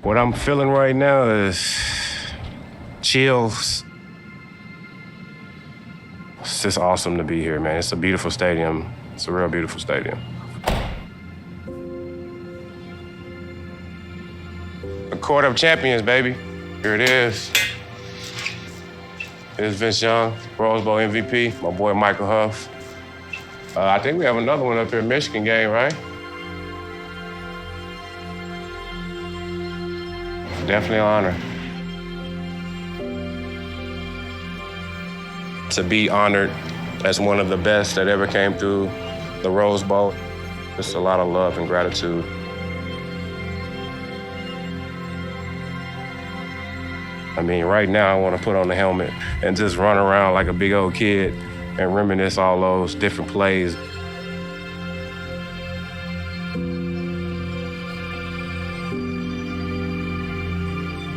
What I'm feeling right now is chills. It's just awesome to be here, man. It's a beautiful stadium. It's a real beautiful stadium. The Court of Champions, baby. Here it is. Here's Vince Young, Rose Bowl MVP, my boy Michael Huff. I think we have another one up here, Michigan game, right? Definitely an honor. To be honored as one of the best that ever came through the Rose Bowl, it's a lot of love and gratitude. I mean, right now I want to put on the helmet and just run around like a big old kid and reminisce all those different plays.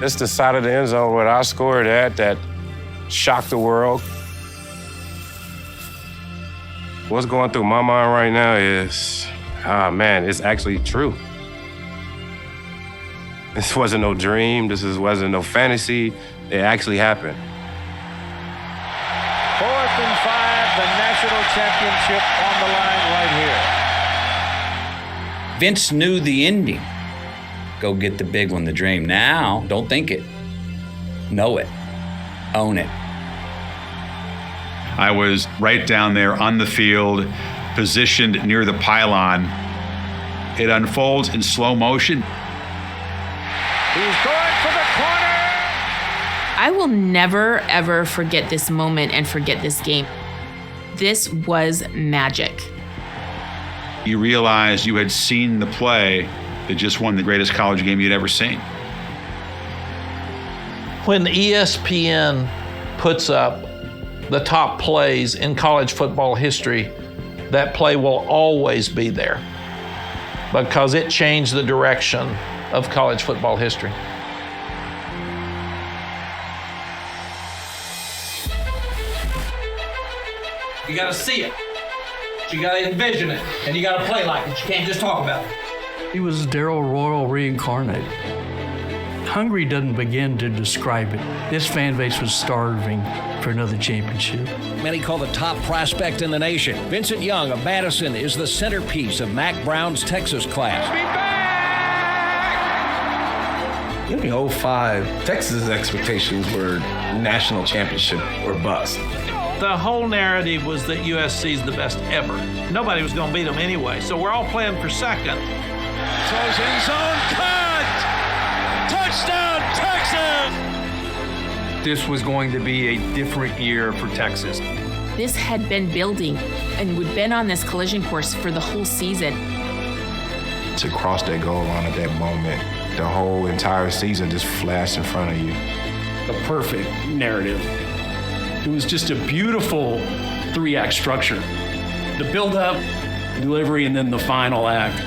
It's the side of the end zone where I scored at that shocked the world. What's going through my mind right now is, man, it's actually true. This wasn't no dream. Wasn't no fantasy. It actually happened. 4th and 5, the national championship on the line right here. Vince knew the ending. Go get the big one, the dream. Now, don't think it. Know it. Own it. I was right down there on the field, positioned near the pylon. It unfolds in slow motion. He's going for the corner. I will never, ever forget this moment and forget this game. This was magic. You realized you had seen the play that just won the greatest college game you'd ever seen. When ESPN puts up the top plays in college football history, that play will always be there because it changed the direction of college football history. You gotta see it. You gotta envision it. And you gotta play like it. You can't just talk about it. He was Darryl Royal reincarnated. Hungry doesn't begin to describe it. This fan base was starving for another championship. Many call the top prospect in the nation. Vincent Young of Madison is the centerpiece of Mack Brown's Texas class. In the 05, Texas' expectations were national championship or bust. The whole narrative was that USC's the best ever. Nobody was going to beat them anyway, so we're all playing for second. Throws in zone, cut! Touchdown, Texas! This was going to be a different year for Texas. This had been building and we'd been on this collision course for the whole season. To cross that goal line at that moment, the whole entire season just flashed in front of you. The perfect narrative. It was just a beautiful 3-act structure. The build-up, delivery, and then the final act.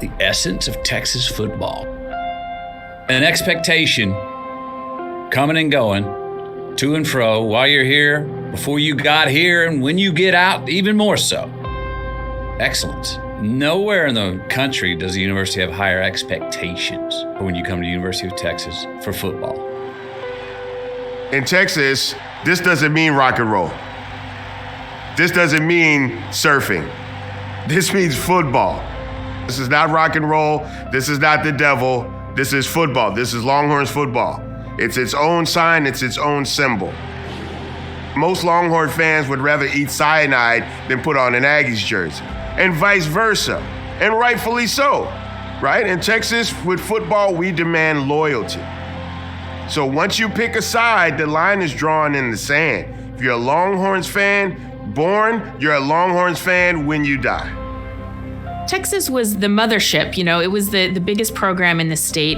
The essence of Texas football. An expectation coming and going, to and fro, while you're here, before you got here, and when you get out, even more so. Excellence. Nowhere in the country does the university have higher expectations for when you come to the University of Texas for football. In Texas, this doesn't mean rock and roll. This doesn't mean surfing. This means football. This is not rock and roll. This is not the devil. This is football. This is Longhorns football. It's its own sign. It's its own symbol. Most Longhorn fans would rather eat cyanide than put on an Aggies jersey, and vice versa, and rightfully so, right? In Texas, with football, we demand loyalty. So once you pick a side, the line is drawn in the sand. If you're a Longhorns fan, born, you're a Longhorns fan when you die. Texas was the mothership, it was the biggest program in the state.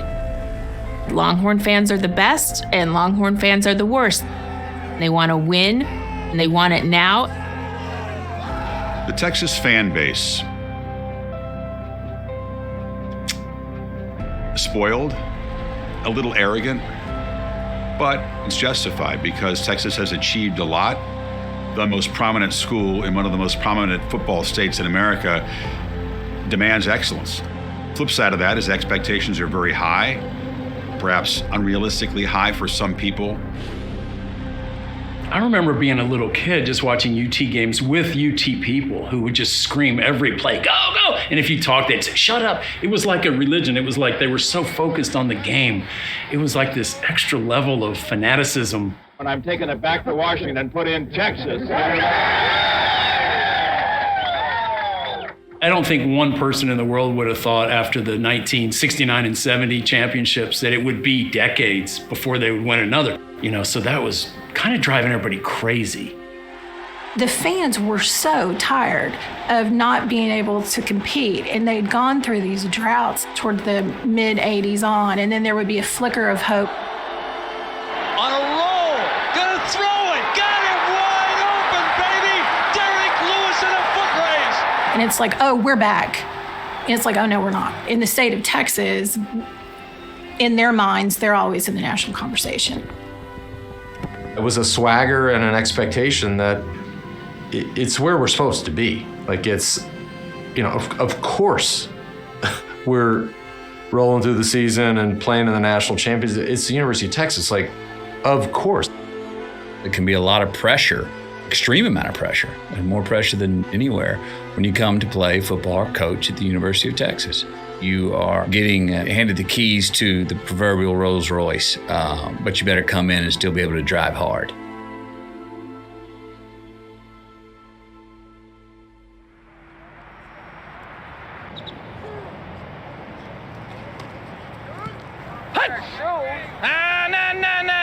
Longhorn fans are the best and Longhorn fans are the worst. They want to win, and they want it now. The Texas fan base, spoiled, a little arrogant, but it's justified because Texas has achieved a lot. The most prominent school in one of the most prominent football states in America demands excellence. Flip side of that is expectations are very high, perhaps unrealistically high for some people. I remember being a little kid just watching UT games with UT people who would just scream every play, go, go! And if you talked, they'd say, shut up. It was like a religion. It was like they were so focused on the game. It was like this extra level of fanaticism. When I'm taking it back to Washington and put in Texas. I don't think one person in the world would have thought after the 1969 and 70 championships that it would be decades before they would win another. So that was kind of driving everybody crazy. The fans were so tired of not being able to compete, and they'd gone through these droughts toward the mid-'80s on, and then there would be a flicker of hope. On a roll, gonna throw it, got it wide open, baby! Derek Lewis in a foot race! And it's like, oh, we're back. And it's like, oh, no, we're not. In the state of Texas, in their minds, they're always in the national conversation. It was a swagger and an expectation that it's where we're supposed to be. Like it's, of course, we're rolling through the season and playing in the national championship. It's the University of Texas, like, of course. It can be a lot of pressure, extreme amount of pressure, and more pressure than anywhere when you come to play football or coach at the University of Texas. You are getting handed the keys to the proverbial Rolls Royce, but you better come in and still be able to drive hard.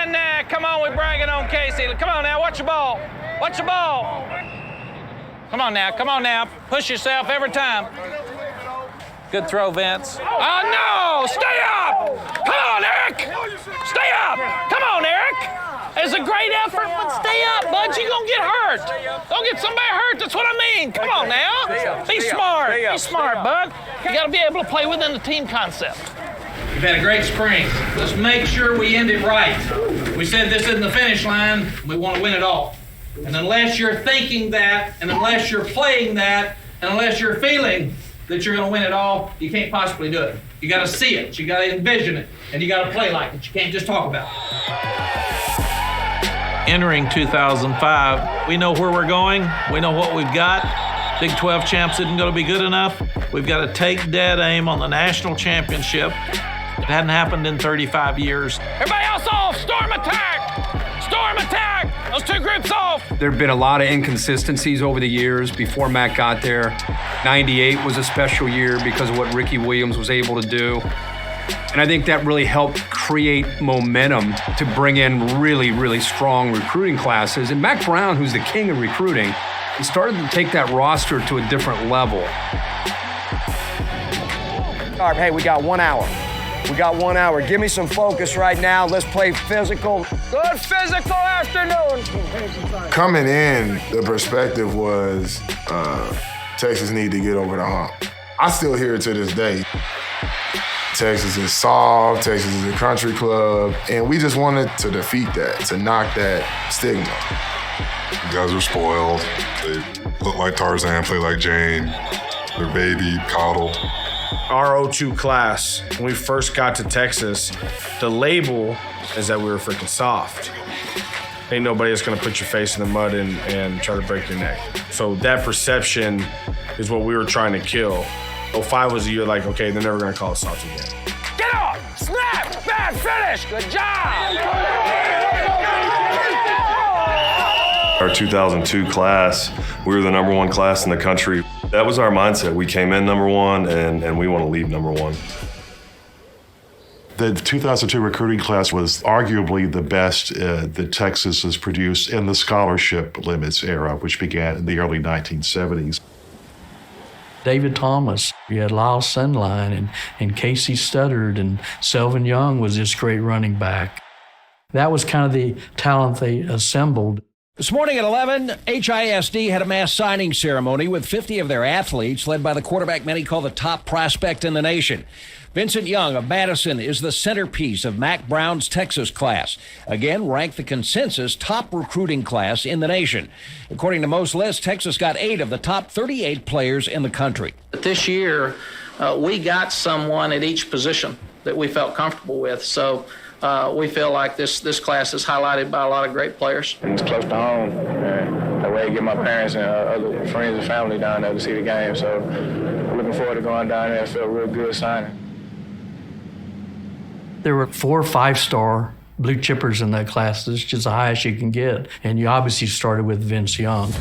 Nah. Come on, we're bragging on Casey. Come on now, watch the ball. Watch the ball. Come on now. Push yourself every time. Good throw, Vince. Oh, no! Stay up! Come on, Eric! Stay up! Come on, Eric! It's a great effort, but stay up, bud. You're going to get hurt. Don't get somebody hurt. That's what I mean. Come on now. Be smart. Be smart, bud. You got to be able to play within the team concept. We've had a great spring. Let's make sure we end it right. We said this isn't the finish line. We want to win it all. And unless you're thinking that, and unless you're playing that, and unless you're feeling that you're going to win it all, you can't possibly do it. You got to see it, you got to envision it, and you got to play like it. You can't just talk about it. Entering 2005, we know where we're going. We know what we've got. Big 12 champs isn't going to be good enough. We've got to take dead aim on the national championship. It hadn't happened in 35 years. Everybody else off! Storm attack! Storm attack! Those two groups off! There have been a lot of inconsistencies over the years before Matt got there. 98 was a special year because of what Ricky Williams was able to do. And I think that really helped create momentum to bring in really, really strong recruiting classes. And Mac Brown, who's the king of recruiting, he started to take that roster to a different level. All right, hey, we got 1 hour. We got 1 hour. Give me some focus right now. Let's play physical. Good physical afternoon. Coming in, the perspective was Texas need to get over the hump. I still hear it to this day. Texas is soft, Texas is a country club, and we just wanted to defeat that, to knock that stigma. You guys are spoiled. They look like Tarzan, play like Jane. They're babied, coddled. Our 02 class, when we first got to Texas, the label is that we were freaking soft. Ain't nobody that's gonna put your face in the mud and try to break your neck. So that perception is what we were trying to kill. 05 was a year like, okay, they're never gonna call us soft again. Get off! Snap! Bad finish! Good job! Our 2002 class, we were the #1 class in the country. That was our mindset. We came in #1 and we want to leave #1. The 2002 recruiting class was arguably the best that Texas has produced in the scholarship limits era, which began in the early 1970s. David Thomas. You had Lyle Sunline and Casey Studdard, and Selvin Young was this great running back. That was kind of the talent they assembled. This morning at 11, HISD had a mass signing ceremony with 50 of their athletes, led by the quarterback many call the top prospect in the nation. Vincent Young of Madison is the centerpiece of Mack Brown's Texas class. Again, ranked the consensus top recruiting class in the nation. According to most lists, Texas got 8 of the top 38 players in the country. This year, we got someone at each position that we felt comfortable with. So we feel like this class is highlighted by a lot of great players. It's close to home. That way I get my parents and other friends and family down there to see the game. So I'm looking forward to going down there. I feel real good signing. There were 4 5-star blue chippers in that class. That's just the highest you can get. And you obviously started with Vince Young.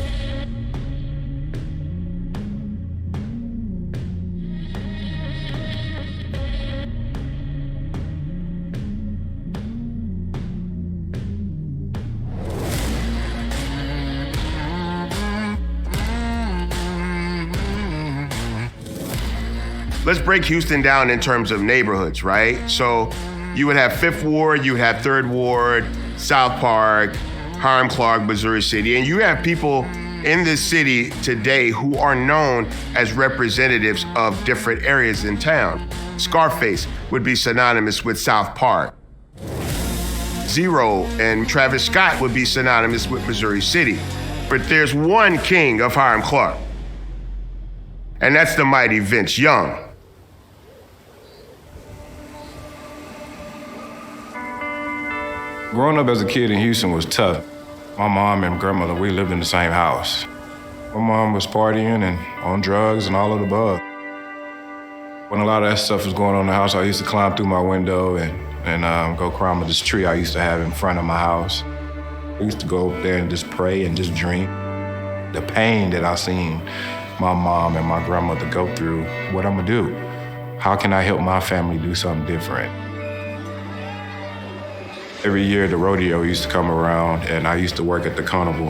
Let's break Houston down in terms of neighborhoods, right? So you would have 5th Ward, you would have 3rd Ward, South Park, Hiram Clark, Missouri City, and you have people in this city today who are known as representatives of different areas in town. Scarface would be synonymous with South Park. Zero and Travis Scott would be synonymous with Missouri City. But there's one king of Hiram Clark, and that's the mighty Vince Young. Growing up as a kid in Houston was tough. My mom and grandmother, we lived in the same house. My mom was partying and on drugs and all of the above. When a lot of that stuff was going on in the house, I used to climb through my window and go climb this tree I used to have in front of my house. I used to go up there and just pray and just dream. The pain that I seen my mom and my grandmother go through, what I'm gonna do? How can I help my family do something different? Every year, the rodeo used to come around, and I used to work at the carnival.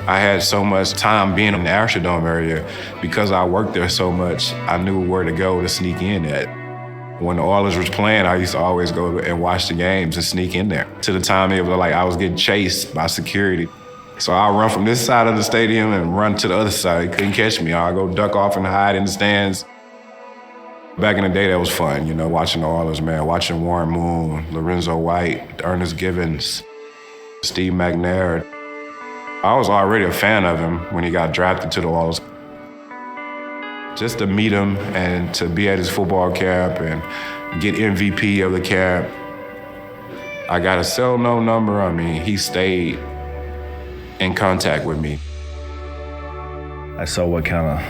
I had so much time being in the Astrodome area. Because I worked there so much, I knew where to go to sneak in at. When the Oilers was playing, I used to always go and watch the games and sneak in there. To the time it was like I was getting chased by security. So I'd run from this side of the stadium and run to the other side. They couldn't catch me. I'd go duck off and hide in the stands. Back in the day, that was fun, watching the Oilers, man, watching Warren Moon, Lorenzo White, Ernest Givens, Steve McNair. I was already a fan of him when he got drafted to the Oilers. Just to meet him and to be at his football camp and get MVP of the camp. I got a cell no number. I mean, he stayed in contact with me. I saw what kind of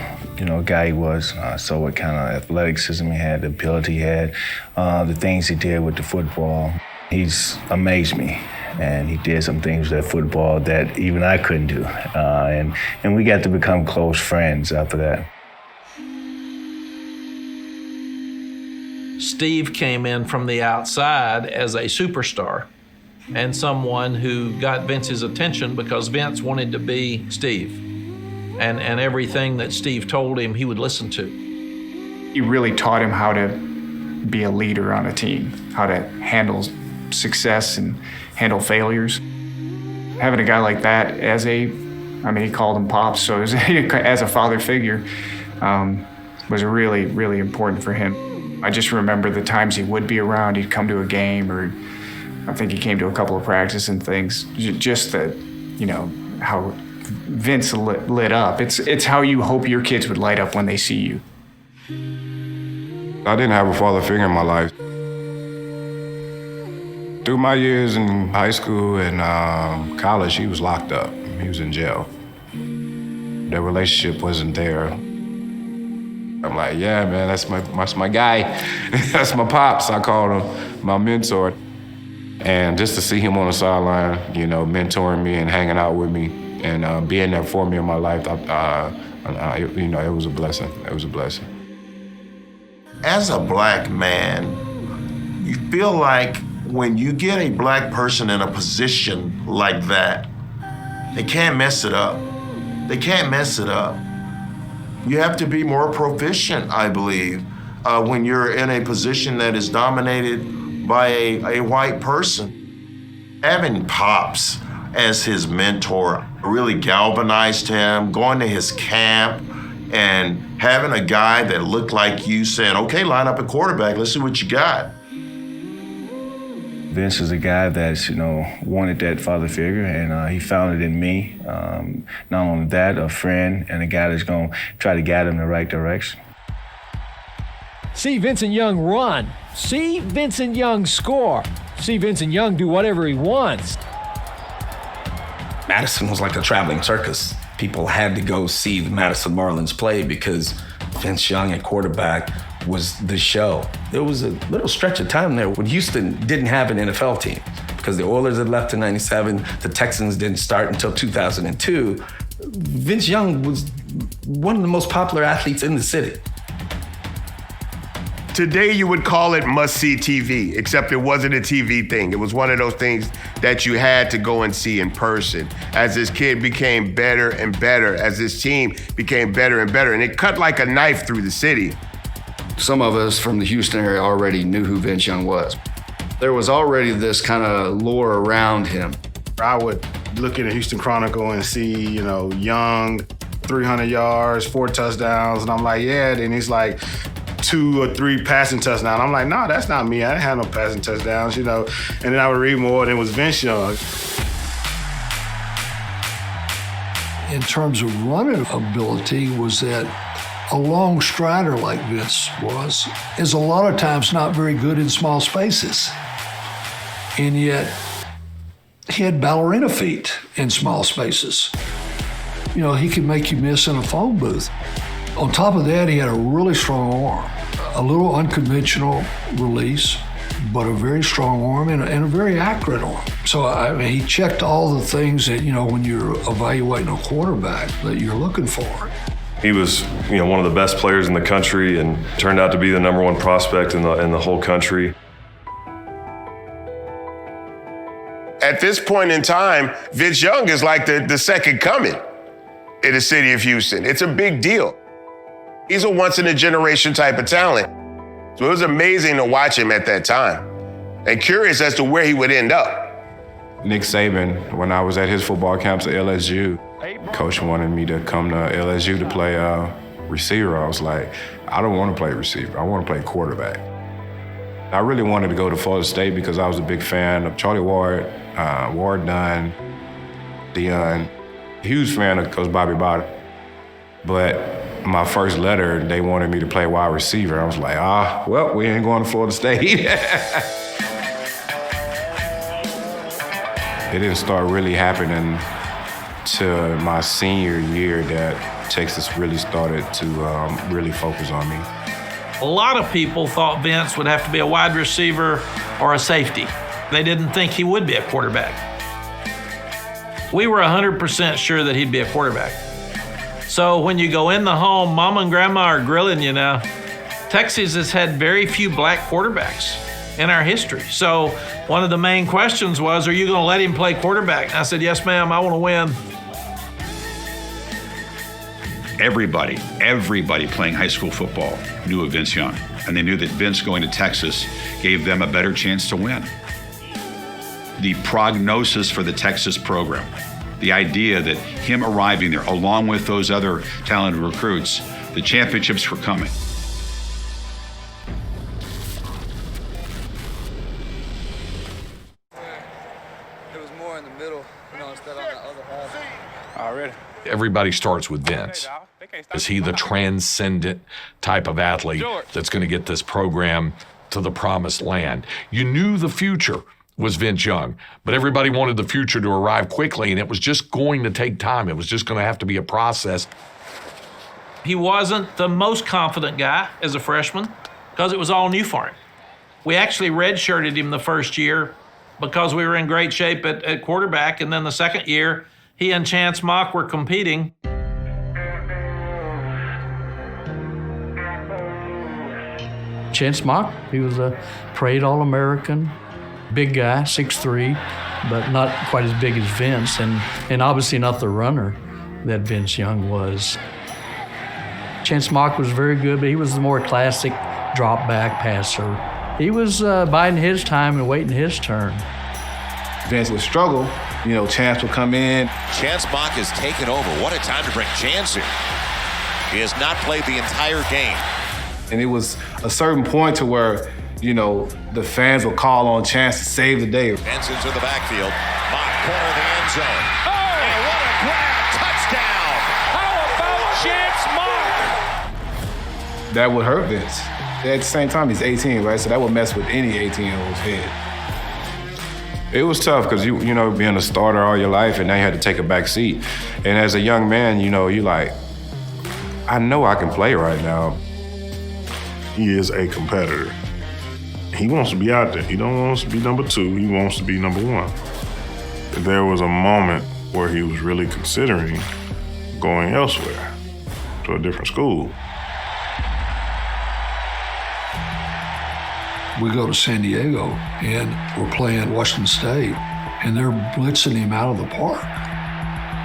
guy he was. I saw what kind of athleticism he had, the ability he had, the things he did with the football. He's amazed me, and he did some things with that football that even I couldn't do. And we got to become close friends after that. Steve came in from the outside as a superstar and someone who got Vince's attention because Vince wanted to be Steve. And everything that Steve told him, he would listen to. He really taught him how to be a leader on a team, how to handle success and handle failures. Having a guy like that he called him Pops, so as a father figure, was really, really important for him. I just remember the times he would be around. He'd come to a game, or I think he came to a couple of practices and things. Just that, how Vince lit up. It's how you hope your kids would light up when they see you. I didn't have a father figure in my life. Through my years in high school and college, he was locked up. He was in jail. The relationship wasn't there. I'm like, yeah, man, that's my guy. That's my pops. I called him my mentor. And just to see him on the sideline, mentoring me and hanging out with me, and being there for me in my life, it was a blessing. It was a blessing. As a black man, you feel like when you get a black person in a position like that, they can't mess it up. They can't mess it up. You have to be more proficient, I believe, when you're in a position that is dominated by a white person. Having Pops as his mentor really galvanized him, going to his camp and having a guy that looked like you saying, okay, line up at quarterback, let's see what you got. Vince is a guy that's, wanted that father figure, and he found it in me. Not only that, a friend and a guy that's going to try to guide him in the right direction. See Vincent Young run. See Vincent Young score. See Vincent Young do whatever he wants. Madison was like a traveling circus. People had to go see the Madison Marlins play because Vince Young at quarterback was the show. There was a little stretch of time there when Houston didn't have an NFL team because the Oilers had left in '97, the Texans didn't start until 2002. Vince Young was one of the most popular athletes in the city. Today you would call it must-see TV, except it wasn't a TV thing. It was one of those things that you had to go and see in person. As this kid became better and better, as this team became better and better, and it cut like a knife through the city. Some of us from the Houston area already knew who Vince Young was. There was already this kind of lore around him. I would look in the Houston Chronicle and see, Young, 300 yards, 4 touchdowns, and I'm like, yeah, then he's like 2 or 3 passing touchdowns. I'm like, no, that's not me. I didn't have no passing touchdowns, And then I would read more, and it was Vince Young. In terms of running ability, was that a long strider like Vince was is a lot of times not very good in small spaces. And yet, he had ballerina feet in small spaces. He could make you miss in a phone booth. On top of that, he had a really strong arm, a little unconventional release, but a very strong arm and a very accurate arm. So, he checked all the things that, when you're evaluating a quarterback that you're looking for. He was, one of the best players in the country and turned out to be the #1 prospect in the whole country. At this point in time, Vince Young is like the second coming in the city of Houston. It's a big deal. He's a once-in-a-generation type of talent. So it was amazing to watch him at that time and curious as to where he would end up. Nick Saban, when I was at his football camps at LSU, Coach wanted me to come to LSU to play receiver. I was like, I don't want to play receiver. I want to play quarterback. I really wanted to go to Florida State because I was a big fan of Charlie Ward, Ward Dunn, Deion. Huge fan of Coach Bobby Bott. But my first letter, they wanted me to play wide receiver. I was like, well, we ain't going to Florida State. It didn't start really happening to my senior year that Texas really started to really focus on me. A lot of people thought Vince would have to be a wide receiver or a safety. They didn't think he would be a quarterback. We were 100% sure that he'd be a quarterback. So when you go in the home, Mom and Grandma are grilling you now. Texas has had very few black quarterbacks in our history. So one of the main questions was, are you going to let him play quarterback? And I said, yes, ma'am, I want to win. Everybody playing high school football knew of Vince Young, and they knew that Vince going to Texas gave them a better chance to win. The prognosis for the Texas program, the idea that him arriving there, along with those other talented recruits, the championships were coming. It was more in the middle, instead on the other half. Already. Everybody starts with Vince. Is he the transcendent type of athlete that's going to get this program to the promised land? You knew the future was Vince Young, but everybody wanted the future to arrive quickly, and it was just going to take time. It was just going to have to be a process. He wasn't the most confident guy as a freshman because it was all new for him. We actually redshirted him the first year because we were in great shape at quarterback, and then the second year, he and Chance Mock were competing. Chance Mock, he was a parade All-American, big guy, 6'3", but not quite as big as Vince, and obviously not the runner that Vince Young was. Chance Mock was very good, but he was the more classic drop back passer. He was biding his time and waiting his turn. Vince would struggle. You know, Chance would come in. Chance Mock has taken over. What a time to bring Chance in. He has not played the entire game. And it was a certain point to where, you know, the fans would call on Chance to save the day. Benson's in the backfield. Mock, corner of the end zone. Oh, and what a grab. Touchdown. How about Chance Mock? That would hurt Vince. At the same time, he's 18, right? So that would mess with any 18-year-old's head. It was tough because, you know, being a starter all your life and now you had to take a back seat. And as a young man, you know, you like, I know I can play right now. He is a competitor. He wants to be out there. He don't want to be number 2. He wants to be number 1. There was a moment where he was really considering going elsewhere, to a different school. We go to San Diego, and we're playing Washington State, and they're blitzing him out of the park.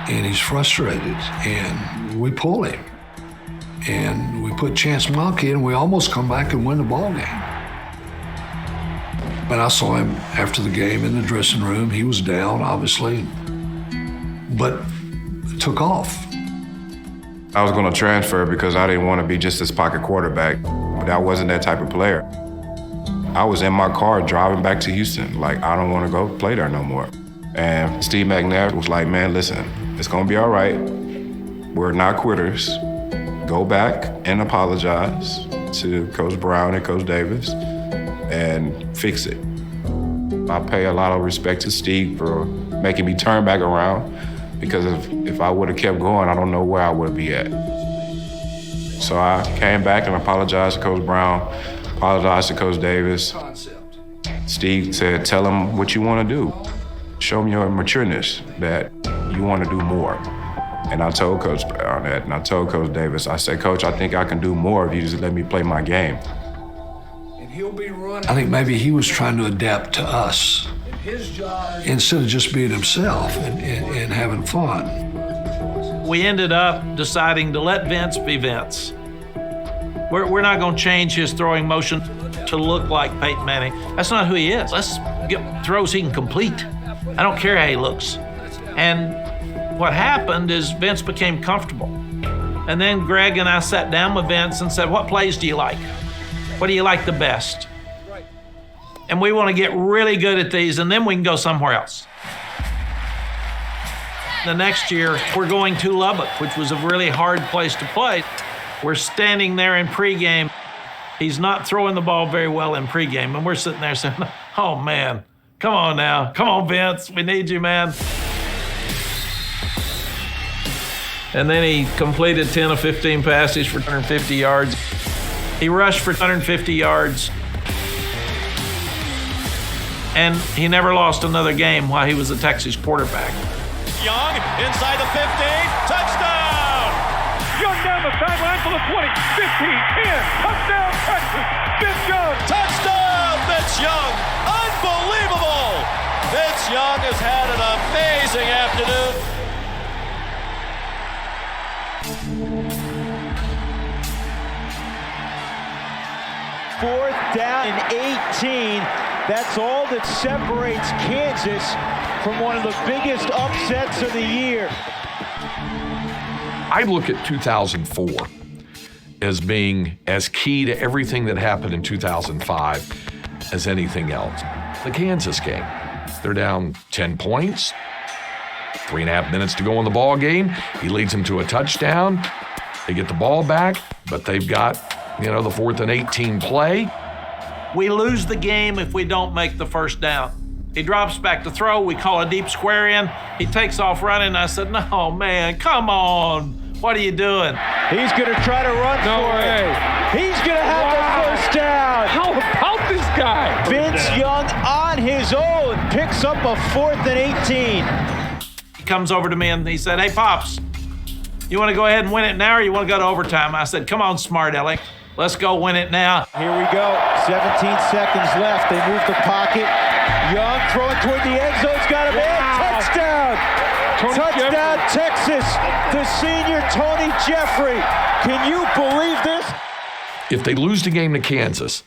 And he's frustrated, and we pull him. And we put Chance Mock in, and we almost come back and win the ball game. But I saw him after the game in the dressing room. He was down, obviously, but took off. I was going to transfer because I didn't want to be just this pocket quarterback, but I wasn't that type of player. I was in my car driving back to Houston, like, I don't want to go play there no more. And Steve McNair was like, man, listen, it's going to be all right. We're not quitters. Go back and apologize to Coach Brown and Coach Davis and fix it. I pay a lot of respect to Steve for making me turn back around, because if I would have kept going, I don't know where I would be at. So I came back and apologized to Coach Brown, apologized to Coach Davis. Steve said, tell him what you want to do. Show me your matureness, that you want to do more. And I told Coach Brown that, and I told Coach Davis, I said, Coach, I think I can do more if you just let me play my game. I think maybe he was trying to adapt to us instead of just being himself and having fun. We ended up deciding to let Vince be Vince. We're not going to change his throwing motion to look like Peyton Manning. That's not who he is. Let's get throws he can complete. I don't care how he looks. And what happened is Vince became comfortable. And then Greg and I sat down with Vince and said, what plays do you like? What do you like the best? And we want to get really good at these, and then we can go somewhere else. The next year, we're going to Lubbock, which was a really hard place to play. We're standing there in pregame. He's not throwing the ball very well in pregame, and we're sitting there saying, oh, man, come on now. Come on, Vince. We need you, man. And then he completed 10 of 15 passes for 150 yards. He rushed for 150 yards. And he never lost another game while he was a Texas quarterback. Young inside the 15, touchdown! Young down the sideline for the 20, 15, 10, touchdown Texas, Vince Young! Touchdown, Vince Young! Unbelievable! Vince Young has had an amazing afternoon. Fourth down and 18. That's all that separates Kansas from one of the biggest upsets of the year. I look at 2004 as being as key to everything that happened in 2005 as anything else. The Kansas game. They're down 10 points, 3.5 minutes to go in the ball game. He leads them to a touchdown. They get the ball back, but they've got, the 4th and 18 play. We lose the game if we don't make the first down. He drops back to throw. We call a deep square in. He takes off running. I said, no, man, come on. What are you doing? He's going to try to run for it. He's going to have the first down. How about this guy? Vince Young on his own picks up a 4th and 18. He comes over to me and he said, hey, Pops, you want to go ahead and win it now or you want to go to overtime? I said, come on, smart Alex. Let's go win it now. Here we go. 17 seconds left. They move the pocket. Young throwing toward the end zone's got him in. Touchdown! Touchdown, Texas. The senior Tony Jeffrey. Can you believe this? If they lose the game to Kansas,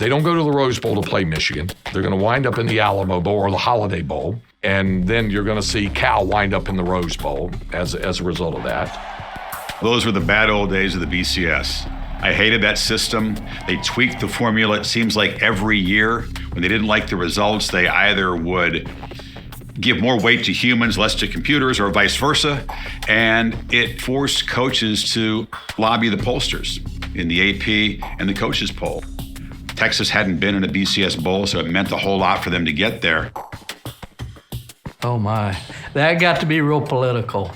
they don't go to the Rose Bowl to play Michigan. They're going to wind up in the Alamo Bowl or the Holiday Bowl. And then you're going to see Cal wind up in the Rose Bowl as a result of that. Those were the bad old days of the BCS. I hated that system. They tweaked the formula, it seems like every year. When they didn't like the results, they either would give more weight to humans, less to computers, or vice versa. And it forced coaches to lobby the pollsters in the AP and the coaches poll. Texas hadn't been in a BCS bowl, so it meant a whole lot for them to get there. Oh my, that got to be real political.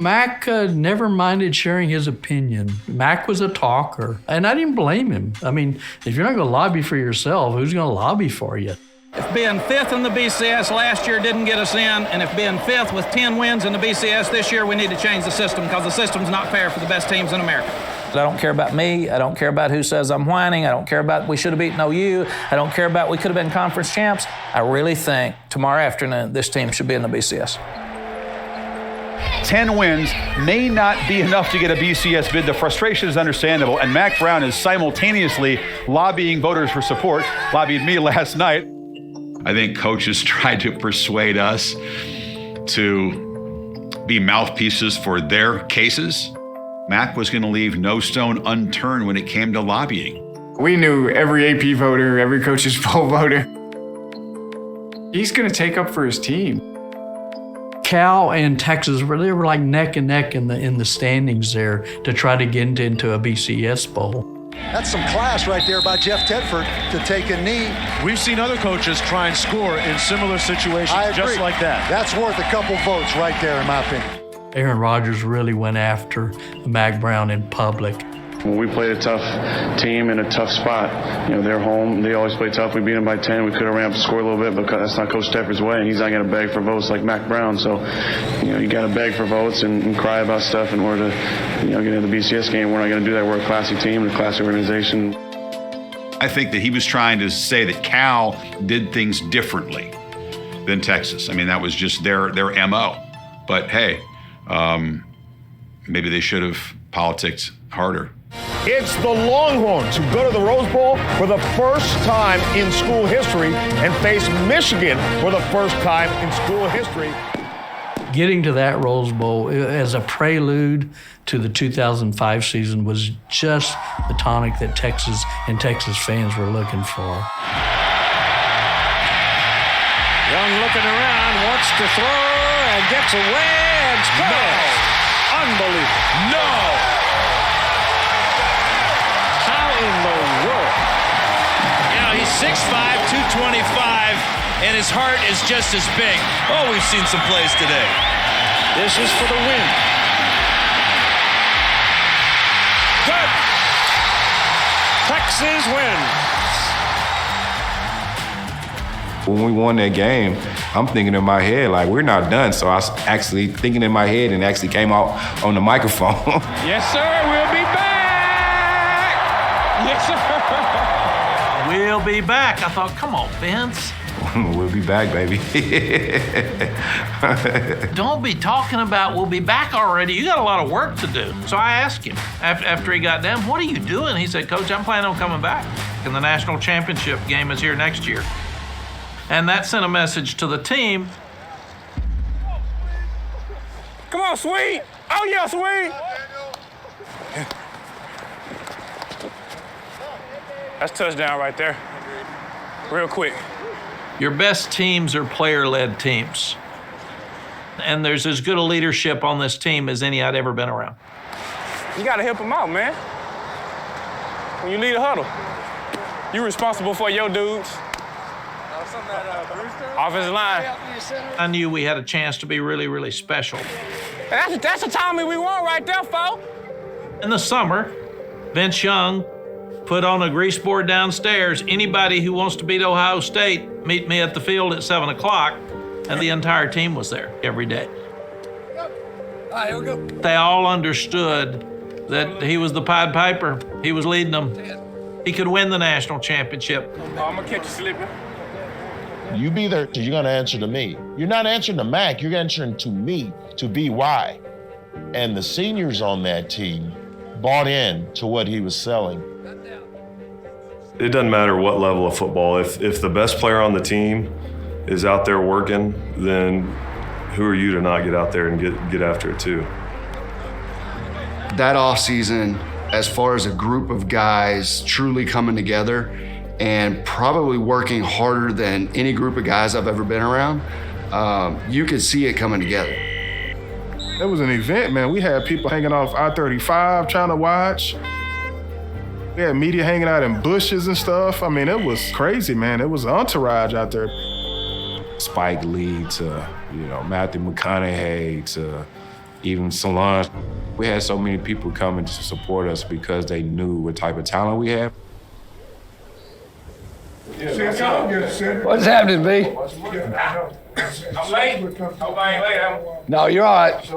Mac never minded sharing his opinion. Mac was a talker, and I didn't blame him. I mean, if you're not going to lobby for yourself, who's going to lobby for you? If being fifth in the BCS last year didn't get us in, and if being fifth with 10 wins in the BCS this year, we need to change the system because the system's not fair for the best teams in America. I don't care about me. I don't care about who says I'm whining. I don't care about we should have beaten OU. I don't care about we could have been conference champs. I really think tomorrow afternoon this team should be in the BCS. 10 wins may not be enough to get a BCS bid. The frustration is understandable, and Mac Brown is simultaneously lobbying voters for support, lobbied me last night. I think coaches tried to persuade us to be mouthpieces for their cases. Mac was going to leave no stone unturned when it came to lobbying. We knew every AP voter, every coach's poll voter. He's going to take up for his team. Cal and Texas, they were like neck and neck in the standings there to try to get into a BCS bowl. That's some class right there by Jeff Tedford to take a knee. We've seen other coaches try and score in similar situations just like that. That's worth a couple votes right there, in my opinion. Aaron Rodgers really went after Mac Brown in public. When we played a tough team in a tough spot, they're home. They always play tough. We beat them by 10. We could have ramped the score a little bit, but that's not Coach Tedford's way, and he's not going to beg for votes like Mac Brown. So, you got to beg for votes and cry about stuff in order to, get into the BCS game. We're not going to do that. We're a classy team and a classy organization. I think that he was trying to say that Cal did things differently than Texas. I mean, that was just their MO. But hey, maybe they should have politicked harder. It's the Longhorns who go to the Rose Bowl for the first time in school history and face Michigan for the first time in school history. Getting to that Rose Bowl as a prelude to the 2005 season was just the tonic that Texas and Texas fans were looking for. Young looking around, wants to throw and gets away and scores. No. Unbelievable. No. In the world. He's 6'5", 225, and his heart is just as big. Oh, we've seen some plays today. This is for the win. Good. Texas wins. When we won that game, I'm thinking in my head, like, we're not done. So I was actually thinking in my head and actually came out on the microphone. Yes, sir, we'll be back. Yes, sir. We'll be back. I thought, come on, Vince. We'll be back, baby. Don't be talking about we'll be back already. You got a lot of work to do. So I asked him after he got done, what are you doing? He said, Coach, I'm planning on coming back. And the national championship game is here next year. And that sent a message to the team. Come on, Sweet. Oh, yeah, Sweet. That's touchdown right there. Real quick. Your best teams are player-led teams. And there's as good a leadership on this team as any I'd ever been around. You got to help them out, man. When you lead a huddle, you're responsible for your dudes. Offensive line. I knew we had a chance to be really, really special. That's the Tommy we want right there, fo. In the summer, Vince Young put on a grease board downstairs. Anybody who wants to beat Ohio State, meet me at the field at 7 o'clock. And the entire team was there every day. All right, here we go. They all understood that he was the Pied Piper. He was leading them. He could win the national championship. I'm going to catch you slipping. You be there because you're going to answer to me. You're not answering to Mac, you're answering to me, to BY. And the seniors on that team bought in to what he was selling. It doesn't matter what level of football. If the best player on the team is out there working, then who are you to not get out there and get after it too? That offseason, as far as a group of guys truly coming together and probably working harder than any group of guys I've ever been around, you could see it coming together. It was an event, man. We had people hanging off I-35 trying to watch. We had media hanging out in bushes and stuff. I mean, it was crazy, man. It was an entourage out there. Spike Lee to, Matthew McConaughey to even Solange. We had so many people coming to support us because they knew what type of talent we had. What's happening, B? I'm late. Hope I ain't late. No, you're all right. It's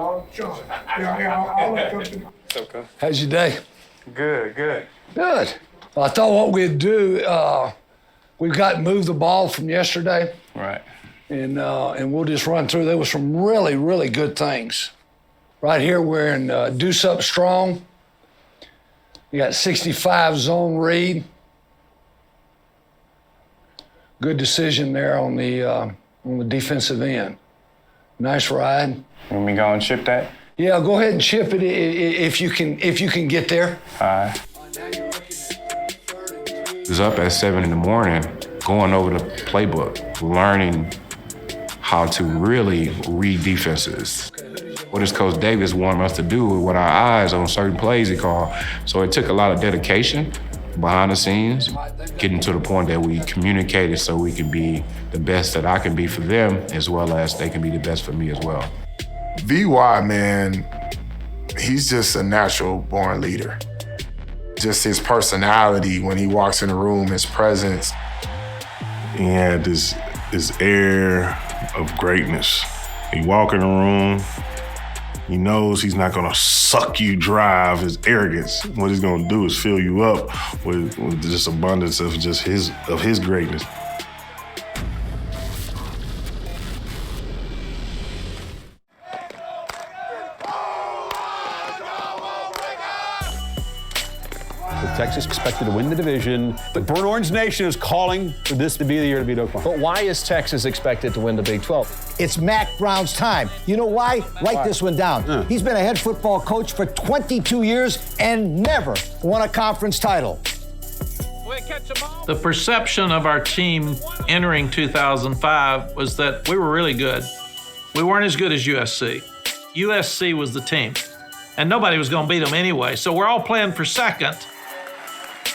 okay. How's your day? Good. Good. Well, I thought what we'd do, we've got to move the ball from yesterday. Right. And we'll just run through. There was some really, really good things. Right here, we're in Do Something Strong. You got 65 zone read. Good decision there on the defensive end. Nice ride. Want me to go and chip that? Yeah, go ahead and chip it if you can get there. All right. I was up at 7 in the morning, going over the playbook, learning how to really read defenses. What does Coach Davis want us to do with our eyes on certain plays he called? So it took a lot of dedication behind the scenes, getting to the point that we communicated so we can be the best that I can be for them, as well as they can be the best for me as well. VY, man, he's just a natural born leader. Just his personality when he walks in the room, his presence. He had this air of greatness. He walk in the room, he knows he's not gonna suck you dry of his arrogance. What he's gonna do is fill you up with just abundance of just his greatness. Texas expected to win the division. The Burnt Orange Nation is calling for this to be the year to beat Oklahoma. But why is Texas expected to win the Big 12? It's Mac Brown's time. You know why? Write this one down. He's been a head football coach for 22 years and never won a conference title. The perception of our team entering 2005 was that we were really good. We weren't as good as USC. USC was the team, and nobody was going to beat them anyway. So we're all playing for second.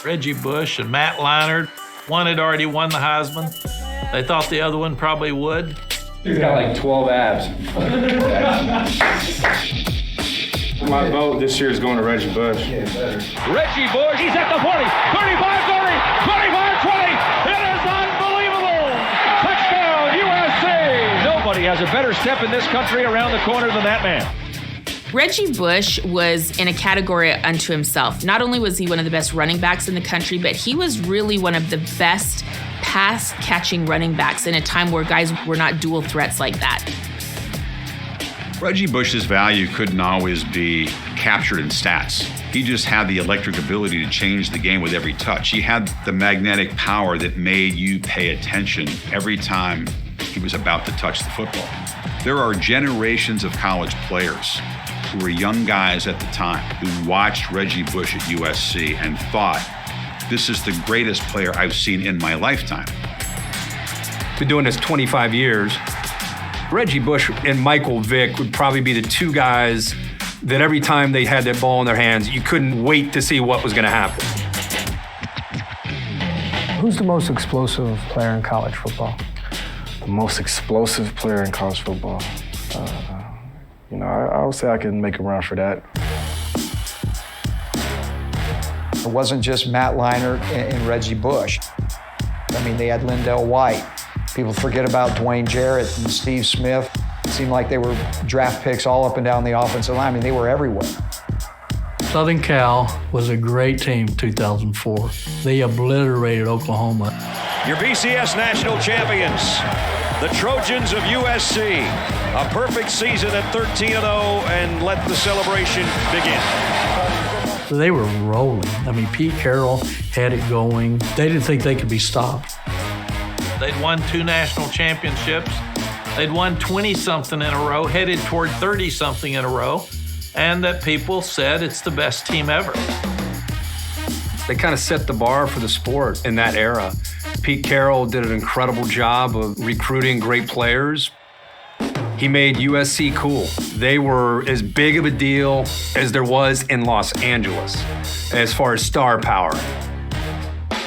Reggie Bush and Matt Leinart. One had already won the Heisman. They thought the other one probably would. He's got like 12 abs. My vote this year is going to Reggie Bush. Reggie Bush, he's at the 40, 35, 30, 25, 20. It is unbelievable. Touchdown, USC. Nobody has a better step in this country around the corner than that man. Reggie Bush was in a category unto himself. Not only was he one of the best running backs in the country, but he was really one of the best pass-catching running backs in a time where guys were not dual threats like that. Reggie Bush's value couldn't always be captured in stats. He just had the electric ability to change the game with every touch. He had the magnetic power that made you pay attention every time he was about to touch the football. There are generations of college players who were young guys at the time who watched Reggie Bush at USC and thought, this is the greatest player I've seen in my lifetime. Been doing this 25 years. Reggie Bush and Michael Vick would probably be the two guys that every time they had that ball in their hands, you couldn't wait to see what was going to happen. Who's the most explosive player in college football? The most explosive player in college football? I would say I can make a run for that. It wasn't just Matt Leinart and Reggie Bush. I mean, they had Lindell White. People forget about Dwayne Jarrett and Steve Smith. It seemed like they were draft picks all up and down the offensive line. I mean, they were everywhere. Southern Cal was a great team in 2004. They obliterated Oklahoma. Your BCS national champions, the Trojans of USC. A perfect season at 13-0, and let the celebration begin. They were rolling. I mean, Pete Carroll had it going. They didn't think they could be stopped. They'd won 2 national championships. They'd won 20-something in a row, headed toward 30-something in a row, and that people said it's the best team ever. They kind of set the bar for the sport in that era. Pete Carroll did an incredible job of recruiting great players. He made USC cool. They were as big of a deal as there was in Los Angeles as far as star power.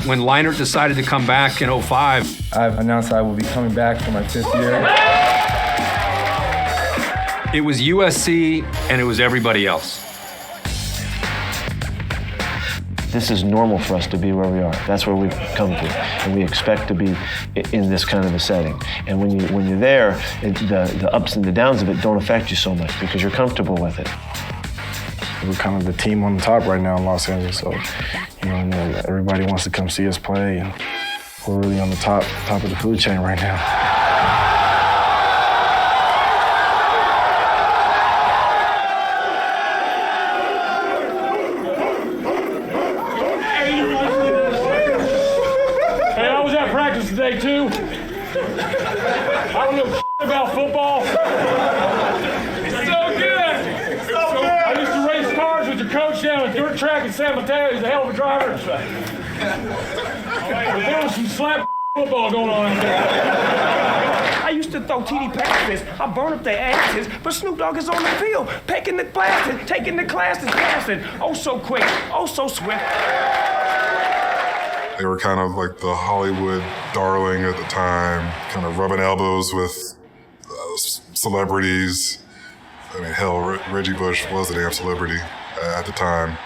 When Leinart decided to come back in 2005, I've announced I will be coming back for my 5th year. it was USC and it was everybody else. This is normal for us to be where we are. That's where we've come to, and we expect to be in this kind of a setting. And when you're there, the ups and the downs of it don't affect you so much because you're comfortable with it. We're kind of the team on the top right now in Los Angeles, so everybody wants to come see us play, and we're really on the top of the food chain right now. Today too. I don't know about football. It's so good. I used to race cars with your coach down at dirt track in San Mateo. He's a hell of a driver. But there was some slap football going on out there. I used to throw TD passes. I burn up their asses, but Snoop Dogg is on the field, picking the classes, taking the classes, passing. Oh, so quick, oh, so swift. They were kind of like the Hollywood darling at the time, kind of rubbing elbows with celebrities. I mean, hell, Reggie Bush was a damn celebrity at the time.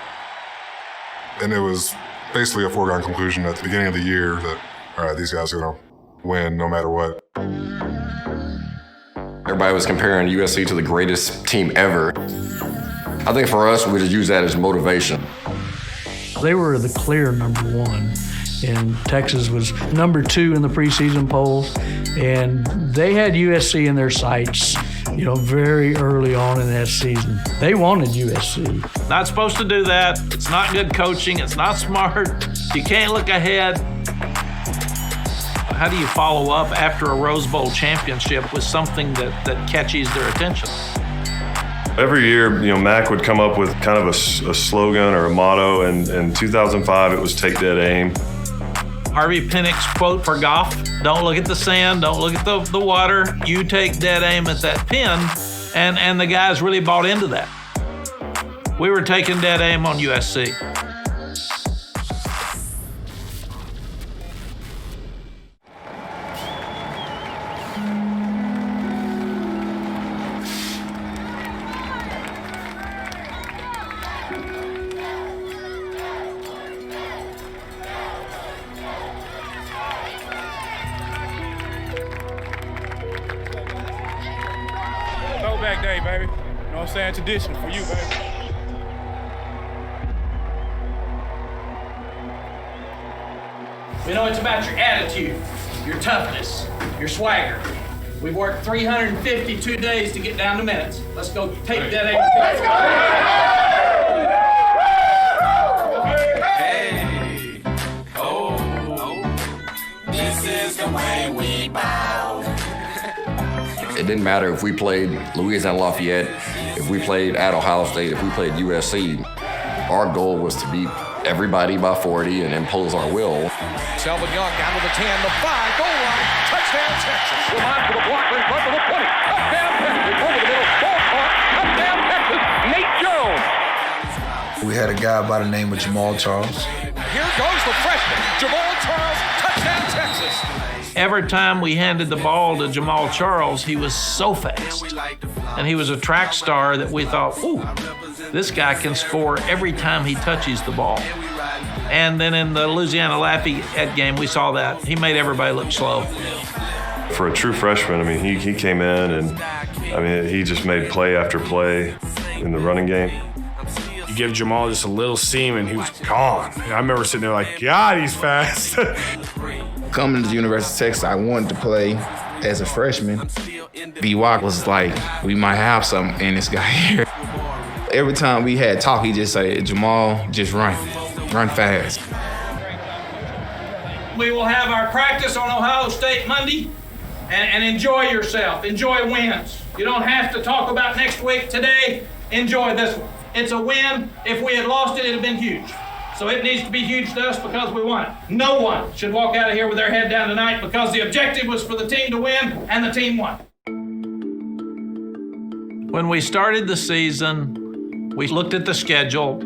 And it was basically a foregone conclusion at the beginning of the year that, all right, these guys are gonna win no matter what. Everybody was comparing USC to the greatest team ever. I think for us, we just use that as motivation. They were the clear number one. And Texas was number 2 in the preseason polls. And they had USC in their sights, very early on in that season. They wanted USC. Not supposed to do that. It's not good coaching. It's not smart. You can't look ahead. How do you follow up after a Rose Bowl championship with something that catches their attention? Every year, Mac would come up with kind of a slogan or a motto, and in 2005, it was take dead aim. Harvey Pinnick's quote for Goff, don't look at the sand, don't look at the water, you take dead aim at that pin, and the guys really bought into that. We were taking dead aim on USC. Throwback day, baby. You know what I'm saying? Tradition for you, baby. It's about your attitude, your toughness, your swagger. We've worked 352 days to get down to minutes. Let's go take that aim. Let's go! Hey, this is the way we bow. It didn't matter if we played Louisiana Lafayette, if we played at Ohio State, if we played USC. Our goal was to beat everybody by 40 and impose our will. Selvin Young down to the 10, the 5, goal line, touchdown Texas. Line for the blocker in front of the 20. Touchdown Texas, over the middle, ballpark, touchdown Texas, Nate Jones. We had a guy by the name of Jamal Charles. Here goes the freshman, Jamal Charles, touchdown Texas. Every time we handed the ball to Jamal Charles, he was so fast. And he was a track star that we thought, ooh, this guy can score every time he touches the ball. And then in the Louisiana Lafayette game, we saw that. He made everybody look slow. For a true freshman, he came in and, he just made play after play in the running game. You give Jamal just a little seam and he was gone. And I remember sitting there like, God, he's fast. Coming to the University of Texas, I wanted to play as a freshman. B-Walk was like, we might have something in this guy here. Every time we had talk, he just said, Jamal, just run fast. We will have our practice on Ohio State Monday, and enjoy yourself. Enjoy wins. You don't have to talk about next week today. Enjoy this one. It's a win. If we had lost it, it would have been huge. So it needs to be huge to us because we won it. No one should walk out of here with their head down tonight because the objective was for the team to win, and the team won. When we started the season, we looked at the schedule.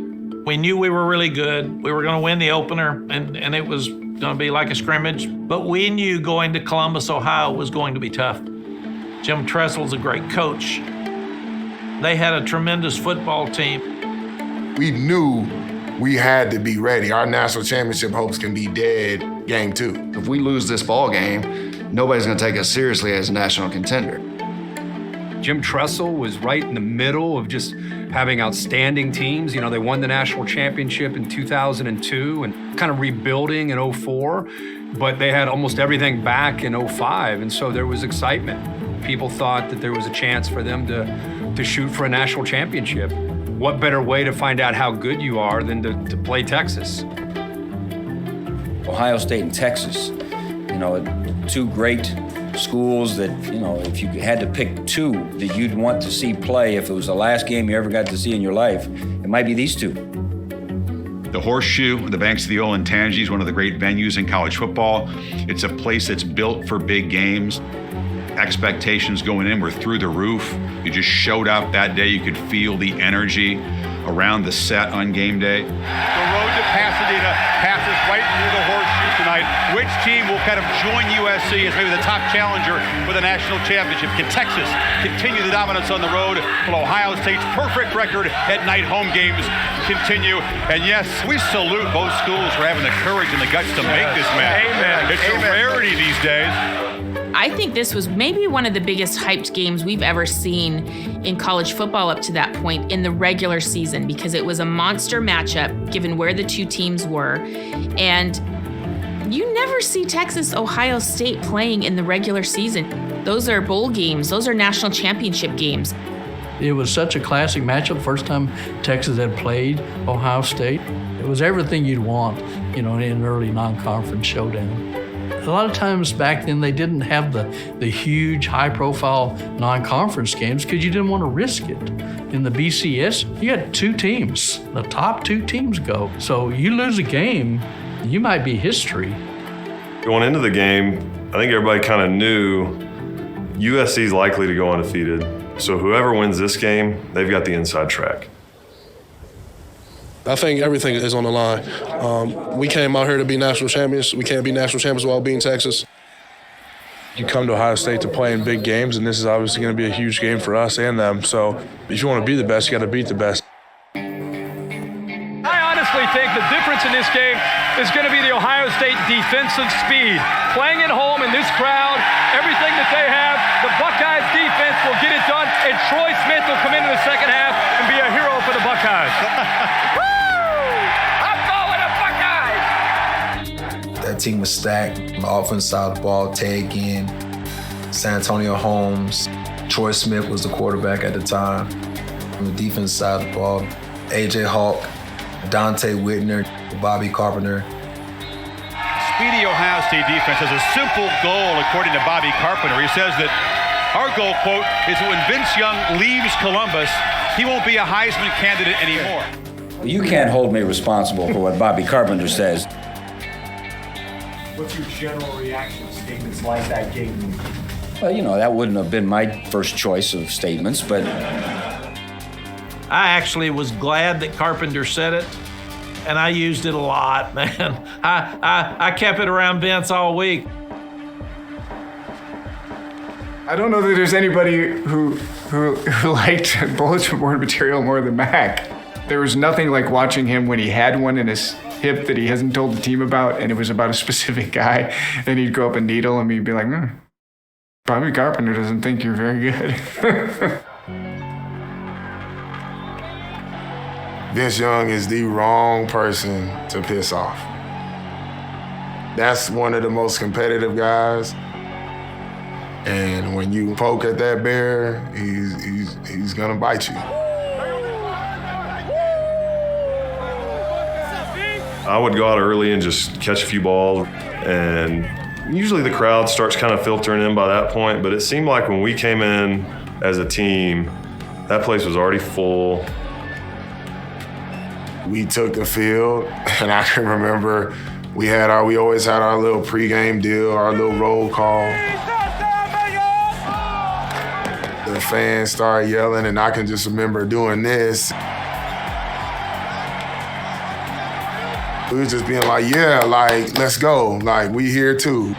We knew we were really good. We were going to win the opener, and it was going to be like a scrimmage. But we knew going to Columbus, Ohio was going to be tough. Jim Tressel's a great coach. They had a tremendous football team. We knew we had to be ready. Our national championship hopes can be dead game 2. If we lose this ball game, nobody's going to take us seriously as a national contender. Jim Tressel was right in the middle of just having outstanding teams. You know, they won the national championship in 2002 and kind of rebuilding in 2004, but they had almost everything back in 2005, and so there was excitement. People thought that there was a chance for them to shoot for a national championship. What better way to find out how good you are than to play Texas? Ohio State and Texas, you know, two great schools that, you know, if you had to pick two that you'd want to see play, if it was the last game you ever got to see in your life, it might be these two. The Horseshoe, the banks of the Olentangy, is one of the great venues in college football. It's a place that's built for big games. Expectations going in were through the roof. You just showed up that day. You could feel the energy around the set on game day. The road to Pasadena passes right through the Horseshoe tonight. Which team will kind of join USC as maybe the top challenger for the national championship? Can Texas continue the dominance on the road? Will Ohio State's perfect record at night home games continue? And yes, we salute both schools for having the courage and the guts to make this match. Amen. It's a rarity these days. I think this was maybe one of the biggest hyped games we've ever seen in college football up to that point in the regular season, because it was a monster matchup given where the two teams were. And you never see Texas, Ohio State playing in the regular season. Those are bowl games. Those are national championship games. It was such a classic matchup. First time Texas had played Ohio State. It was everything you'd want, you know, in an early non-conference showdown. A lot of times back then they didn't have the huge high-profile non-conference games because you didn't want to risk it. In the BCS, you had two teams. The top two teams go. So you lose a game, you might be history. Going into the game, I think everybody kind of knew USC is likely to go undefeated. So whoever wins this game, they've got the inside track. I think everything is on the line. We came out here to be national champions. We can't be national champions while being Texas. You come to Ohio State to play in big games, and this is obviously going to be a huge game for us and them. So if you want to be the best, you got to beat the best. I honestly think the difference in this game is going to be the Ohio State defensive speed. Playing at home in this crowd, everything that they have, the Buckeyes defense will get it done, and Troy Smith will come into the second half and be a hero for the Buckeyes. That team was stacked. On the offense side of the ball, Ted Ginn, Santonio Holmes, Troy Smith was the quarterback at the time. On the defense side of the ball, A.J. Hawk, Dante Whitner, Bobby Carpenter. Speedy Ohio State defense has a simple goal, according to Bobby Carpenter. He says that our goal, quote, is when Vince Young leaves Columbus, he won't be a Heisman candidate anymore. You can't hold me responsible for what Bobby Carpenter says. What's your general reaction to statements like that, Gaten? Well, you know, that wouldn't have been my first choice of statements, but I actually was glad that Carpenter said it, and I used it a lot, man. I kept it around Vince all week. I don't know that there's anybody who liked bulletin board material more than Mac. There was nothing like watching him when he had one in his hip that he hasn't told the team about, and it was about a specific guy, and he'd go up and needle him, and he'd be like, Bobby Carpenter doesn't think you're very good. Vince Young is the wrong person to piss off. That's one of the most competitive guys. And when you poke at that bear, he's gonna bite you. I would go out early and just catch a few balls, and usually the crowd starts kind of filtering in by that point, but it seemed like when we came in as a team, that place was already full. We took the field, and I can remember we always had our little pregame deal, our little roll call. The fans started yelling, and I can just remember doing this. We was just being like, yeah, like, let's go. Like, we here too.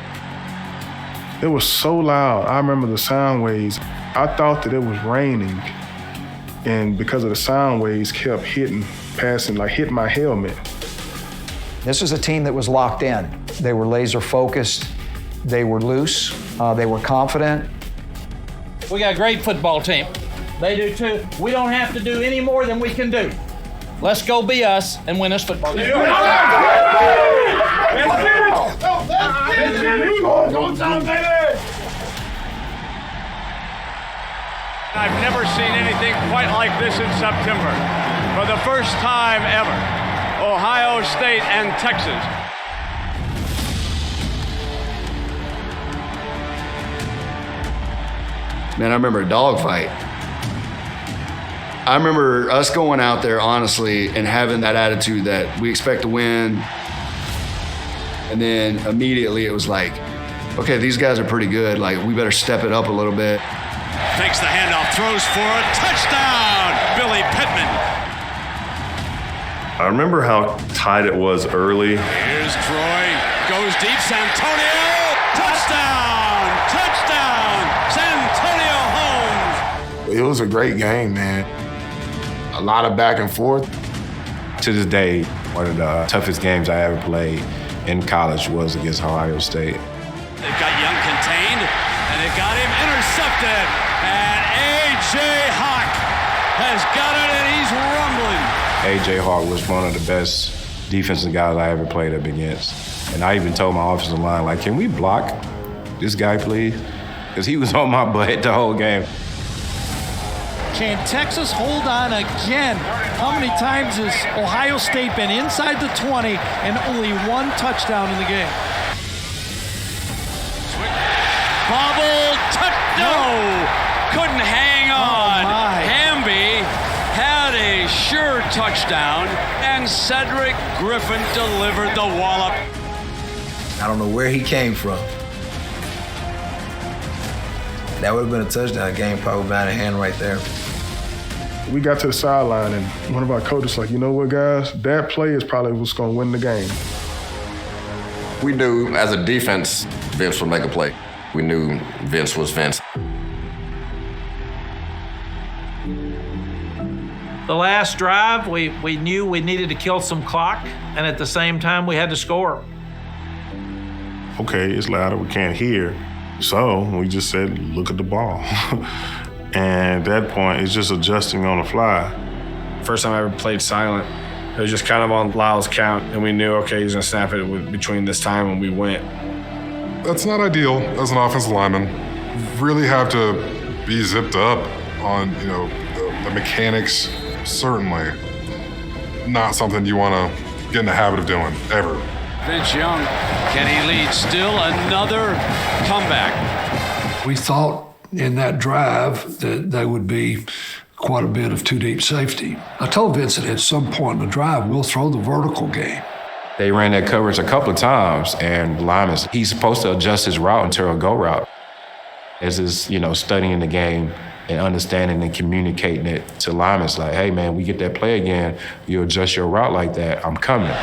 It was so loud. I remember the sound waves. I thought that it was raining, and because of the sound waves kept hitting my helmet. This was a team that was locked in. They were laser focused. They were loose. They were confident. We got a great football team. They do too. We don't have to do any more than we can do. Let's go be us and win this football game. I've never seen anything quite like this in September. For the first time ever, Ohio State and Texas. Man, I remember a dogfight. I remember us going out there, honestly, and having that attitude that we expect to win. And then immediately it was like, okay, these guys are pretty good. Like, we better step it up a little bit. Takes the handoff, throws for a touchdown, Billy Pittman. I remember how tight it was early. Here's Troy, goes deep, Santonio, touchdown, Santonio Holmes. It was a great game, man. A lot of back and forth. To this day, one of the toughest games I ever played in college was against Ohio State. They've got Young contained, and they've got him intercepted. And A.J. Hawk has got it, and he's rumbling. A.J. Hawk was one of the best defensive guys I ever played up against. And I even told my offensive line, like, can we block this guy, please? Because he was on my butt the whole game. Can Texas hold on again? How many times has Ohio State been inside the 20 and only one touchdown in the game? Bobble, no! Couldn't hang on. Hamby had a sure touchdown, and Cedric Griffin delivered the wallop. I don't know where he came from. That would have been a touchdown. Game probably out of hand right there. We got to the sideline, and one of our coaches like, you know what, guys? That play is probably what's going to win the game. We knew as a defense, Vince would make a play. We knew Vince was Vince. The last drive, we knew we needed to kill some clock, and at the same time, we had to score. Okay, it's louder, we can't hear. So we just said, look at the ball. And at that point, it's just adjusting on the fly. First time I ever played silent, it was just kind of on Lyle's count, and we knew, okay, he's gonna snap it between this time and we went. That's not ideal as an offensive lineman. Really have to be zipped up on, the mechanics. Certainly not something you want to get in the habit of doing, ever. Vince Young, can he lead still another comeback? We thought in that drive that there would be quite a bit of two deep safety. I told Vince that at some point in the drive, we'll throw the vertical game. They ran that coverage a couple of times, and lineman, he's supposed to adjust his route into a go route. As is, studying the game and understanding and communicating it to linemen. It's like, hey man, we get that play again, you adjust your route like that, I'm coming. Got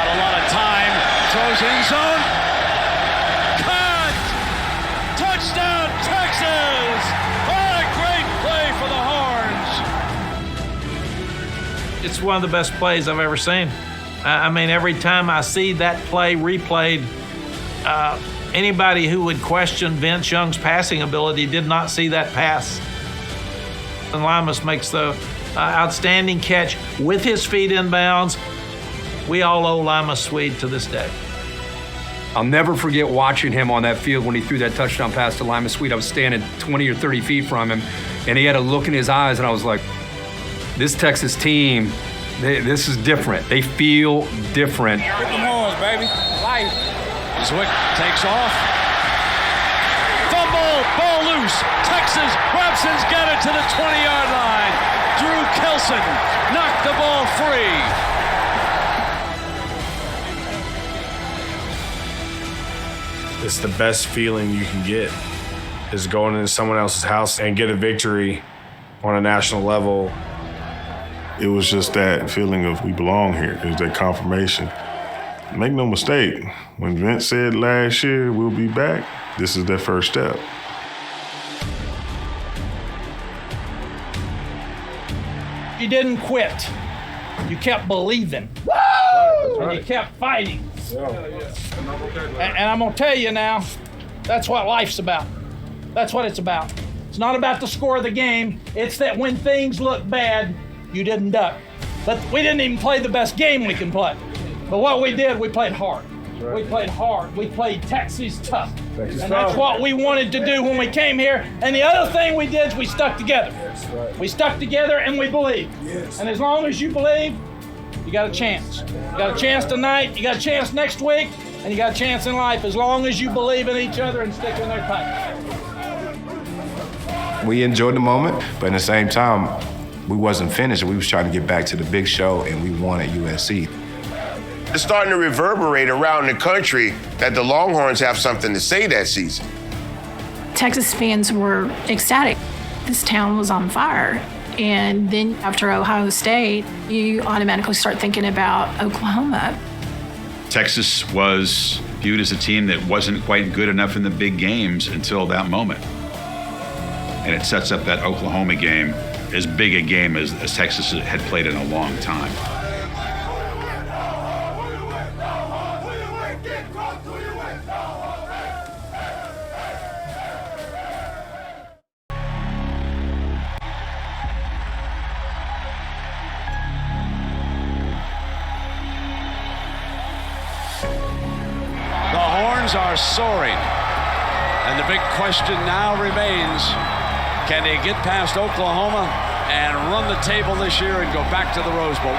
a lot of time, throws end zone. Cut! Touchdown, Texas! What a great play for the Horns! It's one of the best plays I've ever seen. I mean, every time I see that play replayed, anybody who would question Vince Young's passing ability did not see that pass. And Limas makes the outstanding catch with his feet in bounds. We all owe Lima Swede to this day. I'll never forget watching him on that field when he threw that touchdown pass to Lima Swede. I was standing 20 or 30 feet from him, and he had a look in his eyes, and I was like, this Texas team, this is different. They feel different. Hit them horns, baby. Life. Zwick takes off. Fumble, ball loose. Texas, Robson's got it to the 20-yard line. Drew Kelson knocked the ball free. It's the best feeling you can get, is going into someone else's house and get a victory on a national level. It was just that feeling of we belong here. It was that confirmation. Make no mistake, when Vince said last year we'll be back, this is that first step. You didn't quit. You kept believing. And you kept fighting. And I'm gonna tell you now, that's what life's about. That's what it's about. It's not about the score of the game. It's that when things look bad, you didn't duck. But we didn't even play the best game we can play. But what we did, we played hard. We played hard. We played Texas tough. And that's what we wanted to do when we came here. And the other thing we did is we stuck together. We stuck together and we believed. And as long as you believe, you got a chance. You got a chance tonight, you got a chance next week, and you got a chance in life as long as you believe in each other and stick in there tight. We enjoyed the moment, but at the same time, we wasn't finished. We was trying to get back to the big show, and we won at USC. It's starting to reverberate around the country that the Longhorns have something to say that season. Texas fans were ecstatic. This town was on fire. And then after Ohio State, you automatically start thinking about Oklahoma. Texas was viewed as a team that wasn't quite good enough in the big games until that moment. And it sets up that Oklahoma game, as big a game as Texas had played in a long time. Are soaring. And the big question now remains, can they get past Oklahoma and run the table this year and go back to the Rose Bowl?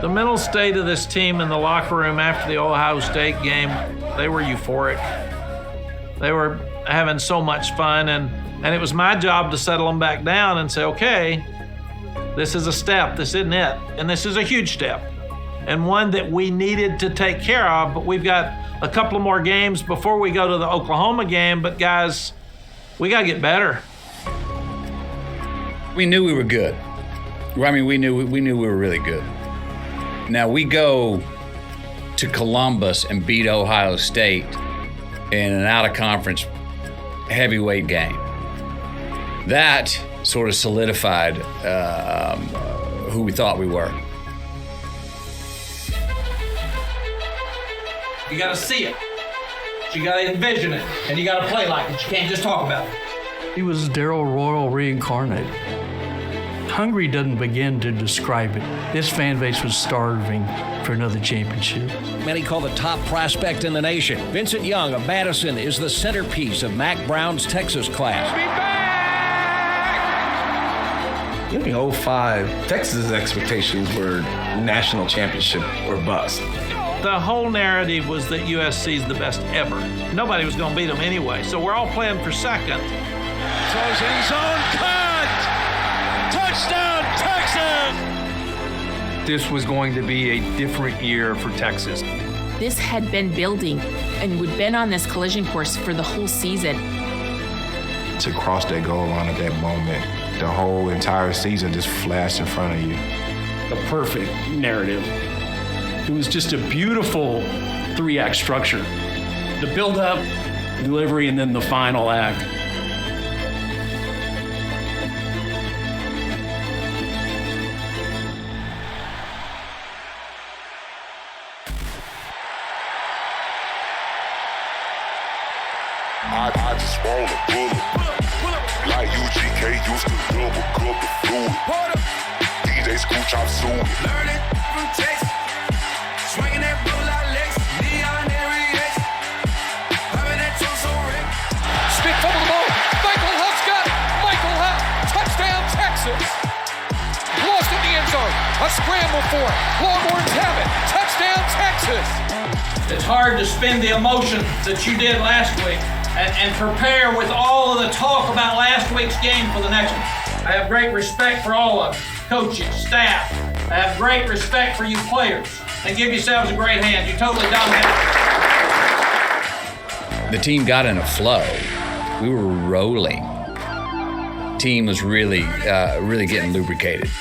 The mental state of this team in the locker room after the Ohio State game, they were euphoric. They were having so much fun, and it was my job to settle them back down and say, okay, this is a step, this isn't it, and this is a huge step. And one that we needed to take care of, but we've got a couple of more games before we go to the Oklahoma game. But guys, we gotta get better. We knew we were good. I mean, we knew we were really good. Now we go to Columbus and beat Ohio State in an out-of-conference heavyweight game. That sort of solidified who we thought we were. You gotta see it. You gotta envision it. And you gotta play like it. You can't just talk about it. He was Darryl Royal reincarnated. Hungry doesn't begin to describe it. This fan base was starving for another championship. Many call the top prospect in the nation. Vincent Young of Madison is the centerpiece of Mack Brown's Texas class. In 2005, Texas' expectations were national championship or bust. The whole narrative was that USC is the best ever. Nobody was going to beat them anyway, so we're all playing for second. Throws in zone, cut! Touchdown, Texas! This was going to be a different year for Texas. This had been building, and we'd been on this collision course for the whole season. To cross that goal line at that moment, the whole entire season just flashed in front of you. The perfect narrative. It was just a beautiful 3-act structure. The build-up, delivery, and then the final act. I just want a bullet, like Eugene K used to love a cup of fluid. DJ Screw Chop Suey. Learn it from Texas. Swinging that blue like Lex. Neon Aries. Having that torso ring. Stick fumble the ball. Michael Huff's got it. Michael Huff. Touchdown, Texas. Lost in the end zone. A scramble for it. Longhorns have it. Touchdown, Texas. It's hard to spend the emotion that you did last week and prepare with all of the talk about last week's game for the next one. I have great respect for all of you, coaches, staff. I have great respect for you players. And give yourselves a great hand. You totally dominated. The team got in a flow. We were rolling. Team was really getting lubricated.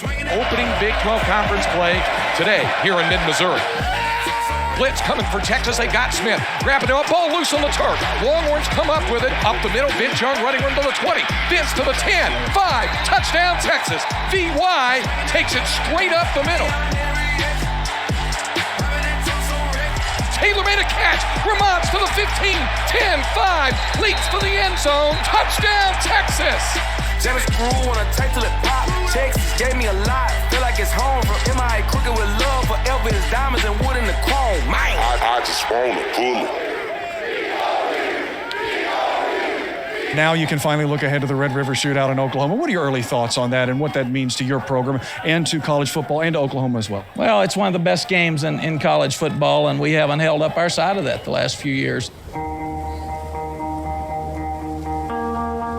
Opening Big 12 conference play today here in mid-Missouri. Blitz coming for Texas. They got Smith. Grabbing it up. Ball loose on the turf. Longhorns come up with it. Up the middle. Vince Young running to the 20. Vince to the 10. 5. Touchdown, Texas. VY takes it straight up the middle. Taylor made a catch. Ramont's to the 15. 10. 5. Leaks to the end zone. Touchdown, Texas. James Brew on a tape till it pop. Texas gave me a lot. Feel like it's home. From MIA cooking with love. Forever is diamonds and wood in the chrome. Man. I just wanna pull it. Now you can finally look ahead to the Red River Shootout in Oklahoma. What are your early thoughts on that and what that means to your program and to college football and to Oklahoma as well? Well, it's one of the best games in college football, and we haven't held up our side of that the last few years.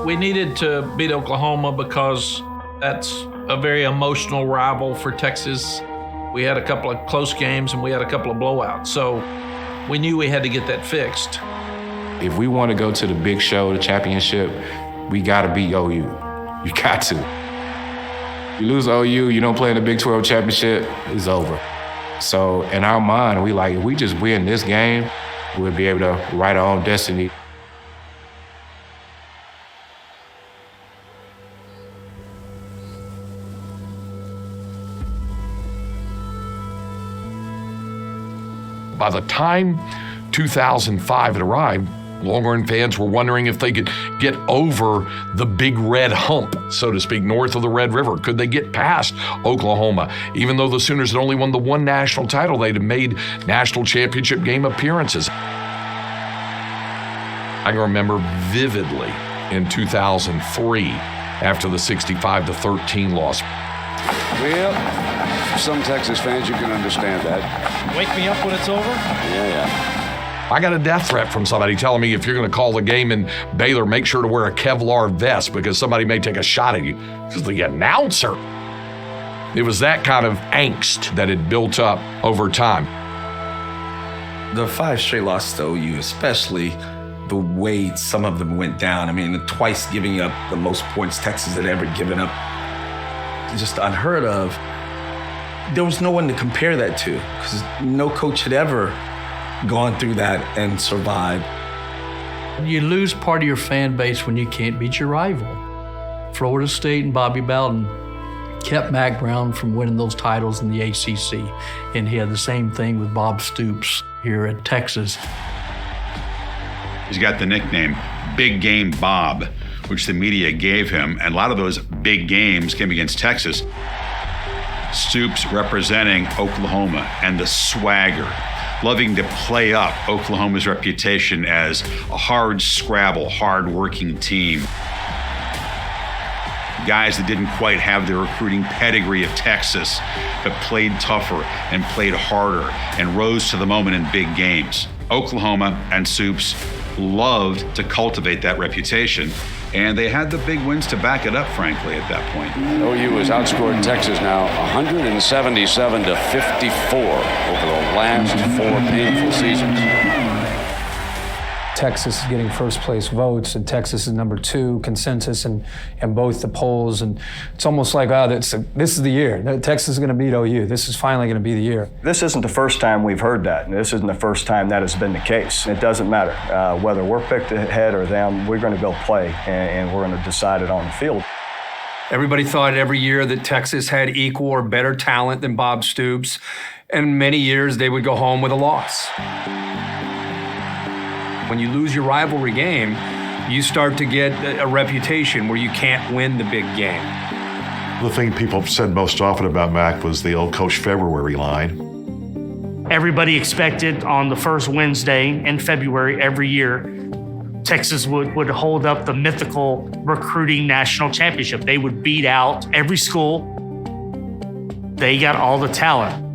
We needed to beat Oklahoma because that's a very emotional rival for Texas. We had a couple of close games and we had a couple of blowouts. So we knew we had to get that fixed. If we want to go to the big show, the championship, we got to beat OU. You got to. You lose OU, you don't play in the Big 12 championship, it's over. So in our mind, we like, if we just win this game, we'll be able to write our own destiny. By the time 2005 had arrived, Longhorn fans were wondering if they could get over the big red hump, so to speak, north of the Red River. Could they get past Oklahoma? Even though the Sooners had only won the one national title, they'd have made national championship game appearances. I can remember vividly in 2003, after the 65-13 loss. Well, some Texas fans, you can understand that. Wake me up when it's over? Yeah. I got a death threat from somebody telling me if you're going to call the game in Baylor, make sure to wear a Kevlar vest because somebody may take a shot at you. Because the announcer. It was that kind of angst that had built up over time. The 5 straight losses to OU, especially the way some of them went down. I mean, twice giving up the most points Texas had ever given up. Just unheard of. There was no one to compare that to because no coach had ever gone through that and survived. You lose part of your fan base when you can't beat your rival. Florida State and Bobby Bowden kept Mack Brown from winning those titles in the ACC. And he had the same thing with Bob Stoops here at Texas. He's got the nickname Big Game Bob, which the media gave him. And a lot of those big games came against Texas. Stoops representing Oklahoma and the swagger, loving to play up Oklahoma's reputation as a hard scrabble, hard-working team. Guys that didn't quite have the recruiting pedigree of Texas, but played tougher and played harder and rose to the moment in big games. Oklahoma and Stoops loved to cultivate that reputation, and they had the big wins to back it up, frankly, at that point. OU has outscored Texas now 177-54 over the last 4 painful seasons. Texas is getting first place votes, and Texas is number 2 consensus in both the polls. And it's almost like, this is the year. Texas is going to beat OU. This is finally going to be the year. This isn't the first time we've heard that, and this isn't the first time that has been the case. It doesn't matter. Whether we're picked ahead or them, we're going to go play, and we're going to decide it on the field. Everybody thought every year that Texas had equal or better talent than Bob Stoops, and many years they would go home with a loss. When you lose your rivalry game, you start to get a reputation where you can't win the big game. The thing people said most often about Mac was the old Coach February line. Everybody expected on the first Wednesday in February every year, Texas would hold up the mythical recruiting national championship. They would beat out every school. They got all the talent.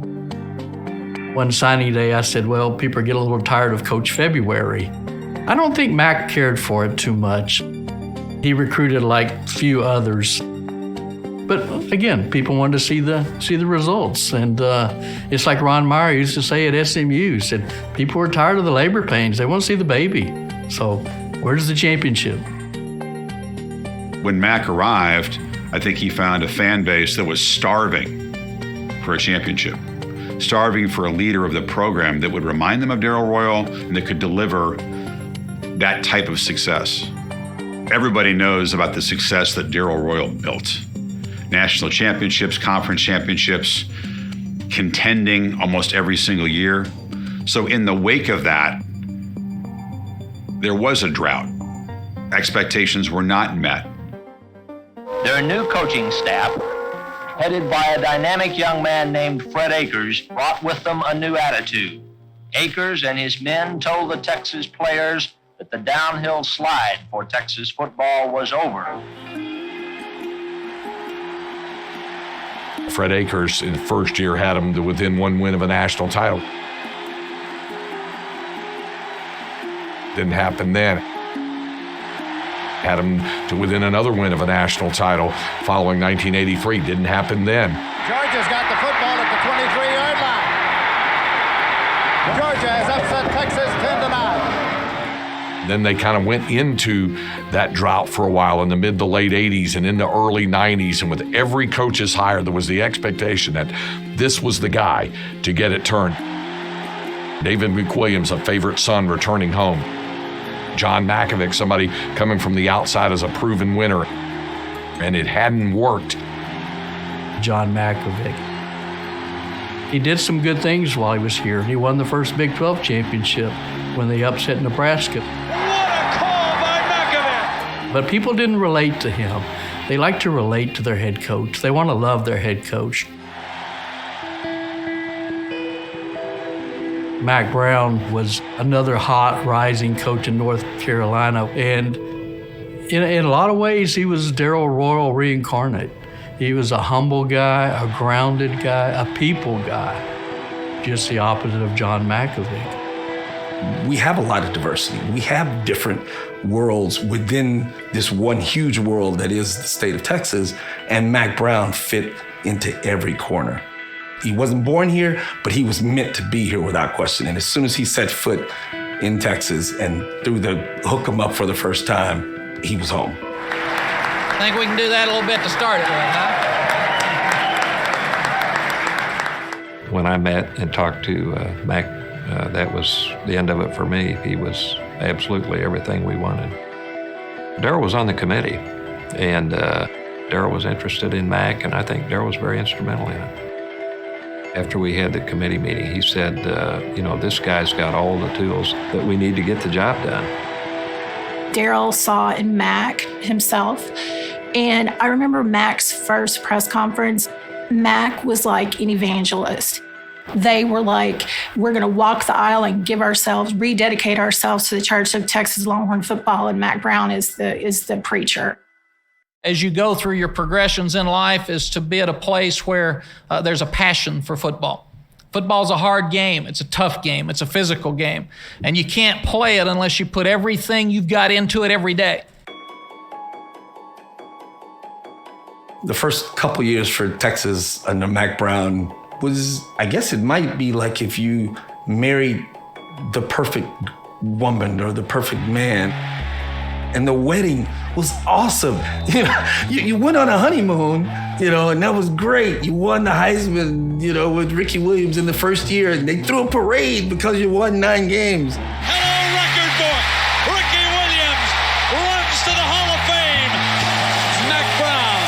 One signing day, I said, well, people are getting a little tired of Coach February. I don't think Mac cared for it too much. He recruited like few others. But again, people wanted to see the results. And it's like Ron Meyer used to say at SMU, said people were tired of the labor pains. They want to see the baby. So where's the championship? When Mac arrived, I think he found a fan base that was starving for a championship, starving for a leader of the program that would remind them of Darrell Royal and that could deliver that type of success. Everybody knows about the success that Darrell Royal built. National championships, conference championships, contending almost every single year. So in the wake of that, there was a drought. Expectations were not met. Their new coaching staff, headed by a dynamic young man named Fred Akers, brought with them a new attitude. Akers and his men told the Texas players that the downhill slide for Texas football was over. Fred Akers in the first year had him to within one win of a national title. Didn't happen then. Had him to within another win of a national title following 1983. Didn't happen then. Georgia's got the football at the 23-yard line. Georgia has upset Texas 10-9. Then they kind of went into that drought for a while in the mid to late 80s and into early 90s. And with every coach's hire, there was the expectation that this was the guy to get it turned. David McWilliams, a favorite son, returning home. John Makovic, somebody coming from the outside as a proven winner. And it hadn't worked. John Makovic. He did some good things while he was here. He won the first Big 12 championship when they upset Nebraska. What a call by Makovic! But people didn't relate to him. They like to relate to their head coach. They want to love their head coach. Mack Brown was another hot, rising coach in North Carolina. And in a lot of ways, he was Darrell Royal reincarnate. He was a humble guy, a grounded guy, a people guy. Just the opposite of John Makovic. We have a lot of diversity. We have different worlds within this one huge world that is the state of Texas, and Mack Brown fit into every corner. He wasn't born here, but he was meant to be here without question. And as soon as he set foot in Texas and threw the hook 'em up for the first time, he was home. I think we can do that a little bit to start it with, huh? When I met and talked to Mac, that was the end of it for me. He was absolutely everything we wanted. Darrell was on the committee, and Darrell was interested in Mac, and I think Darrell was very instrumental in it. After we had the committee meeting, he said, this guy's got all the tools that we need to get the job done. Darrell saw in Mac himself, and I remember Mac's first press conference. Mac was like an evangelist. They were like, we're going to walk the aisle and rededicate ourselves to the Church of Texas Longhorn football, and Mack Brown is the preacher. As you go through your progressions in life is to be at a place where there's a passion for football. Football's a hard game. It's a tough game. It's a physical game. And you can't play it unless you put everything you've got into it every day. The first couple years for Texas under Mack Brown was, I guess it might be like if you married the perfect woman or the perfect man. And the wedding was awesome. You went on a honeymoon, and that was great. You won the Heisman, with Ricky Williams in the first year, and they threw a parade because you won 9 games. Hello, record book. Ricky Williams runs to the Hall of Fame. Mack Brown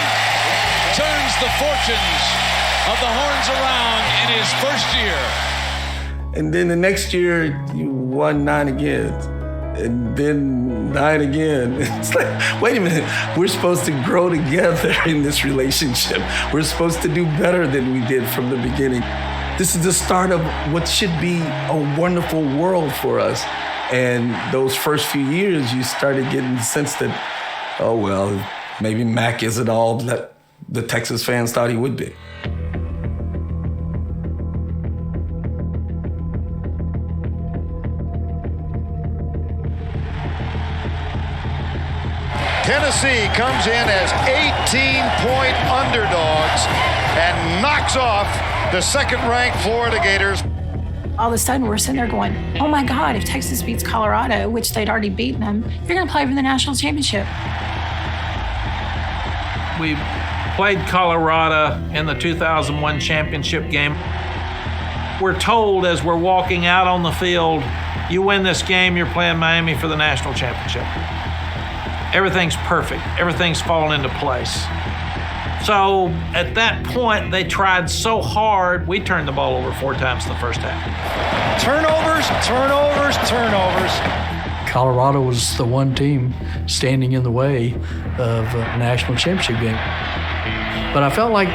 turns the fortunes of the Horns around in his first year. And then the next year, you won 9 again. and then 9 again. It's like, wait a minute, we're supposed to grow together in this relationship. We're supposed to do better than we did from the beginning. This is the start of what should be a wonderful world for us. And those first few years, you started getting the sense that, oh, well, maybe Mac isn't all that the Texas fans thought he would be. Tennessee comes in as 18-point underdogs and knocks off the second-ranked Florida Gators. All of a sudden, we're sitting there going, oh my God, if Texas beats Colorado, which they'd already beaten them, you're going to play for the national championship. We played Colorado in the 2001 championship game. We're told as we're walking out on the field, you win this game, you're playing Miami for the national championship. Everything's perfect. Everything's fallen into place. So at that point, they tried so hard, we turned the ball over 4 times in the first half. Turnovers. Colorado was the one team standing in the way of a national championship game. But I felt like,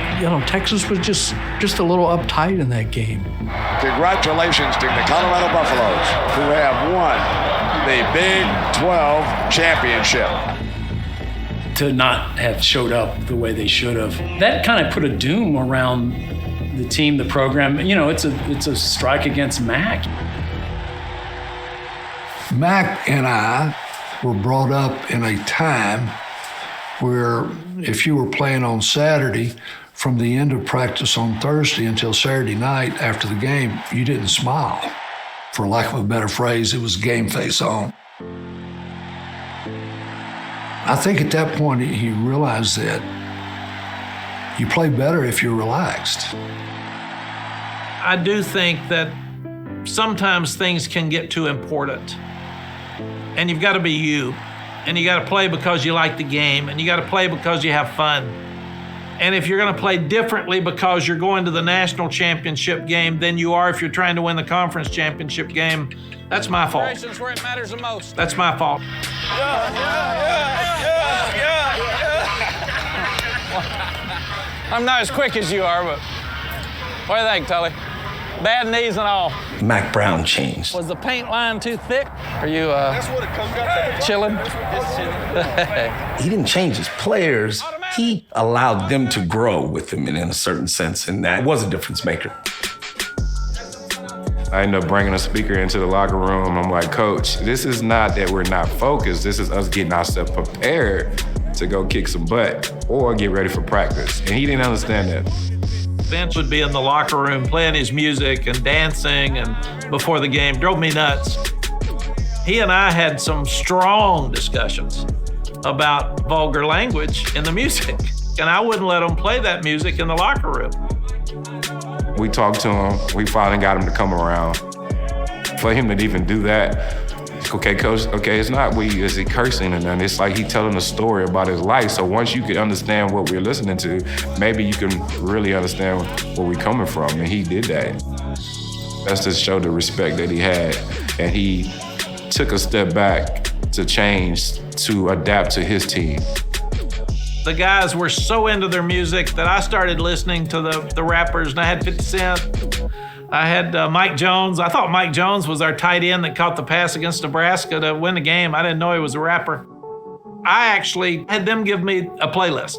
Texas was just a little uptight in that game. Congratulations to the Colorado Buffaloes, who have won the Big 12 championship. To not have showed up the way they should have, that kind of put a doom around the team, the program. It's a strike against Mac. Mac and I were brought up in a time where if you were playing on Saturday, from the end of practice on Thursday until Saturday night after the game, you didn't smile. For lack of a better phrase, it was game face on. I think at that point he realized that you play better if you're relaxed. I do think that sometimes things can get too important. And you've got to be you. And you got to play because you like the game. And you got to play because you have fun. And if you're going to play differently because you're going to the national championship game than you are if you're trying to win the conference championship game, that's my fault. Where it matters the most. That's my fault. I'm not as quick as you are, but what do you think, Tully? Bad knees and all. Mac Brown changed. Was the paint line too thick? Are you chilling? He didn't change his players. He allowed them to grow with him in a certain sense, and that was a difference maker. I ended up bringing a speaker into the locker room. I'm like, Coach, this is not that we're not focused. This is us getting ourselves prepared to go kick some butt or get ready for practice. And he didn't understand that. Vince would be in the locker room playing his music and dancing and before the game, drove me nuts. He and I had some strong discussions about vulgar language in the music. And I wouldn't let him play that music in the locker room. We talked to him. We finally got him to come around. For him to even do that, okay, Coach, okay, it's not is he cursing and then it's like he telling a story about his life. So once you can understand what we're listening to, maybe you can really understand where we're coming from. And he did that. That's to show the respect that he had. And he took a step back to change, to adapt to his team. The guys were so into their music that I started listening to the rappers, and I had 50 Cent. I had Mike Jones. I thought Mike Jones was our tight end that caught the pass against Nebraska to win the game. I didn't know he was a rapper. I actually had them give me a playlist.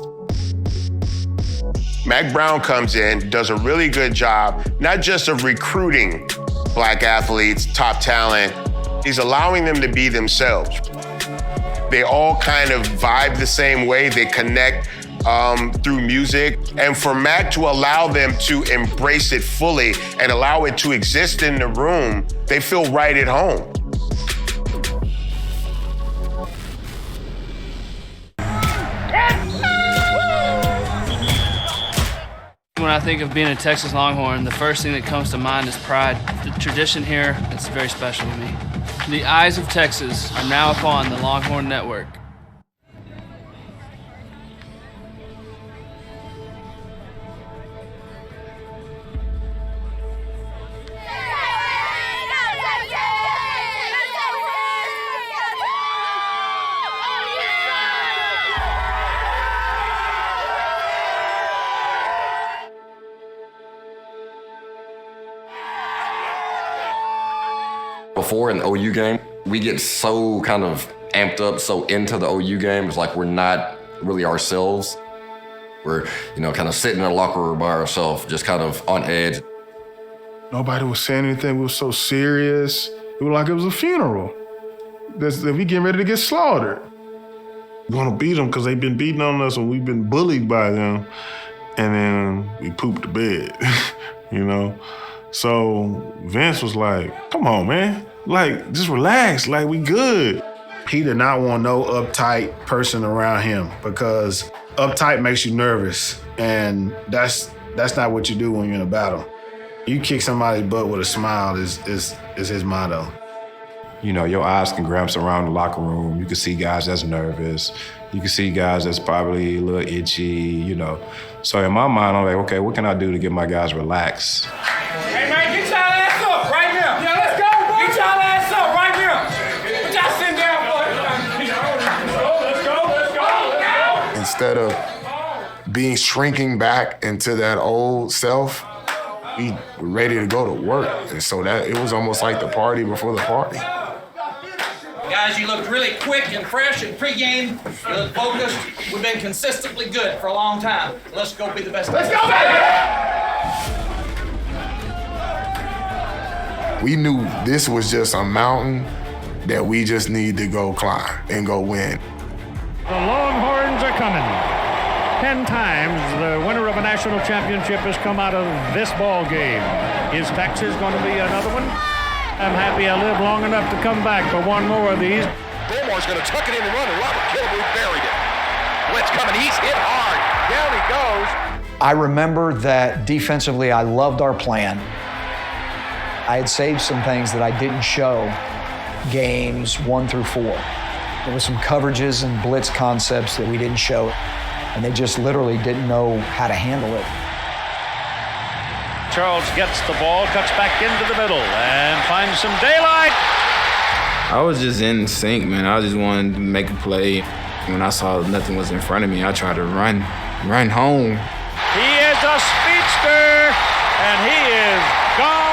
Mac Brown comes in, does a really good job, not just of recruiting black athletes, top talent, he's allowing them to be themselves. They all kind of vibe the same way. They connect through music. And for Mac to allow them to embrace it fully and allow it to exist in the room, they feel right at home. When I think of being a Texas Longhorn, the first thing that comes to mind is pride. The tradition here, it's very special to me. The eyes of Texas are now upon the Longhorn Network. before in the OU game, we get so kind of amped up, so into the OU game. It's like we're not really ourselves. We're, kind of sitting in the locker room by ourselves, just kind of on edge. Nobody was saying anything. We were so serious. It was like it was a funeral. We getting ready to get slaughtered. We're gonna beat them because they've been beating on us and we've been bullied by them. And then we pooped the bed, So Vince was like, come on, man. Like, just relax. Like, we good. He did not want no uptight person around him because uptight makes you nervous. And that's not what you do when you're in a battle. You kick somebody's butt with a smile is his motto. Your eyes can glance around the locker room. You can see guys that's nervous. You can see guys that's probably a little itchy, So in my mind, I'm like, okay, what can I do to get my guys relaxed? Hey, man, get y'all ass up right now. Yeah, let's go, boy. Get y'all ass up right now. Put y'all sitting down, boy. Let's go. Instead of being shrinking back into that old self, we were ready to go to work. And so that it was almost like the party before the party. Guys, you look really quick and fresh in pregame. You look focused. We've been consistently good for a long time. Let's go be the best. Let's go, baby! We knew this was just a mountain that we just need to go climb and go win. The Longhorns are coming. 10 times the winner of a national championship has come out of this ball game. Is Texas going to be another one? I'm happy I lived long enough to come back for one more of these. Beaumont's going to tuck it in and run, and Robert Killebrew buried it. Blitz coming, he's hit hard. Down he goes. I remember that defensively I loved our plan. I had saved some things that I didn't show games 1 through 4. There was some coverages and blitz concepts that we didn't show, and they just literally didn't know how to handle it. Charles gets the ball, cuts back into the middle, and finds some daylight. I was just in sync, man. I just wanted to make a play. When I saw nothing was in front of me, I tried to run home. He is a speedster, and he is gone.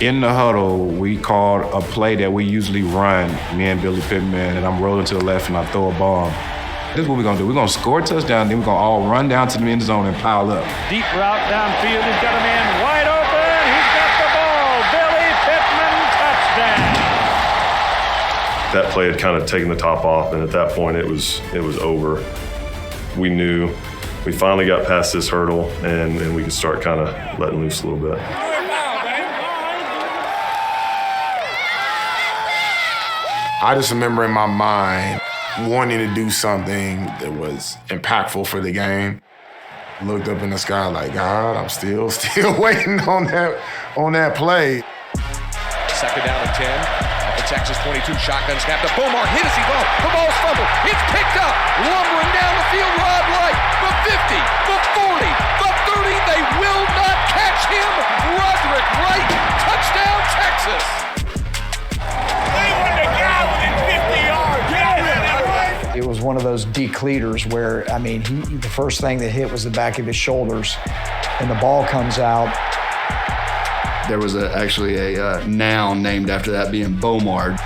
In the huddle, we called a play that we usually run, me and Billy Pittman, and I'm rolling to the left and I throw a bomb. This is what we're gonna do. We're gonna score a touchdown, then we're gonna all run down to the end zone and pile up. Deep route downfield, he's got a man wide open. He's got the ball. Billy Pittman, touchdown. That play had kind of taken the top off, and at that point it was over. We knew we finally got past this hurdle and we could start kind of letting loose a little bit. I just remember in my mind wanting to do something that was impactful for the game. Looked up in the sky like, God, I'm still waiting on that play. Second down and 10. At the Texas 22, shotgun snap to Beaumont. Hit as he goes. The ball's fumbled. It's picked up. Lumbering down the field, Rod Light. The 50, the 40, the 30. They will not catch him. Roderick Wright. Touchdown, Texas. It was one of those decleaters where, the first thing that hit was the back of his shoulders, and the ball comes out. There was actually a noun named after that, being Bomard.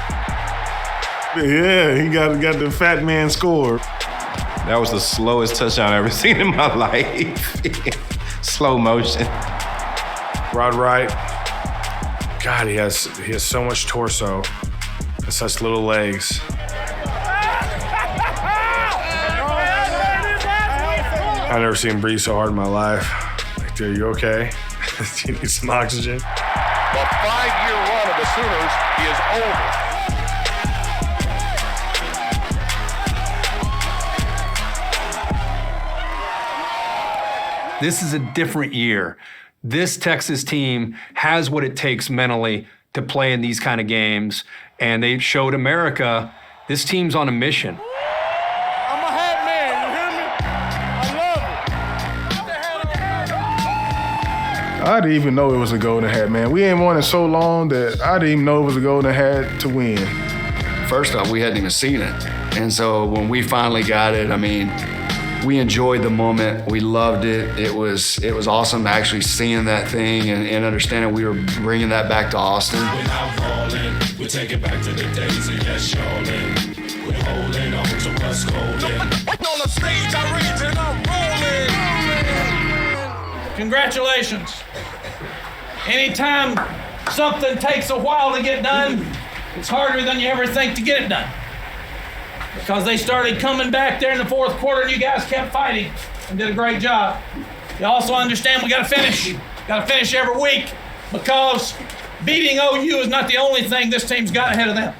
Yeah, he got the fat man score. That was the slowest touchdown I've ever seen in my life. Slow motion. Rod Wright, God, he has so much torso and such little legs. I've never seen him breathe so hard in my life. Like, dude, you okay? You need some oxygen? The 5-year run of the Sooners is over. This is a different year. This Texas team has what it takes mentally to play in these kind of games, and they showed America this team's on a mission. I didn't even know it was a golden hat, man. We ain't won it so long that I didn't even know it was a golden hat to win. First off, we hadn't even seen it. And so when we finally got it, We enjoyed the moment. We loved it. It was awesome actually seeing that thing and understanding we were bringing that back to Austin. We're not falling. We take it back to the days of yes, y'allin'. We're holding on to what's golden. On the stage, I rage and I'm rolling. Congratulations. Anytime something takes a while to get done, it's harder than you ever think to get it done. Because they started coming back there in the fourth quarter and you guys kept fighting and did a great job. You also understand we got to finish. Got to finish every week because beating OU is not the only thing this team's got ahead of them.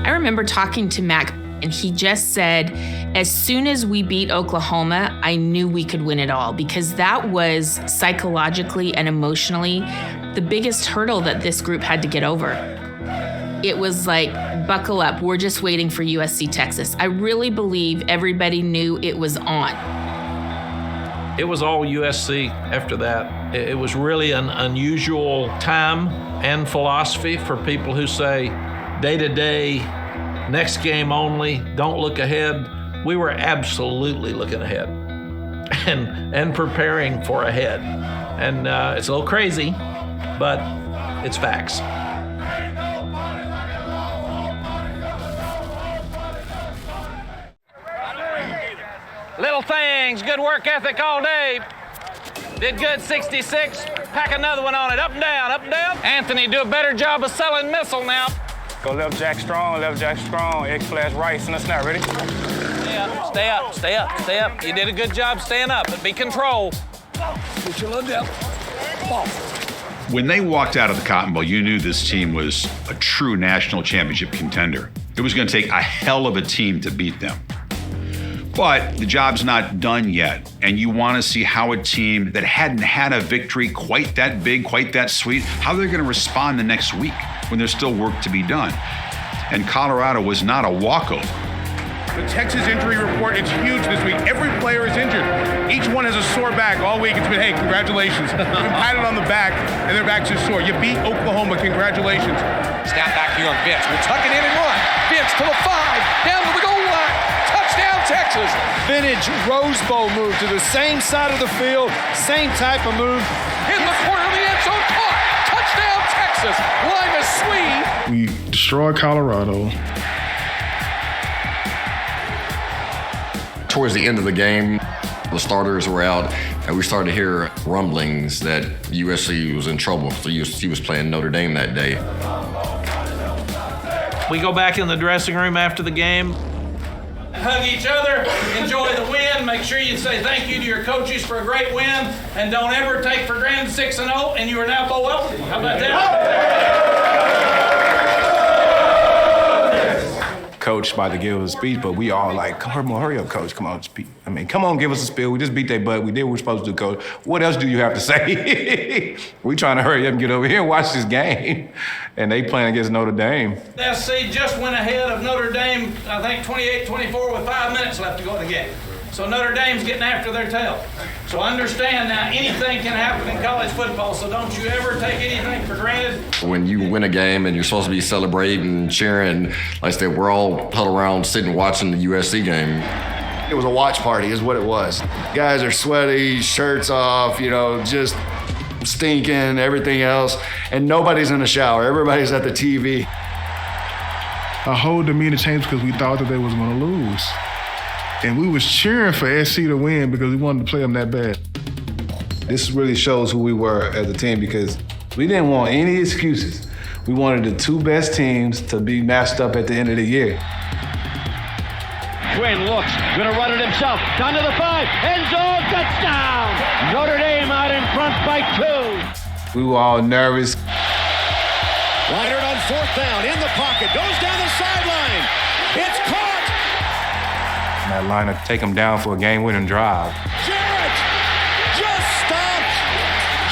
I remember talking to Mac, and he just said, as soon as we beat Oklahoma, I knew we could win it all, because that was psychologically and emotionally the biggest hurdle that this group had to get over. It was like, buckle up, we're just waiting for USC Texas. I really believe everybody knew it was on. It was all USC after that. It was really an unusual time and philosophy for people who say, day to day, next game only, don't look ahead. We were absolutely looking ahead and preparing for ahead. And it's a little crazy, but it's facts. Little things, good work ethic all day. Did good 66, pack another one on it, up and down, up and down. Anthony, do a better job of selling missile now. Go left jack strong, X flash right, and a snap, ready? Stay up, stay up, stay up. You did a good job staying up, but be control. Put your little down. Ball. When they walked out of the Cotton Bowl, you knew this team was a true national championship contender. It was going to take a hell of a team to beat them. But the job's not done yet, and you want to see how a team that hadn't had a victory quite that big, quite that sweet, how they're going to respond the next week when there's still work to be done. And Colorado was not a walkover. The Texas injury report, it's huge this week. Every player is injured. Each one has a sore back all week. It's been, hey, congratulations. You can pat it on the back, and their backs are sore. You beat Oklahoma, congratulations. Snap back here on Vince. We'll tuck it in and run. Vince to the 5, down to the goal line. Touchdown, Texas. Vintage Rose Bowl move to the same side of the field, same type of move. In the corner of the end zone, caught. Touchdown, Texas. Lima Swede. We destroyed Colorado. Towards the end of the game, the starters were out, and we started to hear rumblings that USC was in trouble. So USC was playing Notre Dame that day. We go back in the dressing room after the game. Hug each other, enjoy the win, make sure you say thank you to your coaches for a great win, and don't ever take for granted 6-0, and you are now bowl eligible. How about that? Coach about to give us a speech, but we all like, come on, hurry up, Coach. Come on, speak. I mean, come on, give us a spiel. We just beat their butt. We did what we're supposed to do, Coach. What else do you have to say? We trying to hurry up and get over here and watch this game. And they playing against Notre Dame. SC just went ahead of Notre Dame, I think 28-24 with 5 minutes left to go in the game. So Notre Dame's getting after their tail. So understand now, anything can happen in college football, so don't you ever take anything for granted. When you win a game and you're supposed to be celebrating, cheering, like I said, we're all huddled around sitting watching the USC game. It was a watch party is what it was. Guys are sweaty, shirts off, just stinking, everything else, and nobody's in the shower. Everybody's at the TV. Our whole demeanor changed because we thought that they was going to lose. And we was cheering for SC to win because we wanted to play them that bad. This really shows who we were as a team because we didn't want any excuses. We wanted the two best teams to be matched up at the end of the year. Quinn looks, gonna run it himself, down to the 5, end zone, touchdown! Notre Dame out in front by 2. We were all nervous. Reinhardt on 4th down, in the pocket, goes down the sideline. It's caught! And that line to take them down for a game-winning drive. Jarrett just stopped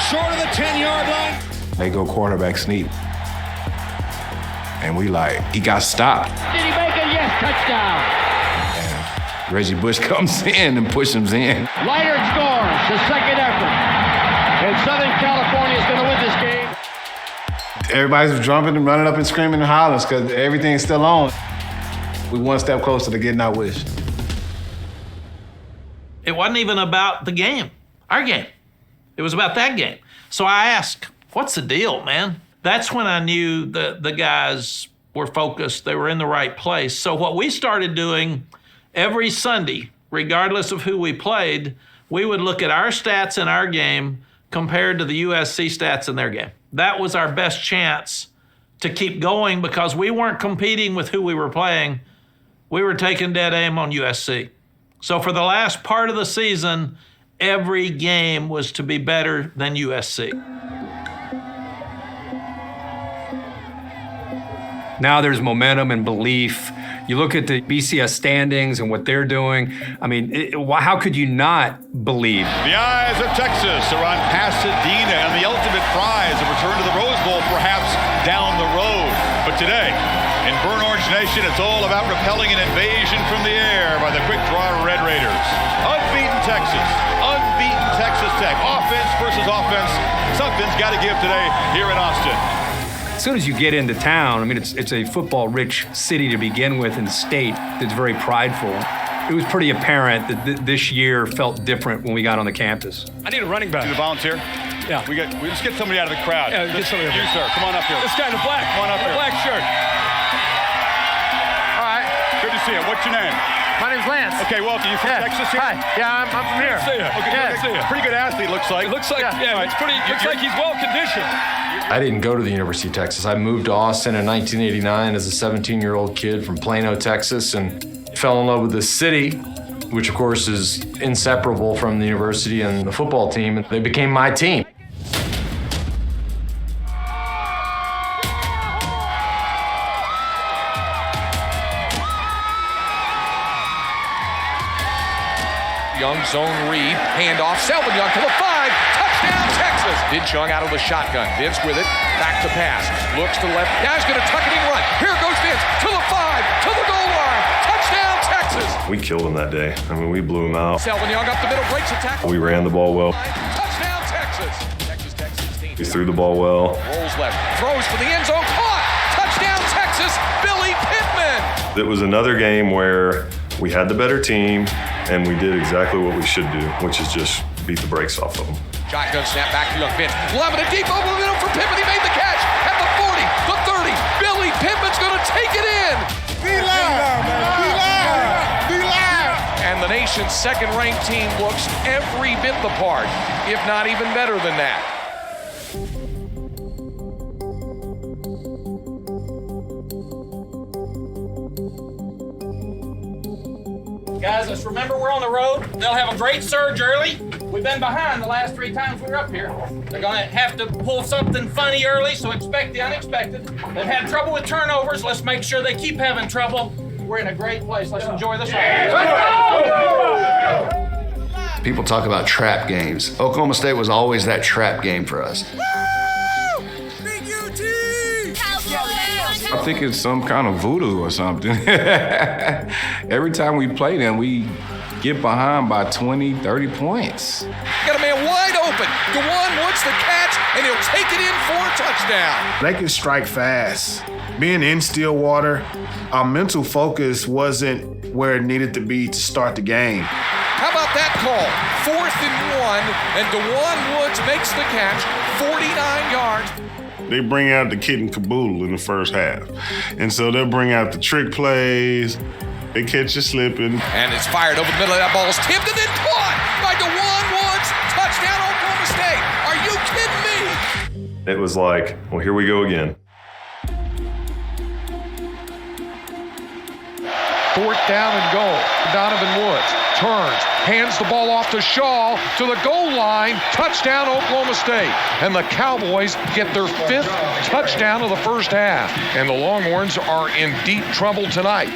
short of the 10-yard line. They go quarterback sneak. And we he got stopped. Did he make it? Yes, touchdown! Reggie Bush comes in and pushes him in. Leiter scores, the second effort. And Southern California is going to win this game. Everybody's jumping and running up and screaming and hollering because everything's still on. We one step closer to getting our wish. It wasn't even about the game, our game. It was about that game. So I asked, what's the deal, man? That's when I knew the guys were focused. They were in the right place. So what we started doing every Sunday, regardless of who we played, we would look at our stats in our game compared to the USC stats in their game. That was our best chance to keep going because we weren't competing with who we were playing. We were taking dead aim on USC. So for the last part of the season, every game was to be better than USC. Now there's momentum and belief. You look at the BCS standings and what they're doing. I mean, how could you not believe? The eyes of Texas are on Pasadena and the ultimate prize, a return to the Rose Bowl, perhaps down the road. But today, in Burn Orange Nation, it's all about repelling an invasion from the air by the quick-draw Red Raiders. Unbeaten Texas Tech. Offense versus offense. Something's got to give today here in Austin. As soon as you get into town, I mean, it's a football-rich city to begin with and state that's very prideful. It was pretty apparent that this year felt different when we got on the campus. I need a running back. Need a volunteer? Yeah. Let's get somebody out of the crowd. Yeah, get somebody up here. You, sir, come on up here. This guy in the black. Come on up here. Black shirt. All right. Good to see you. What's your name? My name's Lance. Okay, welcome. You from Texas here? Hi. Yeah, I'm from here. Good to see you. Okay, yeah. good to see you. Pretty good athlete, looks like. It looks like, it's pretty. Looks like he's well conditioned. I didn't go to the University of Texas. I moved to Austin in 1989 as a 17-year-old kid from Plano, Texas, and fell in love with the city, which of course is inseparable from the university and the football team. And they became my team. Young zone read, handoff, Selvin Young to the 5, touchdown Texas. Vince Young out of the shotgun, Vince with it, back to pass, looks to the left, now he's gonna tuck it and run. Here goes Vince, to the 5, to the goal line, touchdown Texas. We killed him that day. I mean, we blew him out. Selvin Young up the middle, breaks a tackle. We ran the ball well. Touchdown Texas. Texas We threw the ball well. Rolls left, throws for the end zone, caught, touchdown Texas, Billy Pittman. It was another game where we had the better team, and we did exactly what we should do, which is just beat the brakes off of them. Shotgun snap back to Young Vince. Lobbing it deep over the middle for Pittman. He made the catch at the 40, the 30. Billy Pittman's going to take it in. Be live, man. Be live. Be live. And the nation's second-ranked team looks every bit the part, if not even better than that. Guys, let's remember we're on the road. They'll have a great surge early. We've been behind the last 3 times we were up here. They're going to have to pull something funny early, so expect the unexpected. They've had trouble with turnovers. Let's make sure they keep having trouble. We're in a great place. Let's enjoy this ride. People talk about trap games. Oklahoma State was always that trap game for us. I think it's some kind of voodoo or something. Every time we play them, we get behind by 20, 30 points. Got a man wide open. DeJuan Woods the catch, and he'll take it in for a touchdown. They can strike fast. Being in Stillwater, our mental focus wasn't where it needed to be to start the game. How about that call? 4th and 1, and DeJuan Woods makes the catch, 49 yards. They bring out the kit and caboodle in the first half. And so they'll bring out the trick plays. They catch you slipping. And it's fired over the middle of that ball. It's tipped and then caught by DeJuan Woods. Touchdown, Oklahoma State. Are you kidding me? It was like, well, here we go again. 4th down and goal. Donovan Woods turns, hands the ball off to Shaw to the goal line. Touchdown, Oklahoma State. And the Cowboys get their 5th touchdown of the first half. And the Longhorns are in deep trouble tonight.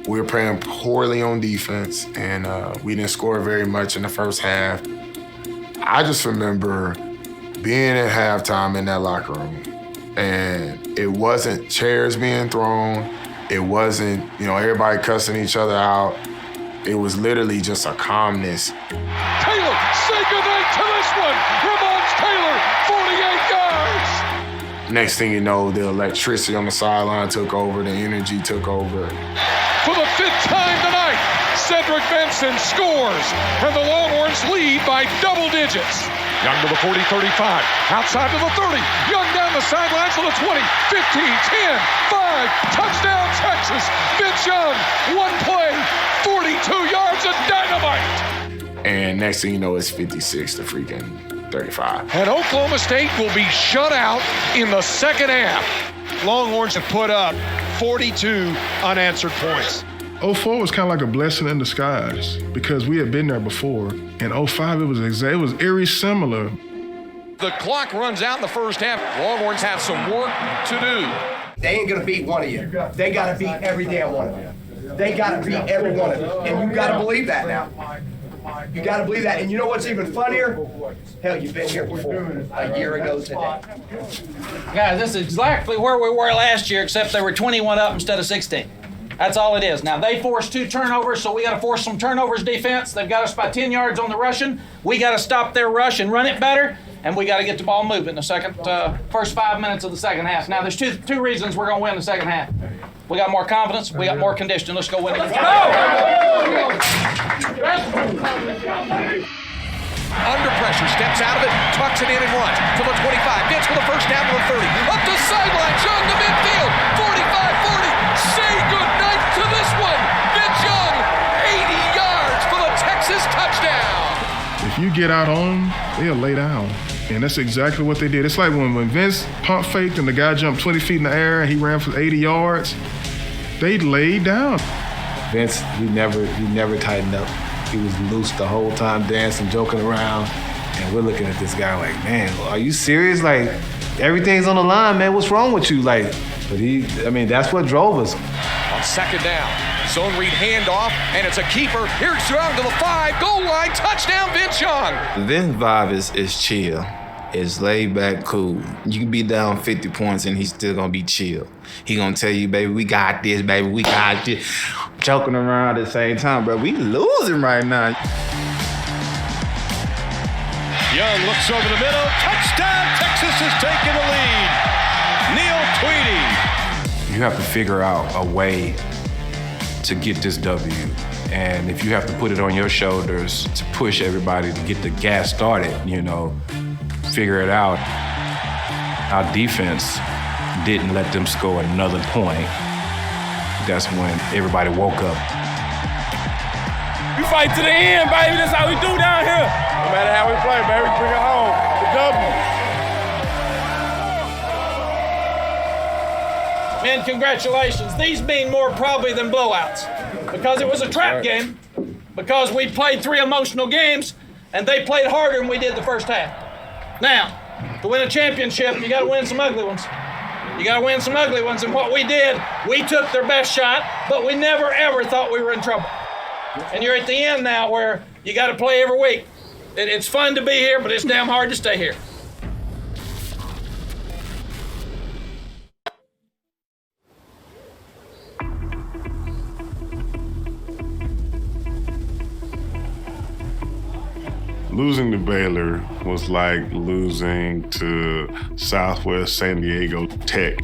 We were playing poorly on defense, and we didn't score very much in the first half. I just remember being at halftime in that locker room, and it wasn't chairs being thrown. It wasn't, everybody cussing each other out. It was literally just a calmness. Taylor, say goodnight to this one. Ramon's Taylor, 48 yards. Next thing you know, the electricity on the sideline took over, the energy took over. For the 5th time tonight, Cedric Benson scores, and the Longhorns lead by double digits. Young to the 40, 35, outside to the 30. Young down the sidelines to the 20, 15, 10, 5, touchdown Texas. Vince Young, one play, 42 yards of dynamite. And next thing you know, it's 56 to freaking 35. And Oklahoma State will be shut out in the second half. Longhorns have put up 42 unanswered points. 04 was kind of like a blessing in disguise because we had been there before. In 05, it was eerie similar. The clock runs out in the first half. Longhorns have some work to do. They ain't gonna beat one of you. They gotta beat every damn one of you. They gotta beat every one of you. And you gotta believe that now. You gotta believe that. And you know what's even funnier? Hell, you've been here before. A year ago today. Guys, this is exactly where we were last year, except they were 21 up instead of 16. That's all it is. Now, they forced 2 turnovers, so we got to force some turnovers defense. They've got us by 10 yards on the rushing. We got to stop their rush and run it better, and we got to get the ball moving the first 5 minutes of the second half. Now, there's two reasons we're going to win the second half. We got more confidence. We got more conditioning. Let's go win it. Under pressure, steps out of it, tucks it in and runs to the 25. Gets for the first down to the 30. Up the sideline, Young to midfield. 45-40. Say goodnight to this one. Vince Young, 80 yards for the Texas touchdown. If you get out on them, they'll lay down. And that's exactly what they did. It's like when Vince pump faked and the guy jumped 20 feet in the air and he ran for 80 yards, they laid down. Vince, he never tightened up. He was loose the whole time, dancing, joking around. And we're looking at this guy like, man, are you serious? Like, everything's on the line, man. What's wrong with you? Like, but that's what drove us. On second down, zone read handoff, and it's a keeper. Here's Young to the 5, goal line, touchdown, Vince Young. Vince vibe is chill. It's laid back, cool. You can be down 50 points and he's still gonna be chill. He gonna tell you, baby, we got this, baby, we got this. Joking around at the same time, bro. We losing right now. Young looks over the middle. Touchdown! Texas has taken the lead. Neil Tweedy. You have to figure out a way to get this W. And if you have to put it on your shoulders to push everybody to get the gas started, figure it out. Our defense didn't let them score another point. That's when everybody woke up. We fight to the end, baby. That's how we do down here. No matter how we play, baby, bring it home. The W. Men, congratulations. These mean more probably than blowouts because it was a trap game, because we played 3 emotional games, and they played harder than we did the first half. Now, to win a championship, you got to win some ugly ones. You got to win some ugly ones, and what we did, we took their best shot, but we never, ever thought we were in trouble. And you're at the end now where you got to play every week. It's fun to be here, but it's damn hard to stay here. Losing to Baylor was like losing to Southwest San Diego Tech.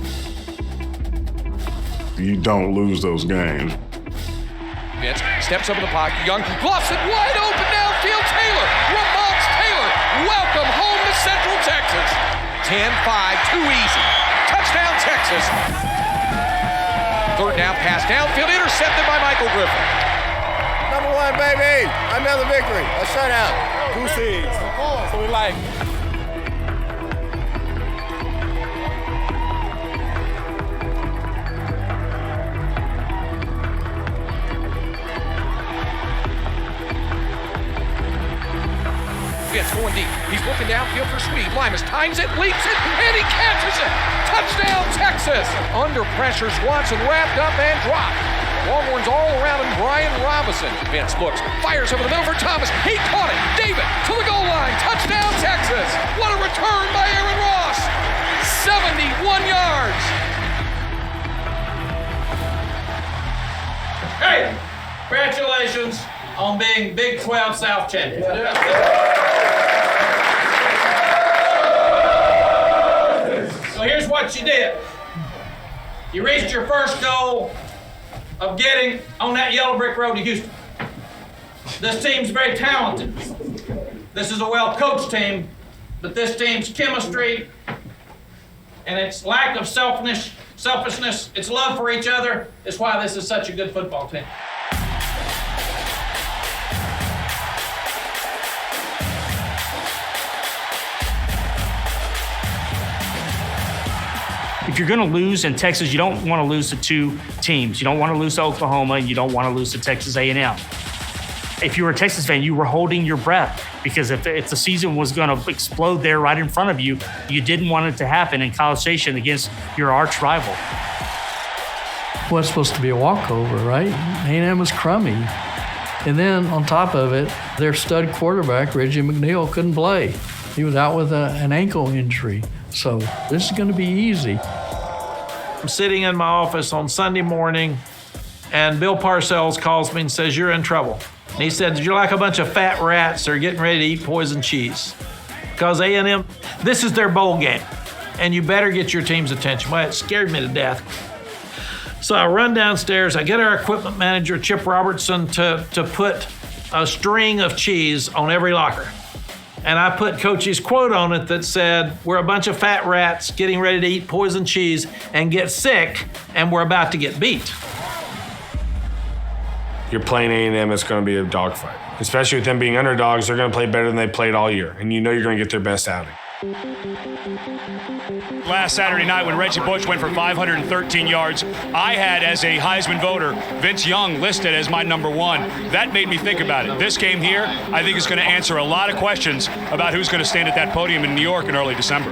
You don't lose those games. Vince steps up in the pocket. Young bluffs it wide open downfield. Taylor, Ramon's Taylor. Welcome home to Central Texas. 10-5, too easy. Touchdown, Texas. Third down pass downfield, intercepted by Michael Griffin. Number 1, baby. Another victory. A shutout. 2 seeds. So we like. Vince going deep. He's looking downfield for Sweet. Limas times it, leaps it, and he catches it. Touchdown, Texas. Under pressure, Swanson wrapped up and dropped. Longhorns all around him, Brian Robinson. Vince looks, fires over the middle for Thomas. He caught it. David to the goal line. Touchdown, Texas. What a return by Aaron Ross. 71 yards. Hey, congratulations on being Big 12 South champions. So here's what you did. You reached your first goal of getting on that yellow brick road to Houston. This team's very talented. This is a well-coached team, but this team's chemistry and its lack of selfishness, its love for each other, is why this is such a good football team. If you're going to lose in Texas, you don't want to lose to two teams. You don't want to lose to Oklahoma, and you don't want to lose to Texas A&M. If you were a Texas fan, you were holding your breath because if the season was going to explode there right in front of you, you didn't want it to happen in College Station against your arch rival. Well, it's supposed to be a walkover, right? A&M was crummy. And then on top of it, their stud quarterback, Reggie McNeil, couldn't play. He was out with an ankle injury. So this is going to be easy. I'm sitting in my office on Sunday morning, and Bill Parcells calls me and says, "You're in trouble." And he said, "You're like a bunch of fat rats that are getting ready to eat poison cheese." Because A&M, this is their bowl game, and you better get your team's attention. Well, it scared me to death. So I run downstairs. I get our equipment manager, Chip Robertson, to put a string of cheese on every locker. And I put Coach's quote on it that said, "We're a bunch of fat rats getting ready to eat poison cheese and get sick, and we're about to get beat." You're playing A&M, it's going to be a dogfight. Especially with them being underdogs, they're going to play better than they played all year. And you know you're going to get their best outing. Last Saturday night when Reggie Bush went for 513 yards, I had as a Heisman voter Vince Young listed as my number one. That made me think about it. This game here, I think, is going to answer a lot of questions about who's going to stand at that podium in New York in early December.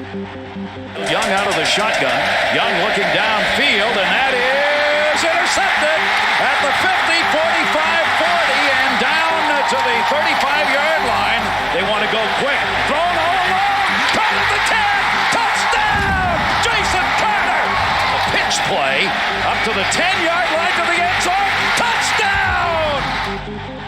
Young out of the shotgun. Young looking downfield, and that is intercepted at the 50, 45, 40, and down to the 35-yard line. They want to go quick. Thrown all along. Caught at the 10. Touchdown! Jason Carter. A pitch play up to the 10-yard line to the end zone. Touchdown!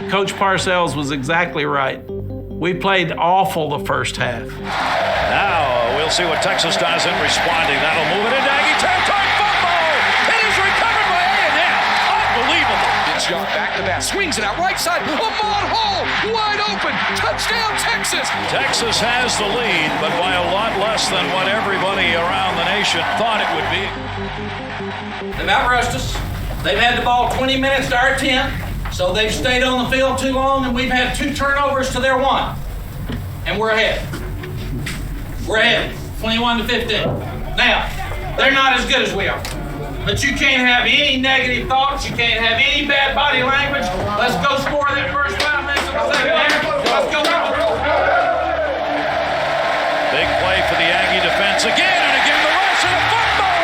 Coach Parcells was exactly right. We played awful the first half. Now we'll see what Texas does in responding. That'll move it into Aggie territory. Football! It is recovered by A&M. Unbelievable. It's Young back to back. Swings it out right side. Ahmad Hall wide open. Touchdown Texas. Texas has the lead, but by a lot less than what everybody around the nation thought it would be. They've outrushed us. They've had the ball 20 minutes to our 10. So they've stayed on the field too long, and we've had 2 turnovers to their 1. And we're ahead. We're ahead, 21-15. Now, they're not as good as we are. But you can't have any negative thoughts. You can't have any bad body language. Let's go score that first 5 minutes of the second half. Let's go. Big play for the Aggie defense again and again. The rush of the football.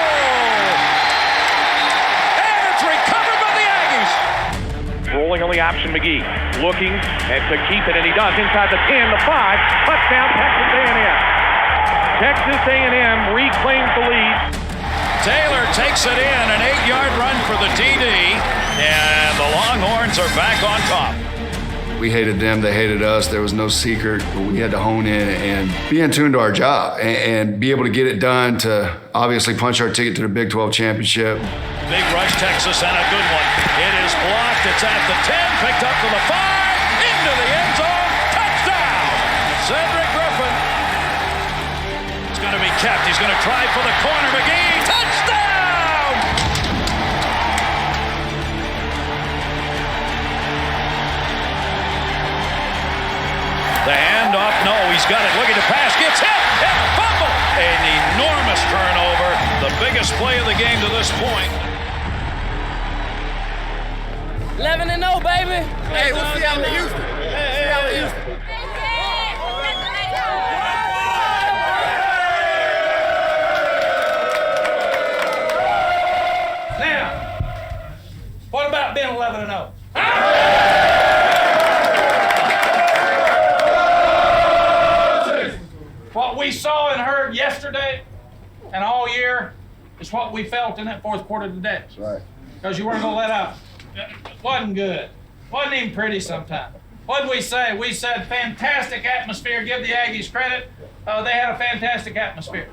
And it's recovered by the Aggies. Rolling on the option, McGee looking and to keep it, and he does inside the 10, the 5. Touchdown, Texas A&M. Texas A&M reclaims the lead. Taylor takes it in, an 8-yard run for the TD, and the Longhorns are back on top. We hated them, they hated us. There was no secret, but we had to hone in and be in tune to our job and be able to get it done to obviously punch our ticket to the Big 12 Championship. Big rush, Texas, and a good one. It is blocked. It's at the 10, picked up to the 5, into the end zone. Touchdown! Cedric Griffin. It's going to be kept. He's going to try for the corner. McGee, touchdown! The handoff, no, he's got it. Looking to pass, gets hit, and fumble. An enormous turnover. The biggest play of the game to this point. 11-0, baby. Hey, we'll see y'all in Houston. See y'all in Houston. Now, what about being 11-0? What we saw and heard yesterday and all year is what we felt in that fourth quarter today. That's right. Because you weren't going to let up. It wasn't good. Wasn't even pretty sometimes. What did we say? We said fantastic atmosphere. Give the Aggies credit. They had a fantastic atmosphere.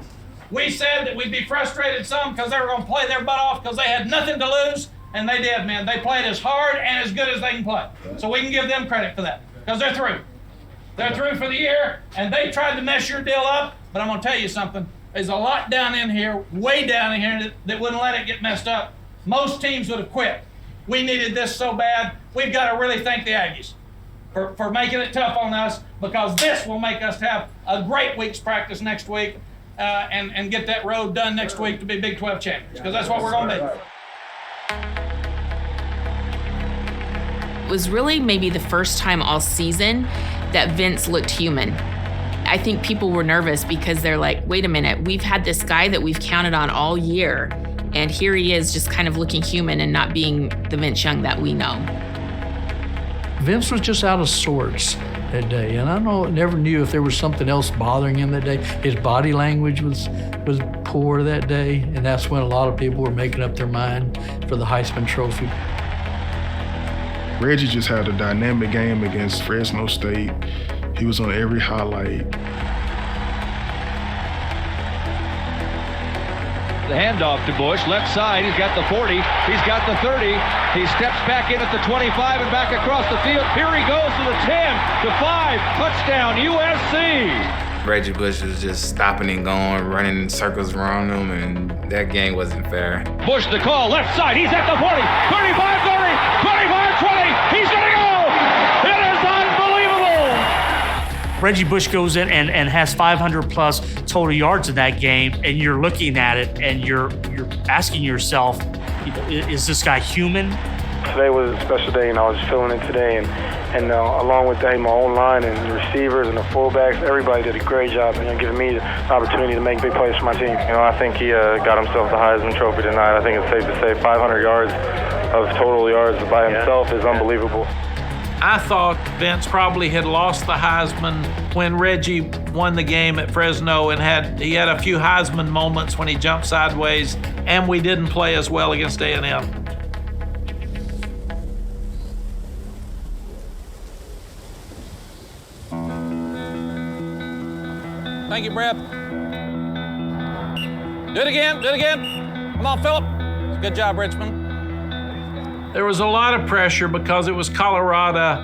We said that we'd be frustrated some because they were going to play their butt off because they had nothing to lose, and they did, man. They played as hard and as good as they can play. So we can give them credit for that because they're through. They're through for the year, and they tried to mess your deal up, but I'm going to tell you something. There's a lot down in here, way down in here, that wouldn't let it get messed up. Most teams would have quit. We needed this so bad. We've got to really thank the Aggies for making it tough on us, because this will make us have a great week's practice next week and get that road done next week to be Big 12 champions, because that's what we're going to do. It was really maybe the first time all season that Vince looked human. I think people were nervous because they're like, wait a minute, we've had this guy that we've counted on all year, and here he is just kind of looking human and not being the Vince Young that we know. Vince was just out of sorts that day, and I never knew if there was something else bothering him that day. His body language was poor that day, and that's when a lot of people were making up their mind for the Heisman Trophy. Reggie just had a dynamic game against Fresno State. He was on every highlight. The handoff to Bush, left side, he's got the 40, he's got the 30, he steps back in at the 25 and back across the field. Here he goes to the 10, to 5, touchdown USC. Reggie Bush was just stopping and going, running in circles around him, and that game wasn't fair. Bush the call, left side, he's at the 40, 35, 30, 25, 20, he's gonna go! It is unbelievable! Reggie Bush goes in and has 500 plus total yards in that game, and you're looking at it and you're asking yourself, is this guy human? Today was a special day, and I was feeling it today, and along with that, my own line and the receivers and the fullbacks, everybody did a great job, giving me the opportunity to make big plays for my team. I think he got himself the Heisman Trophy tonight. I think it's safe to say 500 yards of total yards by himself is unbelievable. I thought Vince probably had lost the Heisman when Reggie won the game at Fresno, and he had a few Heisman moments when he jumped sideways, and we didn't play as well against A&M. Thank you, Brad. Do it again. Come on, Phillip. Good job, Richmond. There was a lot of pressure because it was Colorado,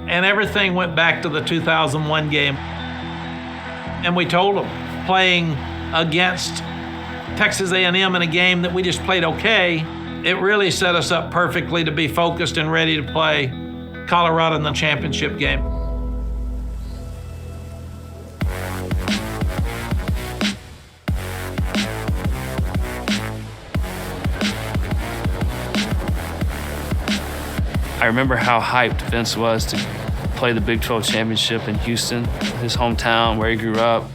and everything went back to the 2001 game. And we told them, playing against Texas A&M in a game that we just played okay, it really set us up perfectly to be focused and ready to play Colorado in the championship game. I remember how hyped Vince was to play the Big 12 Championship in Houston, his hometown where he grew up,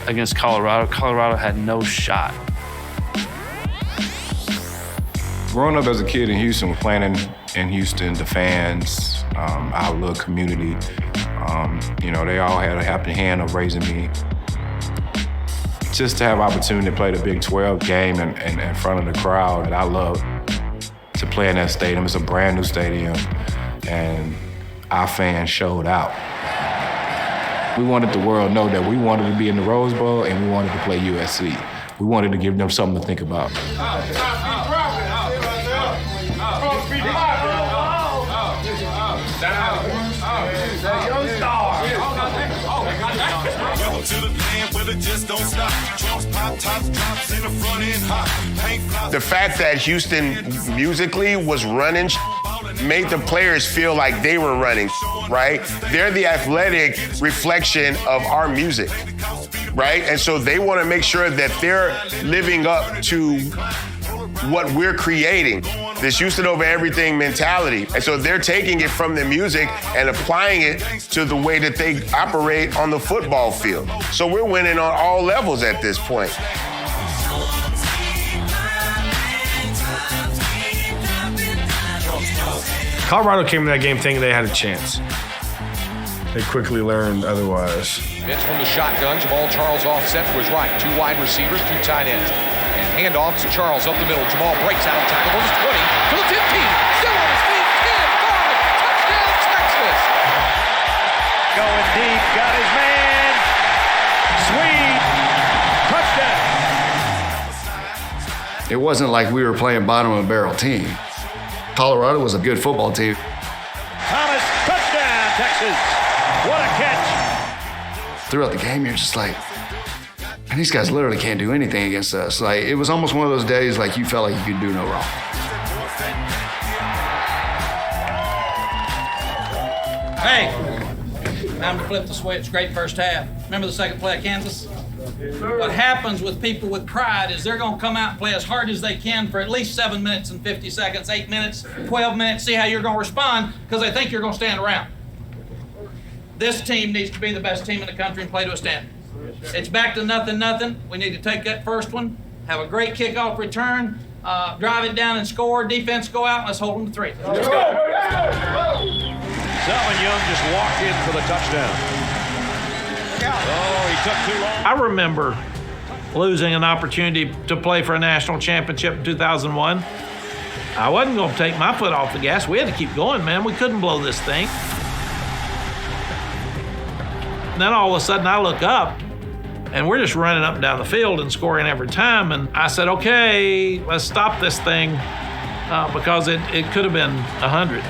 against Colorado. Colorado had no shot. Growing up as a kid in Houston, playing in Houston, the fans, our little community, they all had a helping hand of raising me. Just to have opportunity to play the Big 12 game in front of the crowd that I love, to play in that stadium. It's a brand new stadium, and our fans showed out. We wanted the world to know that we wanted to be in the Rose Bowl and we wanted to play USC. We wanted to give them something to think about. The fact that Houston musically was running made the players feel like they were running, right? They're the athletic reflection of our music, right? And so they want to make sure that they're living up to what we're creating, this Houston over everything mentality. And so they're taking it from the music and applying it to the way that they operate on the football field. So we're winning on all levels at this point. Colorado came to that game thinking they had a chance. They quickly learned otherwise. Vince from the shotgun, Jamal Charles offset to his right. 2 wide receivers, 2 tight ends. And handoff to Charles up the middle. Jamal breaks out of tackle to his 20, to the 15. Still on his feet, 10, 5, touchdown Texas. Going deep, got his man. Sweet, touchdown. It wasn't like we were playing bottom of the barrel team. Colorado was a good football team. Thomas, touchdown, Texas. What a catch. Throughout the game, you're just like, and these guys literally can't do anything against us. Like, it was almost one of those days like you felt like you could do no wrong. Hey, time to flip the switch. Great first half. Remember the second play at Kansas? What happens with people with pride is they're going to come out and play as hard as they can for at least 7 minutes and 50 seconds, 8 minutes, 12 minutes, see how you're going to respond because they think you're going to stand around. This team needs to be the best team in the country and play to a standard. It's back to nothing. We need to take that first one, have a great kickoff return, drive it down and score, defense go out, and let's hold them to 3. Let's go. Selwyn Young just walked in for the touchdown. Oh, he took too long. I remember losing an opportunity to play for a national championship in 2001. I wasn't going to take my foot off the gas. We had to keep going, man. We couldn't blow this thing. And then all of a sudden I look up and we're just running up and down the field and scoring every time. And I said, okay, let's stop this thing because it could have been 100.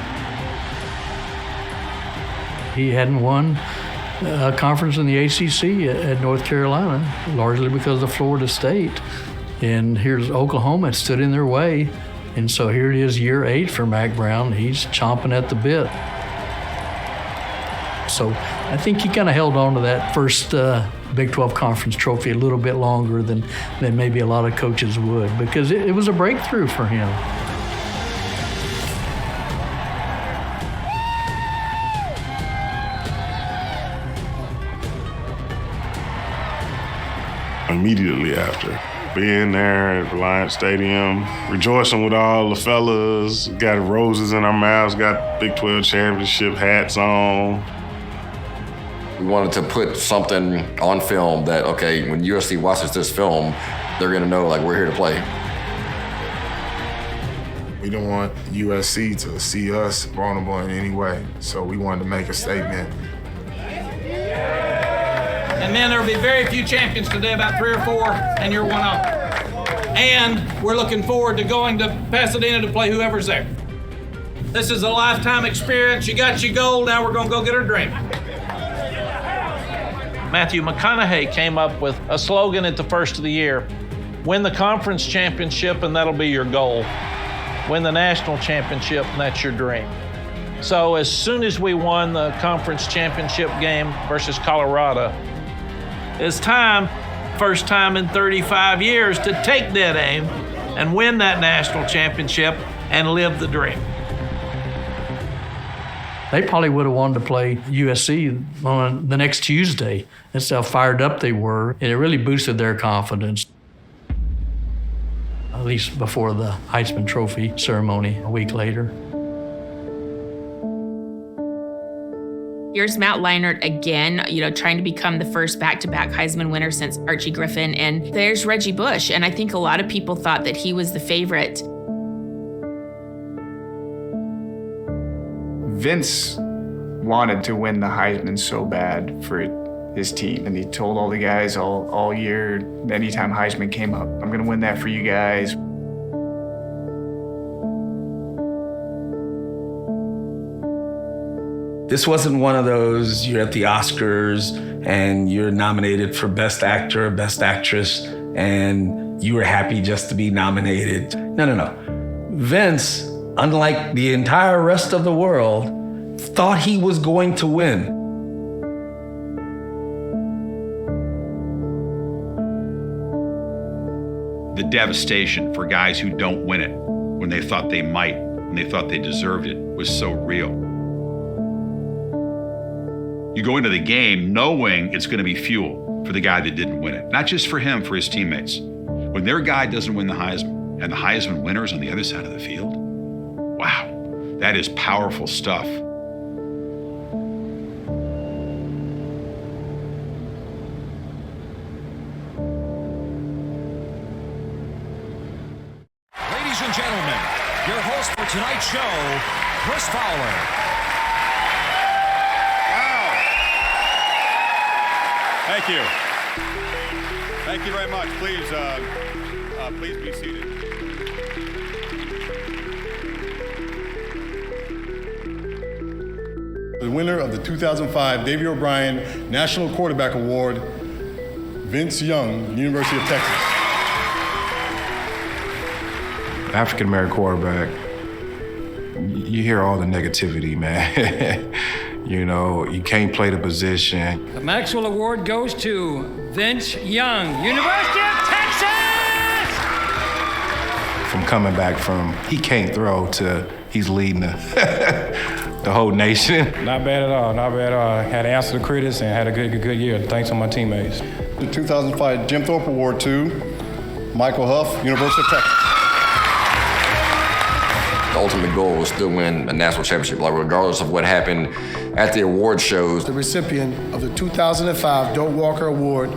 He hadn't won a conference in the ACC at North Carolina, largely because of Florida State. And here's Oklahoma, it stood in their way. And so here it is, year 8 for Mack Brown. He's chomping at the bit. So I think he kind of held on to that first Big 12 conference trophy a little bit longer than maybe a lot of coaches would, because it was a breakthrough for him. Immediately after being there at Reliant Stadium, rejoicing with all the fellas, got roses in our mouths, got Big 12 championship hats on. We wanted to put something on film that, okay, when USC watches this film, they're gonna know, like, we're here to play. We don't want USC to see us vulnerable in any way, so we wanted to make a statement. And then there will be very few champions today, about 3 or 4, and you're one of them. And we're looking forward to going to Pasadena to play whoever's there. This is a lifetime experience. You got your goal, now we're gonna go get our dream. Matthew McConaughey came up with a slogan at the first of the year: win the conference championship and that'll be your goal. Win the national championship and that's your dream. So as soon as we won the conference championship game versus Colorado, it's time, first time in 35 years, to take that aim and win that national championship and live the dream. They probably would have wanted to play USC on the next Tuesday. That's how fired up they were, and it really boosted their confidence, at least before the Heisman Trophy ceremony a week later. Here's Matt Leinart again, trying to become the first back-to-back Heisman winner since Archie Griffin. And there's Reggie Bush. And I think a lot of people thought that he was the favorite. Vince wanted to win the Heisman so bad for his team. And he told all the guys all year, anytime Heisman came up, I'm going to win that for you guys. This wasn't one of those, you're at the Oscars and you're nominated for Best Actor or Best Actress and you were happy just to be nominated. No. Vince, unlike the entire rest of the world, thought he was going to win. The devastation for guys who don't win it when they thought they might, when they thought they deserved it, was so real. You go into the game knowing it's going to be fuel for the guy that didn't win it. Not just for him, for his teammates. When their guy doesn't win the Heisman and the Heisman winner's on the other side of the field, wow, that is powerful stuff. Ladies and gentlemen, your host for tonight's show, Chris Fowler. Thank you. Thank you very much. Please be seated. the winner of the 2005 Davey O'Brien National Quarterback Award, Vince Young, University of Texas. African-American quarterback, you hear all the negativity, man. You know, you can't play the position. The Maxwell Award goes to Vince Young, University of Texas! From coming back from he can't throw to he's leading the whole nation. Not bad at all, not bad at all. Had to answer the critics and had a good year. Thanks to my teammates. The 2005 Jim Thorpe Award to Michael Huff, University of Texas. The ultimate goal was to win a national championship, like regardless of what happened at the award shows. The recipient of the 2005 Doak Walker Award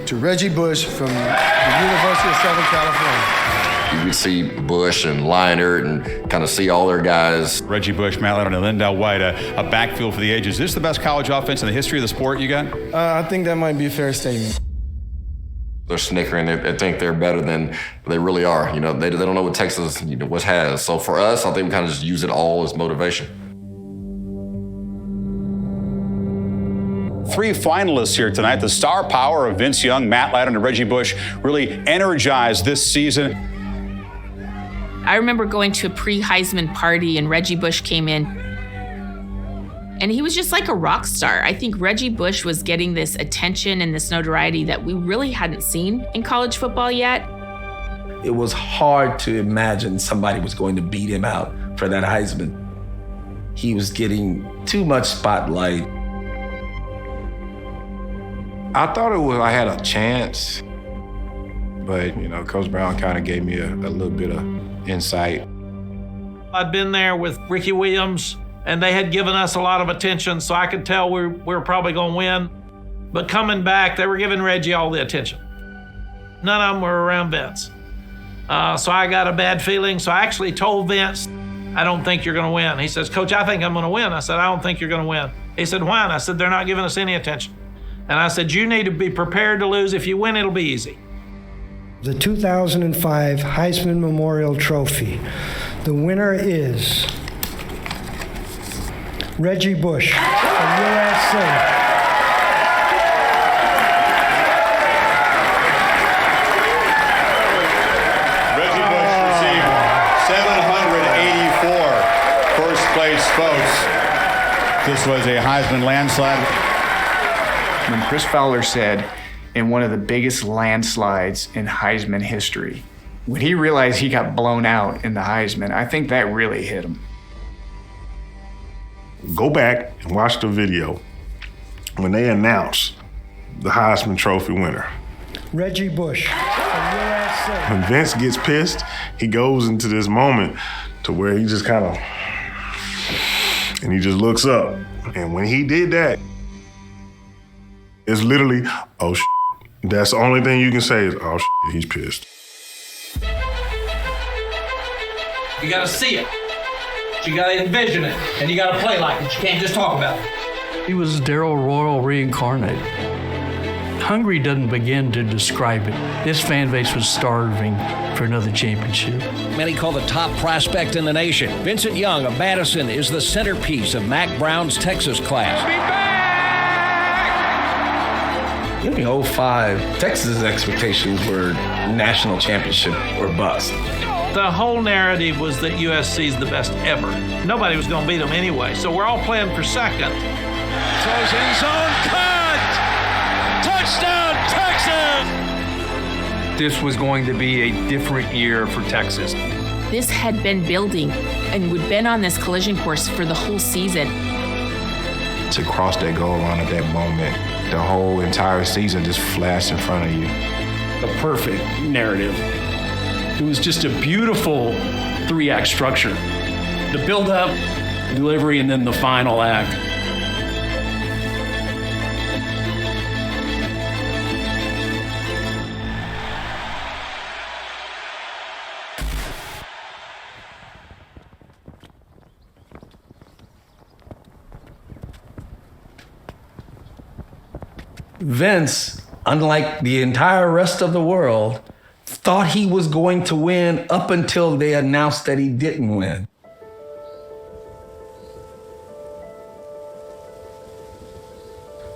to Reggie Bush from the University of Southern California. You could see Bush and Leinert and kind of see all their guys. Reggie Bush, Matt Leonard, and Lindell White, a backfield for the ages. Is this the best college offense in the history of the sport you got? I think that might be a fair statement. They're snickering. They think they're better than they really are. You know, they don't know what Texas has. So for us, I think we kind of just use it all as motivation. 3 finalists here tonight. The star power of Vince Young, Matt Leonard, and Reggie Bush really energized this season. I remember going to a pre-Heisman party and Reggie Bush came in. And he was just like a rock star. I think Reggie Bush was getting this attention and this notoriety that we really hadn't seen in college football yet. It was hard to imagine somebody was going to beat him out for that Heisman. He was getting too much spotlight. I thought I had a chance, but you know, Coach Brown kind of gave me a little bit of insight. I'd been there with Ricky Williams, and they had given us a lot of attention, so I could tell we were probably going to win. But coming back, they were giving Reggie all the attention. None of them were around Vince. So I got a bad feeling. So I actually told Vince, I don't think you're going to win. He says, Coach, I think I'm going to win. I said, I don't think you're going to win. He said, why? And I said, they're not giving us any attention. And I said, you need to be prepared to lose. If you win, it'll be easy. The 2005 Heisman Memorial Trophy. The winner is Reggie Bush from USC. Reggie Bush received 784 first place votes. This was a Heisman landslide. When Chris Fowler said, in one of the biggest landslides in Heisman history, when he realized he got blown out in the Heisman, I think that really hit him. Go back and watch the video when they announced the Heisman Trophy winner. Reggie Bush from USC. When Vince gets pissed, he goes into this moment to where he just kind of, and he just looks up. And when he did that, it's literally, oh shit. That's the only thing you can say is, oh shit, he's pissed. You got to see it. You got to envision it. And you got to play like it. You can't just talk about it. He was Darryl Royal reincarnated. Hungry doesn't begin to describe it. This fan base was starving for another championship. Many call the top prospect in the nation. Vincent Young of Madison is the centerpiece of Mack Brown's Texas class. In 2005, Texas' expectations were national championship or bust. The whole narrative was that USC is the best ever. Nobody was going to beat them anyway, so we're all playing for second. Throws in zone, cut! Touchdown, Texas! This was going to be a different year for Texas. This had been building, and we'd been on this collision course for the whole season. To cross that goal line at that moment, the whole entire season just flashed in front of you. The perfect narrative. It was just a beautiful 3-act structure. The build-up, delivery, and then the final act. Vince, unlike the entire rest of the world, thought he was going to win up until they announced that he didn't win.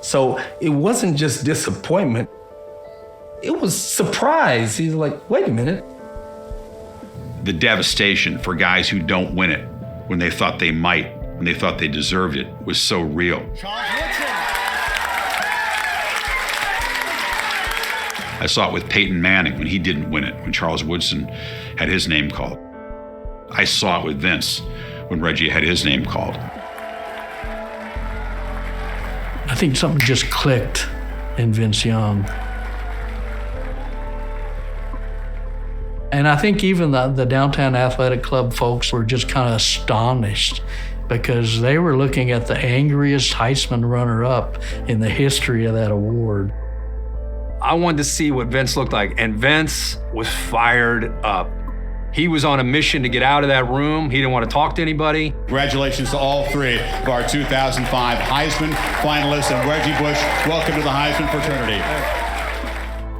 So it wasn't just disappointment. It was surprise. He's like, wait a minute. The devastation for guys who don't win it when they thought they might, when they thought they deserved it, was so real. I saw it with Peyton Manning when he didn't win it, when Charles Woodson had his name called. I saw it with Vince when Reggie had his name called. I think something just clicked in Vince Young. And I think even the Downtown Athletic Club folks were just kind of astonished because they were looking at the angriest Heisman runner-up in the history of that award. I wanted to see what Vince looked like, and Vince was fired up. He was on a mission to get out of that room. He didn't want to talk to anybody. Congratulations to all three of our 2005 Heisman finalists, and Reggie Bush, welcome to the Heisman fraternity.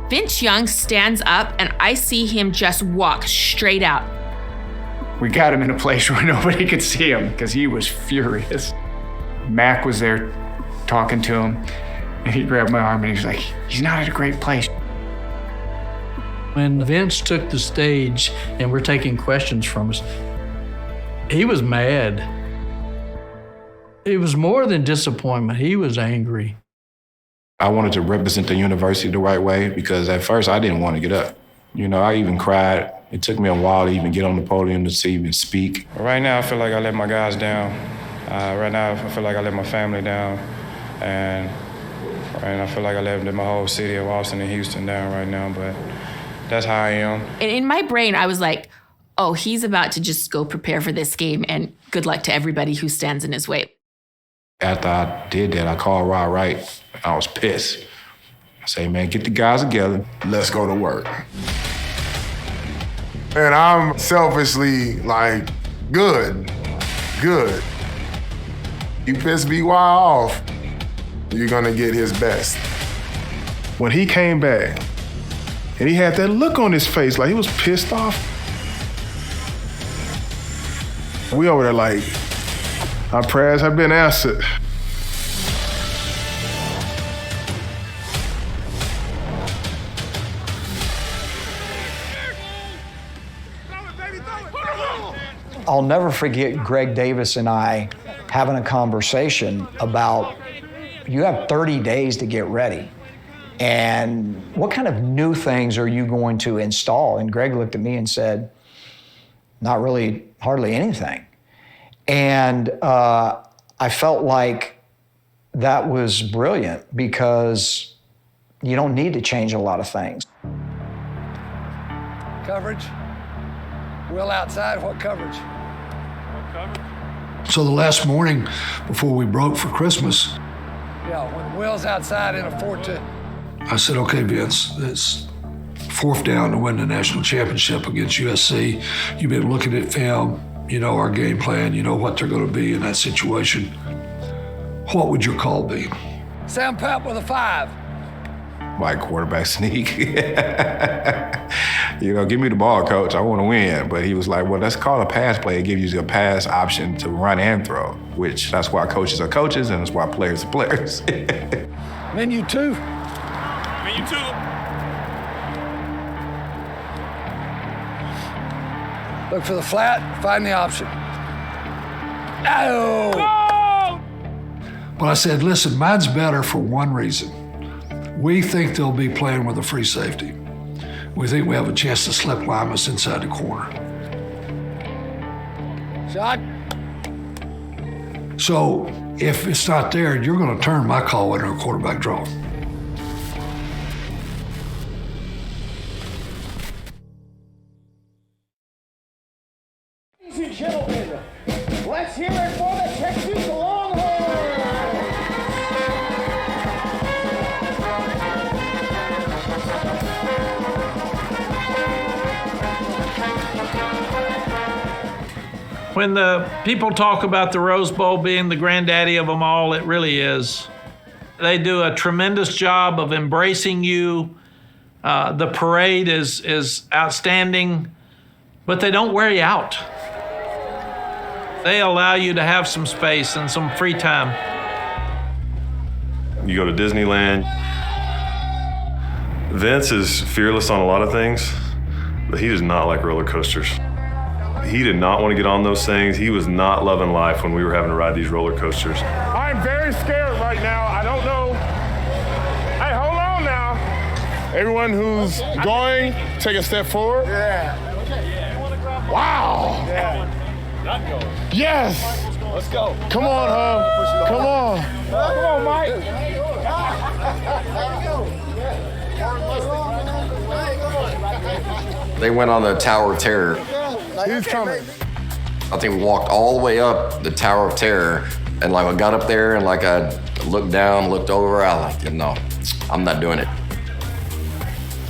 Vince Young stands up and I see him just walk straight out. We got him in a place where nobody could see him because he was furious. Mac was there talking to him, and he grabbed my arm and he was like, he's not at a great place. When Vince took the stage and we're taking questions from us, he was mad. It was more than disappointment. He was angry. I wanted to represent the university the right way because at first I didn't want to get up. You know, I even cried. It took me a while to even get on the podium to even speak. Right now, I feel like I let my guys down. Right now, I feel like I let my family down. And I feel like I let my whole city of Austin and Houston down right now, but that's how I am. And in my brain, I was like, oh, he's about to just go prepare for this game, and good luck to everybody who stands in his way. After I did that, I called Rod Wright. I was pissed. I say, man, get the guys together. Let's go to work. And I'm selfishly like, good. You piss BY off, you're gonna get his best. When he came back, and he had that look on his face, like he was pissed off. We over there like, our prayers have been answered. I'll never forget Greg Davis and I having a conversation about, you have 30 days to get ready. And what kind of new things are you going to install? And Greg looked at me and said, not really, hardly anything. And I felt like that was brilliant because you don't need to change a lot of things. Coverage. Will outside, what coverage? So the last morning before we broke for Christmas, Yeah, when Will's outside in a 4-2. I said, okay, Vince, it's 4th down to win the national championship against USC. You've been looking at film, you know our game plan, you know what they're going to be in that situation. What would your call be? Sam Pep with a 5. My quarterback sneak. You know, give me the ball, coach. I want to win. But he was like, well, let's call a pass play. It gives you a pass option to run and throw, which that's why coaches are coaches and that's why players are players. Menu 2. Menu 2. Look for the flat, find the option. Oh! But I said, listen, mine's better for one reason. We think they'll be playing with a free safety. We think we have a chance to slip Limas inside the corner. Shot. So if it's not there, you're going to turn my call into a quarterback draw. Ladies and gentlemen, let's hear it for the Texas Longhorns. When the people talk about the Rose Bowl being the granddaddy of them all, it really is. They do a tremendous job of embracing you. The parade is outstanding, but they don't wear you out. They allow you to have some space and some free time. You go to Disneyland. Vince is fearless on a lot of things, but he does not like roller coasters. He did not want to get on those things. He was not loving life when we were having to ride these roller coasters. I'm very scared right now. I don't know. Hey, hold on now. Everyone who's going, take a step forward. Yeah. Wow. Yeah. Not going. Yes. Let's go. Come on, Hub. Come on. Come on, Mike. They went on the Tower of Terror. He's coming. I think we walked all the way up the Tower of Terror, and like I got up there and like I looked down, looked over, I like, no, I'm not doing it.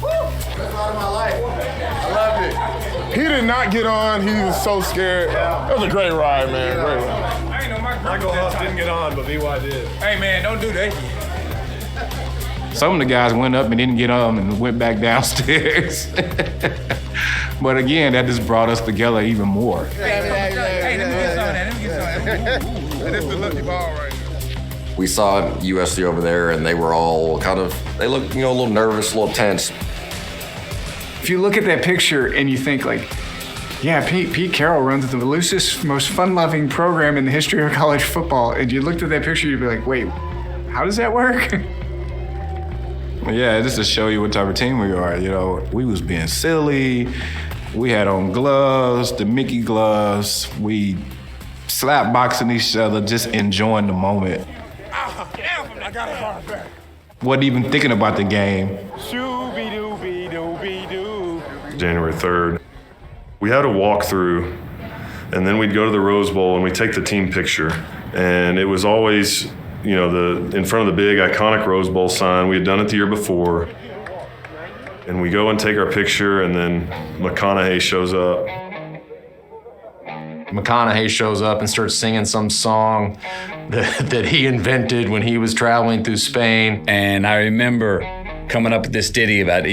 Best ride of my life. I loved it. He did not get on. He was so scared. That was a great ride, man. Great ride. I ain't know Michael Huff didn't get on, but BY did. Hey, man, don't do that. Some of the guys went up and didn't get on and went back downstairs. But again, that just brought us together even more. Hey, let me get some of that. That's the lucky ball right now. We saw USC over there, and they were all they looked, a little nervous, a little tense. If you look at that picture and you think like, yeah, Pete Carroll runs the loosest, most fun-loving program in the history of college football, and you looked at that picture, you'd be like, wait, how does that work? Yeah, just to show you what type of team we are. We was being silly. We had on gloves, the Mickey gloves. We slap boxing each other, just enjoying the moment. I got a hard back. Wasn't even thinking about the game. Shoo-be-doo-be-doo-be-doo. January 3rd. We had a walkthrough, and then we'd go to the Rose Bowl and we'd take the team picture. And it was always, in front of the big iconic Rose Bowl sign. We had done it the year before. And we go and take our picture, and then McConaughey shows up. McConaughey shows up and starts singing some song that he invented when he was traveling through Spain. And I remember coming up with this ditty about,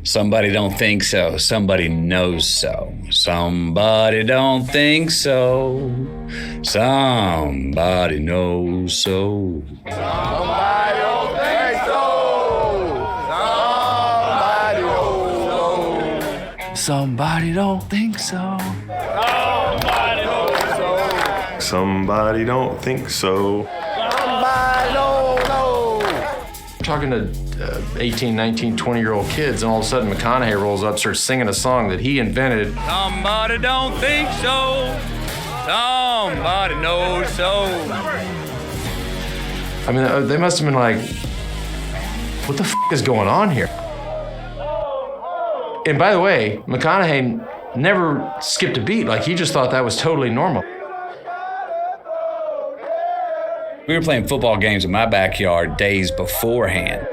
somebody don't think so, somebody knows so. Somebody don't think so, somebody knows so. Somebody don't think so. Somebody knows so. Somebody don't think so. Somebody knows so. Somebody don't think so. Somebody don't know. Talking to 18, 19, 20-year-old kids, and all of a sudden McConaughey rolls up, starts singing a song that he invented. Somebody don't think so. Somebody knows so. I mean, they must have been like, what the f*** is going on here? And by the way, McConaughey never skipped a beat. Like, he just thought that was totally normal. We were playing football games in my backyard days beforehand.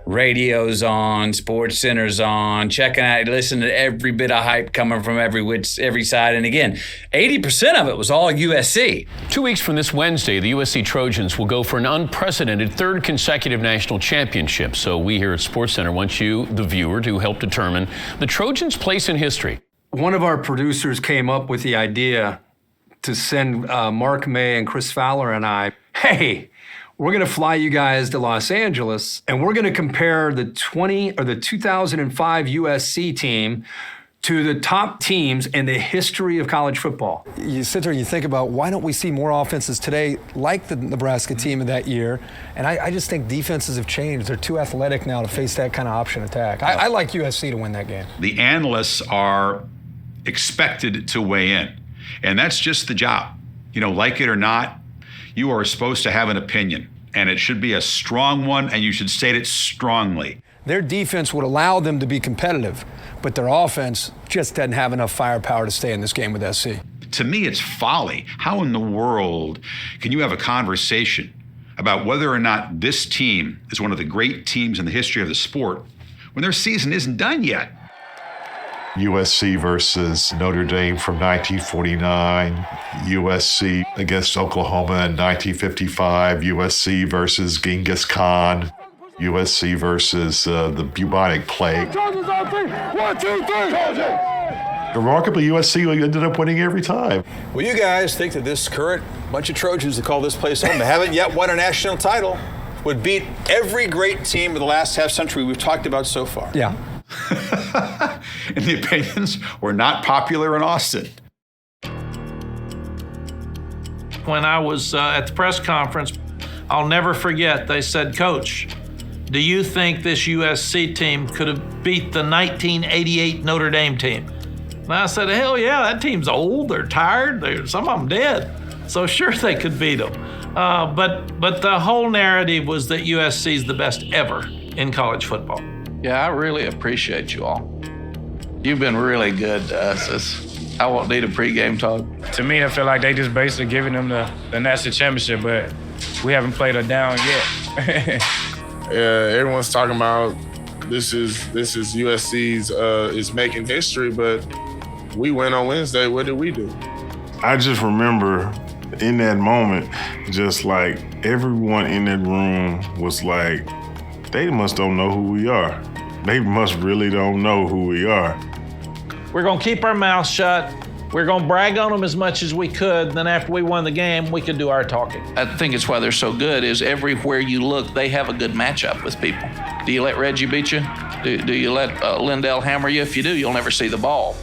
Radio's on, Sports Center's on, checking out, listening to every bit of hype coming from every side. And again, 80% of it was all USC. 2 weeks from this Wednesday, the USC Trojans will go for an unprecedented third consecutive national championship. So we here at Sports Center want you, the viewer, to help determine the Trojans' place in history. One of our producers came up with the idea to send Mark May and Chris Fowler and I, hey, we're going to fly you guys to Los Angeles, and we're going to compare the 2005 USC team to the top teams in the history of college football. You sit there and you think about, why don't we see more offenses today like the Nebraska team of that year? And I just think defenses have changed. They're too athletic now to face that kind of option attack. I like USC to win that game. The analysts are expected to weigh in, and that's just the job. Like it or not, you are supposed to have an opinion, and it should be a strong one, and you should state it strongly. Their defense would allow them to be competitive, but their offense just doesn't have enough firepower to stay in this game with SC. To me, it's folly. How in the world can you have a conversation about whether or not this team is one of the great teams in the history of the sport when their season isn't done yet? USC versus Notre Dame from 1949, USC against Oklahoma in 1955, USC versus Genghis Khan, USC versus the bubonic plague. Trojans on three. 1, 2, 3. Trojans. Remarkably, USC ended up winning every time. Well, you guys think that this current bunch of Trojans that call this place home, that haven't yet won a national title, would beat every great team of the last half century we've talked about so far. Yeah. And the opinions were not popular in Austin. When I was at the press conference, I'll never forget, they said, "Coach, do you think this USC team could have beat the 1988 Notre Dame team?" And I said, "Hell yeah, that team's old, they're tired, some of them dead. So sure they could beat them." But the whole narrative was that USC is the best ever in college football. Yeah, I really appreciate you all. You've been really good to us. I won't need a pregame talk. To me, I feel like they just basically giving them the national championship, but we haven't played her down yet. Everyone's talking about this is USC's is making history, but we went on Wednesday. What did we do? I just remember in that moment, just like everyone in that room was like, they must don't know who we are. They must really don't know who we are. We're going to keep our mouths shut. We're going to brag on them as much as we could. Then after we won the game, we could do our talking. I think it's why they're so good is everywhere you look, they have a good matchup with people. Do you let Reggie beat you? Do you let Lindell hammer you? If you do, you'll never see the ball.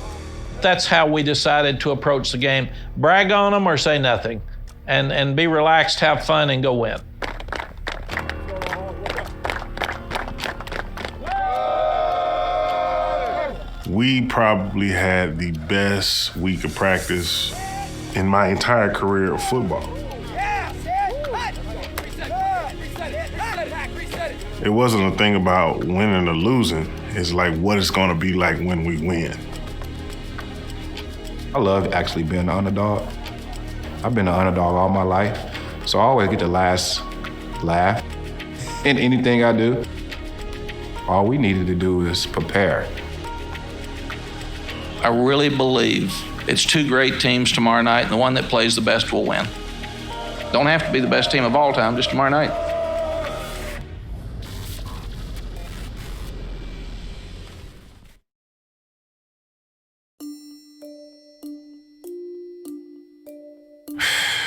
That's how we decided to approach the game. Brag on them or say nothing. And be relaxed, have fun, and go win. We probably had the best week of practice in my entire career of football. It wasn't a thing about winning or losing. It's like what it's gonna be like when we win. I love actually being the underdog. I've been the underdog all my life, so I always get the last laugh in anything I do. All we needed to do is prepare. I really believe it's two great teams tomorrow night, and the one that plays the best will win. Don't have to be the best team of all time, just tomorrow night.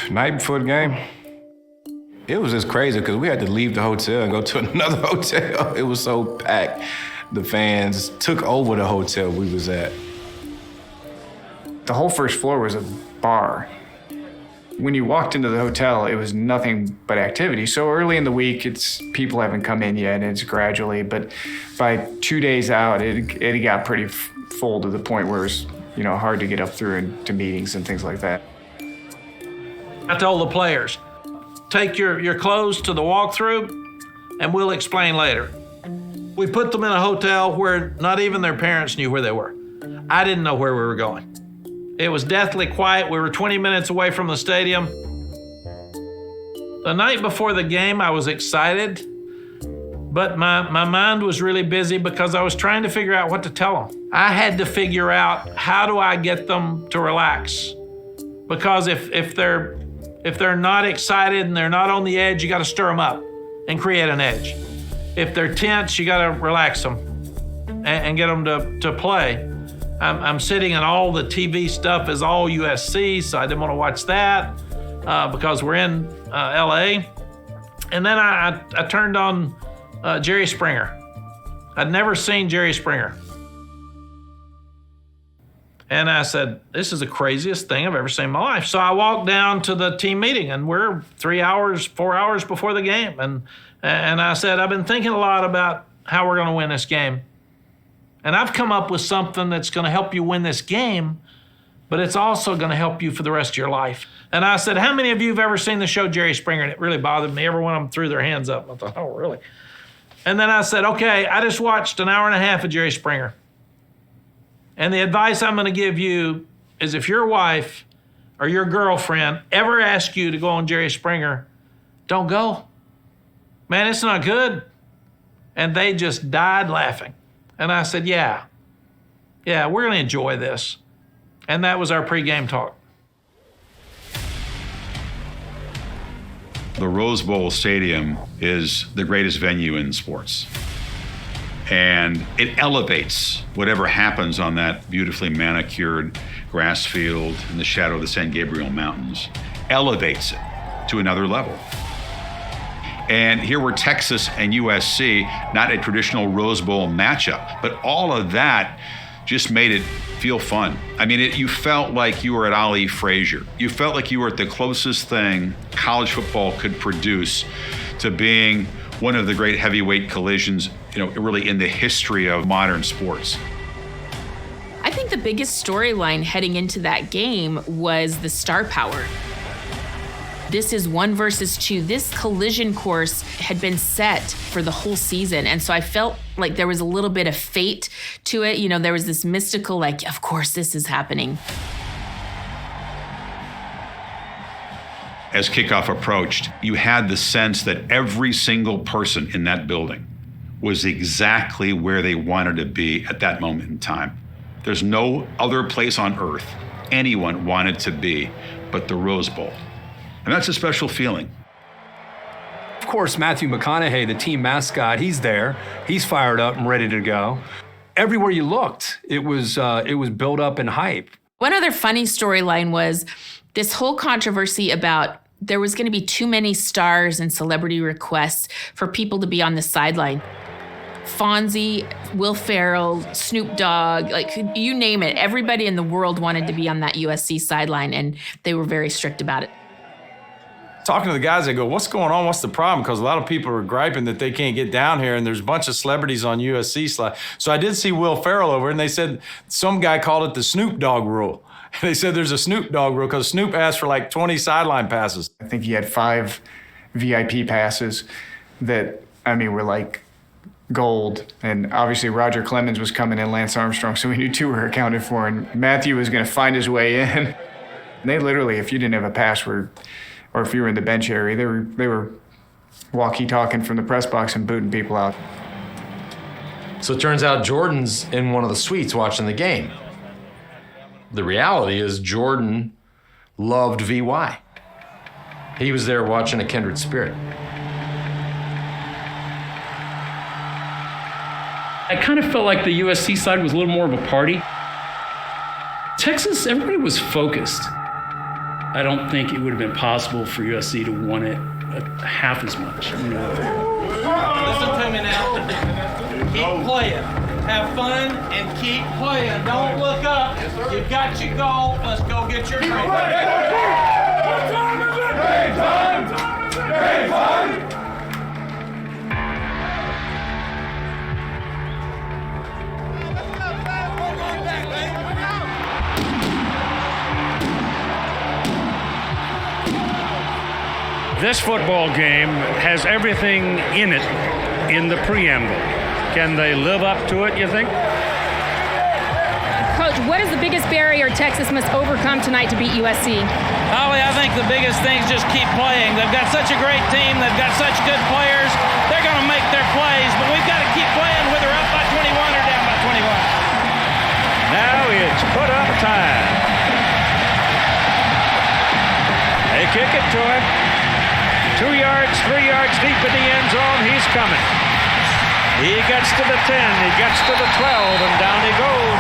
Night before the game, it was just crazy because we had to leave the hotel and go to another hotel. It was so packed. The fans took over the hotel we was at. The whole first floor was a bar. When you walked into the hotel, it was nothing but activity. So early in the week, people haven't come in yet, and it's gradually. But by 2 days out, it got pretty full to the point where it was, hard to get up through into meetings and things like that. I told the players, take your clothes to the walkthrough, and we'll explain later. We put them in a hotel where not even their parents knew where they were. I didn't know where we were going. It was deathly quiet. We were 20 minutes away from the stadium. The night before the game, I was excited, but my mind was really busy because I was trying to figure out what to tell them. I had to figure out how do I get them to relax, because if they're not excited and they're not on the edge, you got to stir them up and create an edge. If they're tense, you got to relax them and get them to play. I'm sitting and all the TV stuff is all USC, so I didn't want to watch that because we're in LA. And then I turned on Jerry Springer. I'd never seen Jerry Springer. And I said, this is the craziest thing I've ever seen in my life. So I walked down to the team meeting, and we're 4 hours before the game. And I said, I've been thinking a lot about how we're going to win this game. And I've come up with something that's going to help you win this game, but it's also going to help you for the rest of your life. And I said, how many of you have ever seen the show Jerry Springer? And it really bothered me. Every one of them threw their hands up. I thought, oh, really? And then I said, okay, I just watched an hour and a half of Jerry Springer. And the advice I'm going to give you is if your wife or your girlfriend ever asks you to go on Jerry Springer, don't go. Man, it's not good. And they just died laughing. And I said, yeah, we're going to enjoy this. And that was our pregame talk. The Rose Bowl Stadium is the greatest venue in sports. And it elevates whatever happens on that beautifully manicured grass field in the shadow of the San Gabriel Mountains, elevates it to another level. And here were Texas and USC, not a traditional Rose Bowl matchup, but all of that just made it feel fun. I mean, you felt like you were at Ali Frazier. You felt like you were at the closest thing college football could produce to being one of the great heavyweight collisions, really in the history of modern sports. I think the biggest storyline heading into that game was the star power. This is 1 versus 2. This collision course had been set for the whole season. And so I felt like there was a little bit of fate to it. There was this mystical, of course this is happening. As kickoff approached, you had the sense that every single person in that building was exactly where they wanted to be at that moment in time. There's no other place on earth anyone wanted to be but the Rose Bowl. And that's a special feeling. Of course, Matthew McConaughey, the team mascot, he's there. He's fired up and ready to go. Everywhere you looked, it was built up in hype. One other funny storyline was this whole controversy about there was going to be too many stars and celebrity requests for people to be on the sideline. Fonzie, Will Ferrell, Snoop Dogg, you name it. Everybody in the world wanted to be on that USC sideline, and they were very strict about it. Talking to the guys, I go, what's going on? What's the problem? Because a lot of people are griping that they can't get down here, and there's a bunch of celebrities on USC slide. So I did see Will Ferrell over, and they said some guy called it the Snoop Dogg rule. And they said there's a Snoop Dogg rule because Snoop asked for 20 sideline passes. I think he had 5 VIP passes that, were gold. And obviously Roger Clemens was coming in, Lance Armstrong, so we knew 2 were accounted for, and Matthew was going to find his way in. And they literally, if you didn't have a password, or if you were in the bench area, they were walkie-talking from the press box and booting people out. So it turns out Jordan's in one of the suites watching the game. The reality is Jordan loved VY. He was there watching a kindred spirit. I kind of felt like the USC side was a little more of a party. Texas, everybody was focused. I don't think it would have been possible for USC to win it half as much. Listen to me now. Keep playing. Have fun and keep playing. Don't look up. You've got your goal. Let's go get your drink. What time is it? Game time! Game time! This football game has everything in it in the preamble. Can they live up to it, you think? Coach, what is the biggest barrier Texas must overcome tonight to beat USC? Holly, I think the biggest thing is just keep playing. They've got such a great team. They've got such good players. They're going to make their plays, but we've got to keep playing whether up by 21 or down by 21. Now it's put up time. They kick it to him. 2 yards, 3 yards deep in the end zone. He's coming. He gets to the 10. He gets to the 12, and down he goes.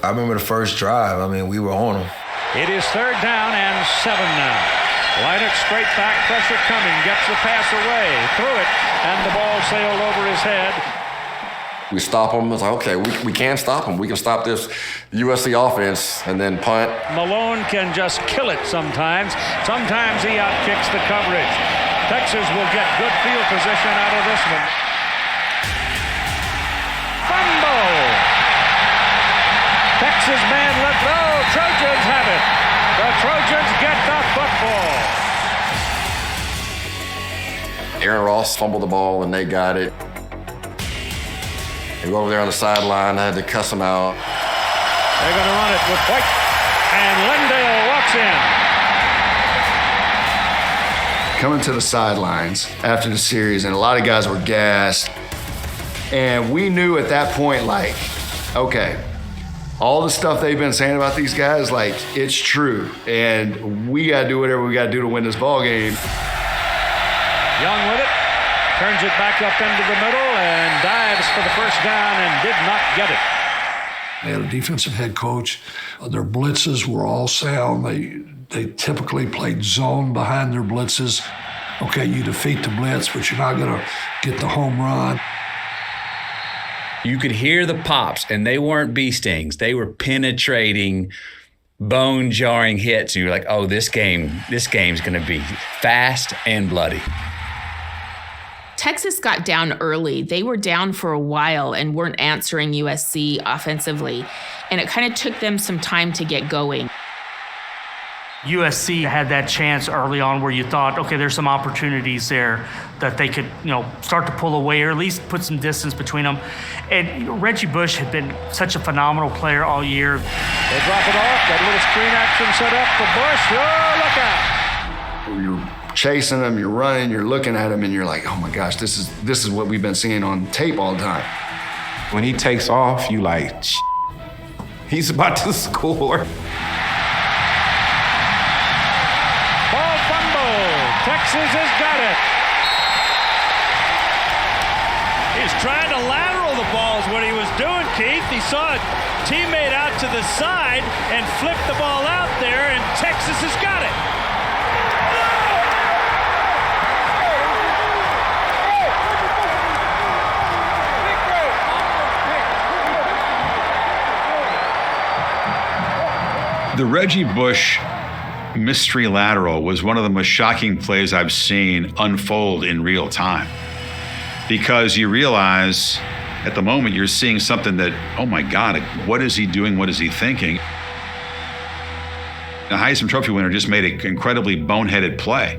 I remember the first drive. We were on him. It is 3rd down and 7 now. Line it straight back. Pressure coming. Gets the pass away. Threw it, and the ball sailed over his head. We stop them. It's okay, we can stop them. We can stop this USC offense and then punt. Malone can just kill it sometimes. Sometimes he outkicks the coverage. Texas will get good field position out of this one. Fumble! Texas man let go. Trojans have it. The Trojans get the football. Aaron Ross fumbled the ball and they got it. They go over there on the sideline. I had to cuss them out. They're going to run it with White, and Lendale walks in. Coming to the sidelines after the series, and a lot of guys were gassed. And we knew at that point, okay, all the stuff they've been saying about these guys, it's true. And we got to do whatever we got to do to win this ball game. Young with it. Turns it back up into the middle and dives for the first down and did not get it. They had a defensive head coach. Their blitzes were all sound. They typically played zone behind their blitzes. Okay, you defeat the blitz, but you're not going to get the home run. You could hear the pops, and they weren't bee stings. They were penetrating, bone-jarring hits. And you're like, oh, this game's going to be fast and bloody. Texas got down early. They were down for a while and weren't answering USC offensively. And it kind of took them some time to get going. USC had that chance early on where you thought, okay, there's some opportunities there that they could, start to pull away or at least put some distance between them. And Reggie Bush had been such a phenomenal player all year. They drop it off. That little screen action set up for Bush. Oh, look out. You're chasing them, you're running, you're looking at them, and you're like, oh my gosh, this is what we've been seeing on tape all the time. When he takes off, you like, he's about to score. Ball fumble. Texas has got it. He's trying to lateral the ball is what he was doing, Keith. He saw a teammate out to the side and flipped the ball out there, and Texas has got it. The Reggie Bush mystery lateral was one of the most shocking plays I've seen unfold in real time. Because you realize at the moment you're seeing something that, oh my God, what is he doing? What is he thinking? The Heisman Trophy winner just made an incredibly boneheaded play.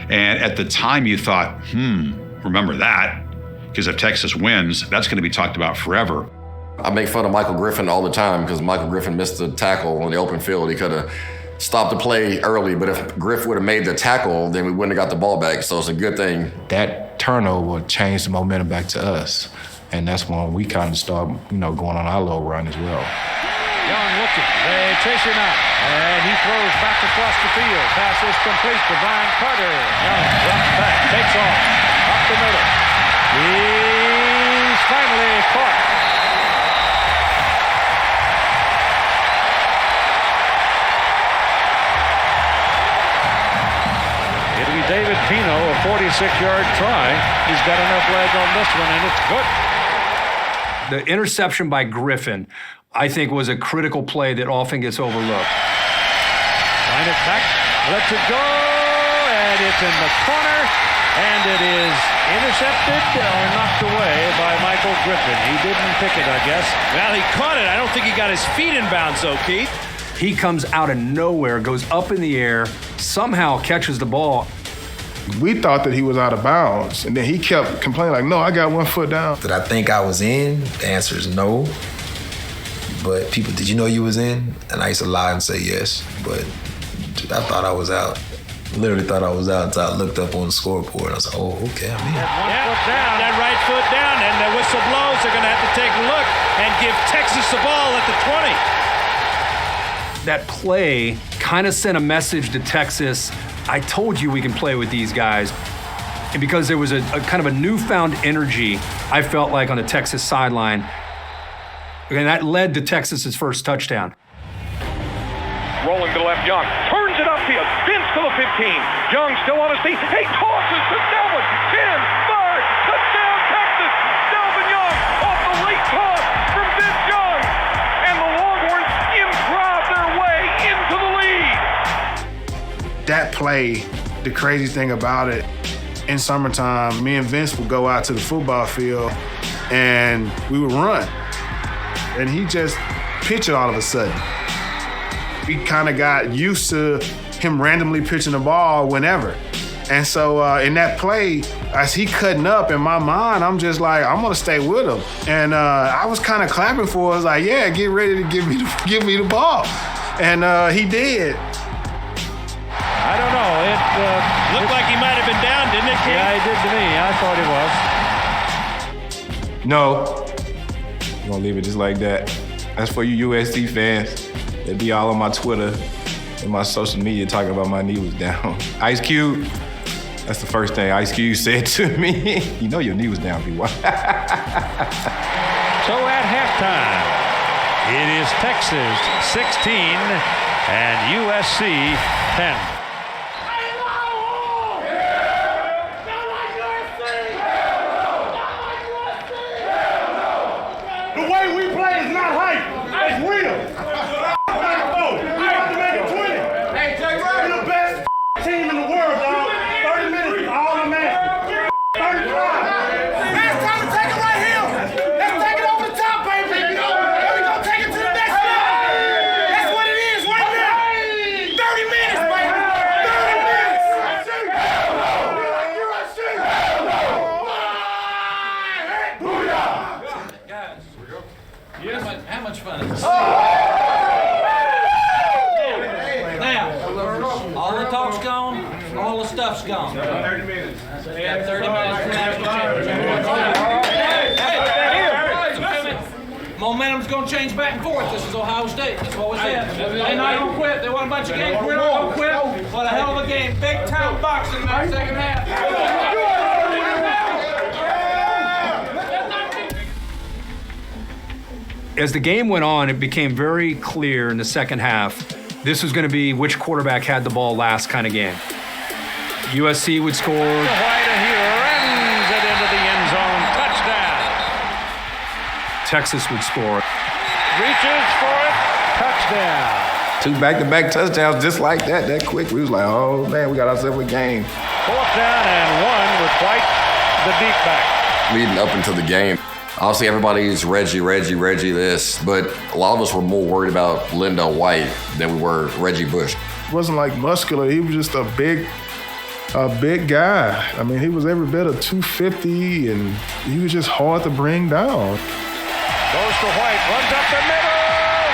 And at the time you thought, remember that, because if Texas wins, that's going to be talked about forever. I make fun of Michael Griffin all the time because Michael Griffin missed the tackle on the open field. He could have stopped the play early, but if Griff would have made the tackle, then we wouldn't have got the ball back. So it's a good thing. That turnover changed the momentum back to us. And that's when we kind of start, going on our little run as well. Young looking. They chase him out. And he throws back across the field. Pass is complete to Brian Carter. Young drops back. Takes off. Up the middle. He's finally caught. It'll be David Pino, a 46-yard try. He's got enough leg on this one, and it's good. The interception by Griffin, I think, was a critical play that often gets overlooked. Line it back, lets it go, and it's in the corner, and it is intercepted or knocked away by Michael Griffin. He didn't pick it, I guess. Well, he caught it. I don't think he got his feet in bounds, though, Keith. He comes out of nowhere, goes up in the air, somehow catches the ball. We thought that he was out of bounds, and then he kept complaining like, no, I got 1 foot down. Did I think I was in? The answer is no. But people, did you know you was in? And I used to lie and say yes, but I thought I was out. Literally thought I was out until I looked up on the scoreboard. And I was like, oh, okay, I'm in. Foot down, that right foot down, and the whistle blows. They're going to have to take a look and give Texas the ball at the 20. That play kind of sent a message to Texas. I told you we can play with these guys. And because there was a kind of a newfound energy, I felt like, on the Texas sideline. And that led to Texas's first touchdown. Rolling to the left, Young turns it upfield, spins to the 15. Young still on his feet. He tosses to Delvin. 10, 5, touchdown Texas. Delvin Young off the late toss from Vince Young. And the Longhorns improv their way into the lead. That play, the crazy thing about it, in summertime, me and Vince would go out to the football field and we would run. And he just pitched it all of a sudden. We kind of got used to him randomly pitching the ball whenever. And so in that play, as he cutting up, in my mind, I'm just like, I'm gonna stay with him. And I was kind of clapping for us, like, yeah, get ready to give me the ball. And he did. I don't know. It looked like he might have been down, didn't it, Keith? Yeah, he did to me. I thought he was. No. I'm gonna leave it just like that. That's for you USC fans. They be all on my Twitter and my social media talking about my knee was down. Ice Cube, That's the first thing Ice Cube said to me. You know your knee was down, B.Y. So at halftime, it is Texas 16 and USC 10. The way we play is not hype. It's real. We about to make it 20. Hey, we're the best team in the world, dog. 30 minutes is all I'm asking. 35. It's time to take it right here. Let's take it over the top, baby. And we're going to take it to the next level. That's what it is right now. 30 minutes, baby. 30 minutes. How much fun is this? Now, all the talk's gone, all the stuff's gone. 30 minutes. Got 30 minutes for national championship. Momentum's going to change back and forth. This is Ohio State. That's what we said. They're not going to quit. They won a bunch of games. We're not going to quit. What a hell of a game. Big time boxing in that second half. As the game went on, it became very clear in the second half, this was going to be which quarterback had the ball last kind of game. USC would score. White, and he runs it into the end zone. Touchdown. Texas would score. Reaches for it. Touchdown. 2 back-to-back touchdowns just like that quick. We was like, oh, man, we got ourselves a game. 4th down and 1 with White, the deep back. Leading up into the game, obviously everybody's Reggie this, but a lot of us were more worried about Lindell White than we were Reggie Bush. He wasn't like muscular. He was just a big guy. I mean, he was every bit of 250, and he was just hard to bring down. Goes to White, runs up the middle.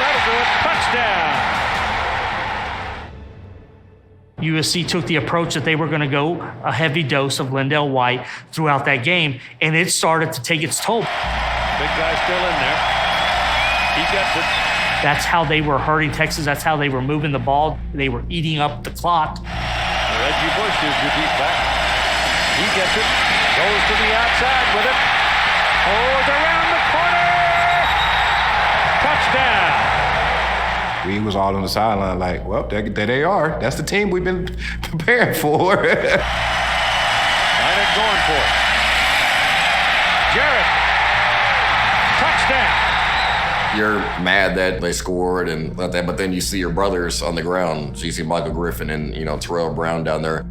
That'll do it. Touchdown. USC took the approach that they were going to go a heavy dose of Lindell White throughout that game, and it started to take its toll. Big guy still in there. He gets it. That's how they were hurting Texas. That's how they were moving the ball. They were eating up the clock. Reggie Bush is the deep back. He gets it. Goes to the outside with it. Goes around the corner. Touchdown. We was all on the sideline like, well, there they are. That's the team we've been preparing for. Bryant going for it. Jarrett. Touchdown. You're mad that they scored and like that, but then you see your brothers on the ground. So you see Michael Griffin and, Terrell Brown down there.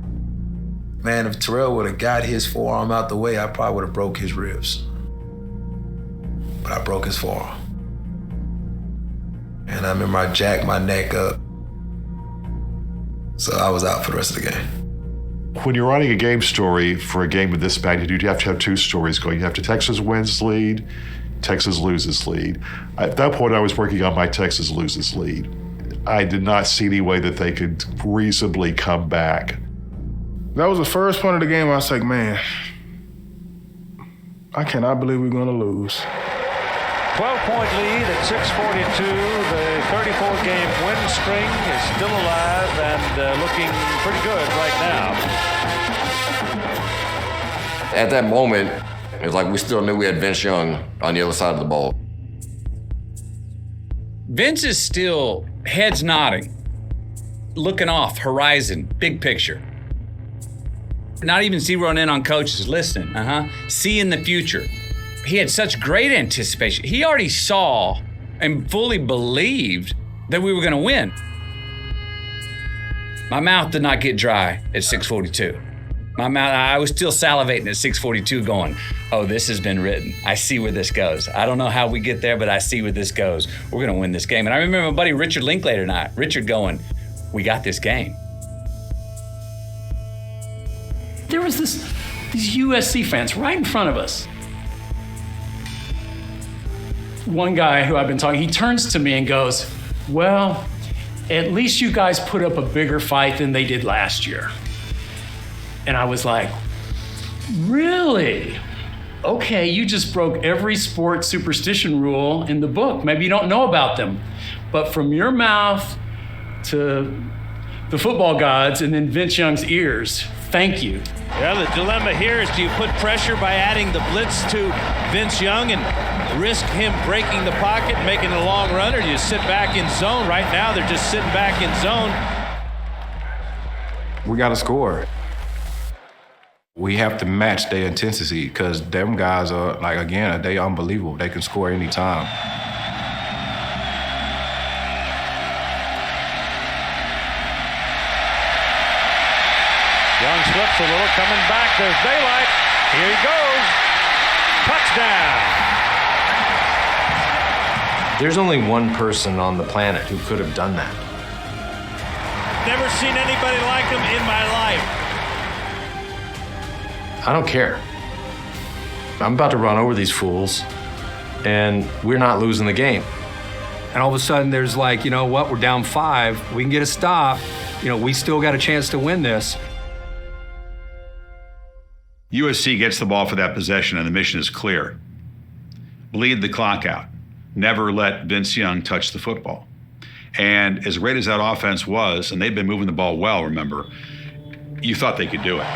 Man, if Terrell would have got his forearm out the way, I probably would have broke his ribs. But I broke his forearm. And I remember I jacked my neck up. So I was out for the rest of the game. When you're writing a game story for a game of this magnitude, you have to have 2 stories going. You have to Texas wins lead, Texas loses lead. At that point, I was working on my Texas loses lead. I did not see any way that they could reasonably come back. That was the first point of the game. I was like, man, I cannot believe we're going to lose. 12-point lead at 6:42. The 34-game win string is still alive and looking pretty good right now. At that moment, it was like we still knew we had Vince Young on the other side of the ball. Vince is still heads nodding, looking off, horizon, big picture. Not even zeroing in on coaches, listening, seeing the future. He had such great anticipation. He already saw and fully believed that we were going to win. My mouth did not get dry at 6:42. I was still salivating at 6:42 going, oh, this has been written. I see where this goes. I don't know how we get there, but I see where this goes. We're going to win this game. And I remember my buddy Richard Linklater and I, Richard going, we got this game. There was these USC fans right in front of us. One guy who I've been talking, he turns to me and goes, well, at least you guys put up a bigger fight than they did last year. And I was like, really? Okay, you just broke every sports superstition rule in the book. Maybe you don't know about them. But from your mouth to the football gods and then Vince Young's ears, thank you. Yeah, the dilemma here is, do you put pressure by adding the blitz to Vince Young and risk him breaking the pocket and making a long run, or do you sit back in zone? Right now, they're just sitting back in zone. We got to score. We have to match their intensity because them guys are, like, again, they unbelievable. They can score anytime. Young slips a little, coming back. There's daylight. Here he goes. Touchdown. There's only one person on the planet who could have done that. Never seen anybody like him in my life. I don't care. I'm about to run over these fools, and we're not losing the game. And all of a sudden, there's like, you know what? We're down 5. We can get a stop. You know, we still got a chance to win this. USC gets the ball for that possession, and the mission is clear. Bleed the clock out. Never let Vince Young touch the football. And as great as that offense was, and they've been moving the ball well, remember, you thought they could do it.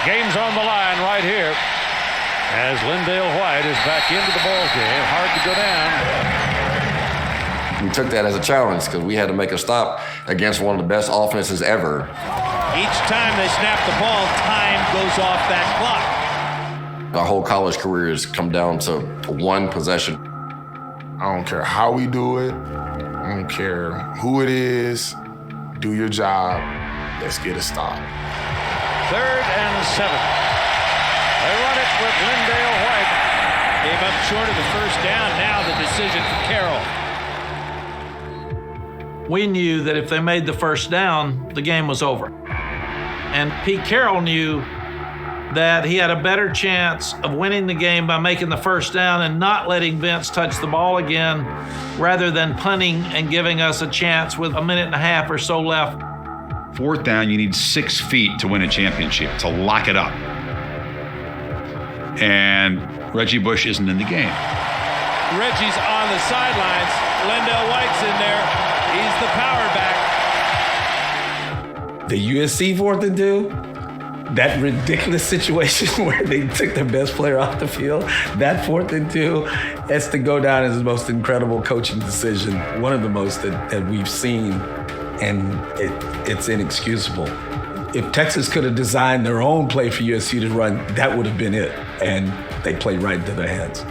Game's on the line right here as Lindale White is back into the ball game. Hard to go down. We took that as a challenge because we had to make a stop against one of the best offenses ever. Each time they snap the ball, time goes off that clock. Our whole college career has come down to one possession. I don't care how we do it. I don't care who it is. Do your job. Let's get a stop. 3rd and 7. They run it with Lindale White. Came up short of the first down. Now the decision for Carroll. We knew that if they made the first down, the game was over. And Pete Carroll knew that he had a better chance of winning the game by making the first down and not letting Vince touch the ball again, rather than punting and giving us a chance with a minute and a half or so left. 4th down, you need 6 feet to win a championship, to lock it up. And Reggie Bush isn't in the game. Reggie's on the sidelines. Lindale White's in there. He's the power back. The USC 4th and 2, that ridiculous situation where they took their best player off the field, that 4th and 2, has to go down as the most incredible coaching decision, one of the most that we've seen, and it's inexcusable. If Texas could have designed their own play for USC to run, that would have been it, and they played right into their hands.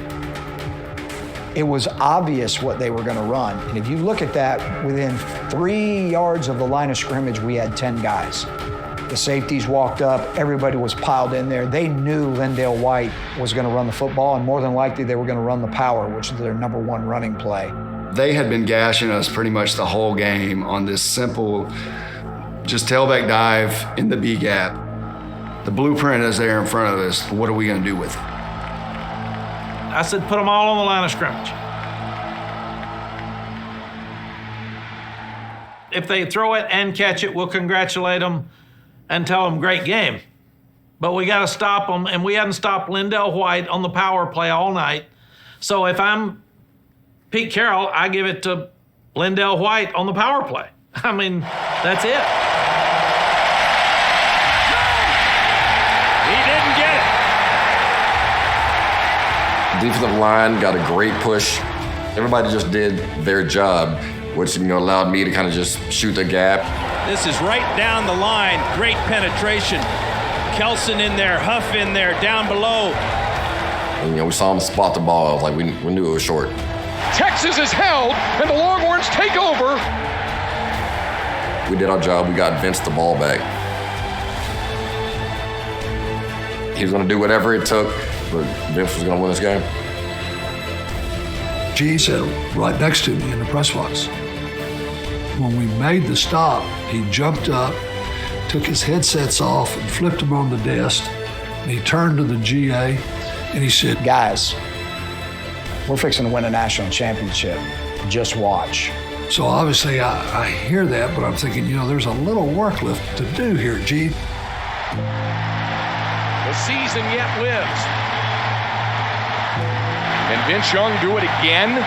It was obvious what they were going to run. And if you look at that, within 3 yards of the line of scrimmage, we had 10 guys. The safeties walked up, everybody was piled in there. They knew Lindale White was going to run the football, and more than likely they were going to run the power, which is their number 1 running play. They had been gashing us pretty much the whole game on this simple, just tailback dive in the B gap. The blueprint is there in front of us. What are we going to do with it? I said, put them all on the line of scrimmage. If they throw it and catch it, we'll congratulate them and tell them great game. But we got to stop them, and we hadn't stopped Lindale White on the power play all night. So if I'm Pete Carroll, I give it to Lindale White on the power play. I mean, that's it. He didn't get it. Defensive line got a great push. Everybody just did their job, which allowed me to kind of just shoot the gap. This is right down the line. Great penetration. Kelson in there, Huff in there, down below. And, we saw him spot the ball. Like we knew it was short. Texas is held, and the Longhorns take over. We did our job. We got Vince the ball back. He was going to do whatever it took, but Vince was going to win this game. G sat right next to me in the press box. When we made the stop, he jumped up, took his headsets off and flipped them on the desk, and he turned to the GA and he said, "Guys, we're fixing to win a national championship. Just watch." So obviously I hear that, but I'm thinking, there's a little work left to do here, G. The season yet lives. Can Vince Young do it again?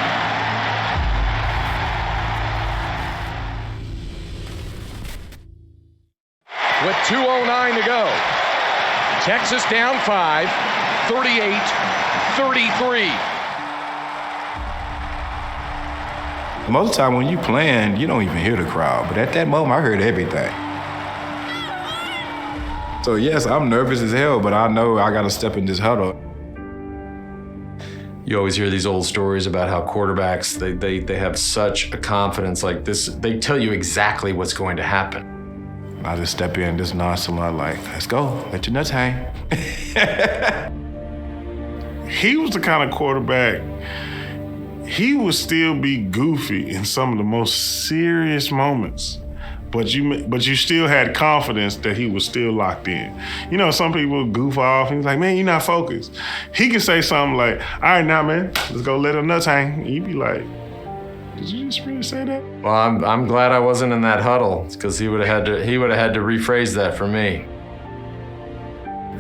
with 2:09 to go. Texas down 5, 38-33. Most of the time when you playing, you don't even hear the crowd. But at that moment, I heard everything. So yes, I'm nervous as hell, but I know I got to step in this huddle. You always hear these old stories about how quarterbacks, they have such a confidence like this. They tell you exactly what's going to happen. I just step in this nonchalant like, let's go, let your nuts hang. He was the kind of quarterback, he would still be goofy in some of the most serious moments. But you still had confidence that he was still locked in. You know, some people goof off and he's like, man, you're not focused. He can say something like, all right, now, man, let's go let her nuts hang. And you'd be like, did you just really say that? Well, I'm glad I wasn't in that huddle because he would have had to rephrase that for me.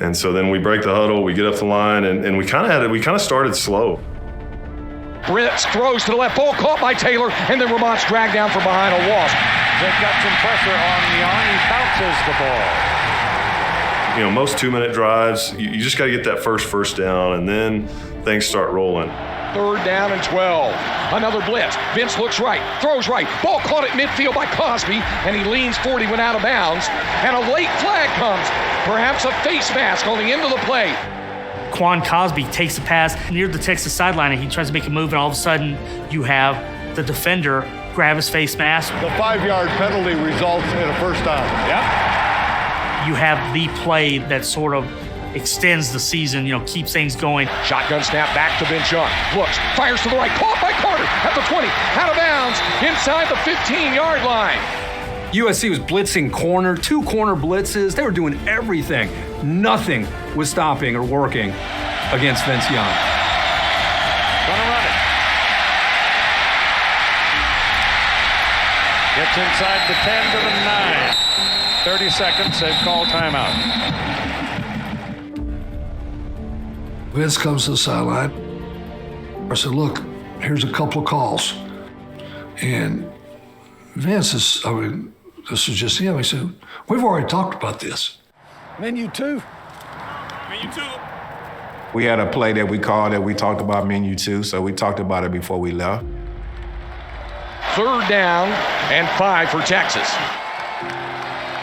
And so then we break the huddle, we get up the line, and we kind of started slow. Ritz throws to the left, ball caught by Taylor, and then Vermont's dragged down from behind a Wasp. They've got some pressure on Leon. He bounces the ball. You know, most 2-minute drives, you just got to get that first down, and then things start rolling. 3rd down and 12. Another blitz. Vince looks right, throws right. Ball caught at midfield by Cosby, and he leans 40, went out of bounds. And a late flag comes. Perhaps a face mask on the end of the play. Quan Cosby takes the pass near the Texas sideline, and he tries to make a move, and all of a sudden you have the defender grab his face mask. The 5-yard penalty results in a first down. Yep. You have the play that sort of extends the season, keeps things going. Shotgun snap back to Vince Young. Looks, fires to the right, caught by Carter at the 20, out of bounds, inside the 15-yard line. USC was blitzing corner, 2 corner blitzes. They were doing everything. Nothing was stopping or working against Vince Young. Gonna run it. Gets inside the 10 to the 9. 30 seconds, they've called timeout. Vince comes to the sideline. I said, look, here's a couple of calls. And Vince this is just him. He said, we've already talked about this. Menu 2. We had a play that we called that we talked about menu 2, so we talked about it before we left. 3rd down and 5 for Texas.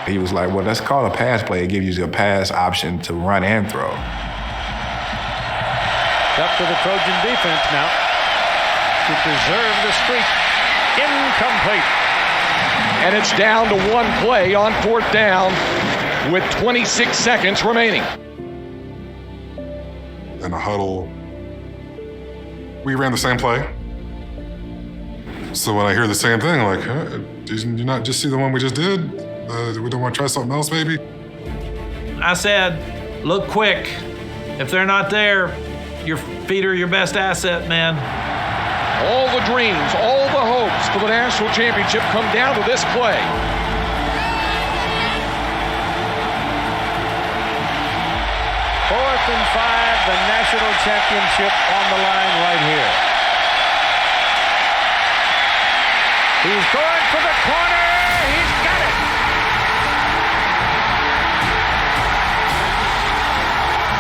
He was like, well, let's call a pass play. It gives you a pass option to run and throw. Up to the Trojan defense now to preserve the streak. Incomplete. And it's down to 1 play on 4th down with 26 seconds remaining. In a huddle, we ran the same play. So when I hear the same thing, like, did you not just see the one we just did? We don't want to try something else, maybe? I said, look quick. If they're not there, your feet are your best asset, man. All the dreams, all the hopes for the national championship come down to this play. Fourth and 5, the national championship on the line right here. He's going for the corner. He's got it.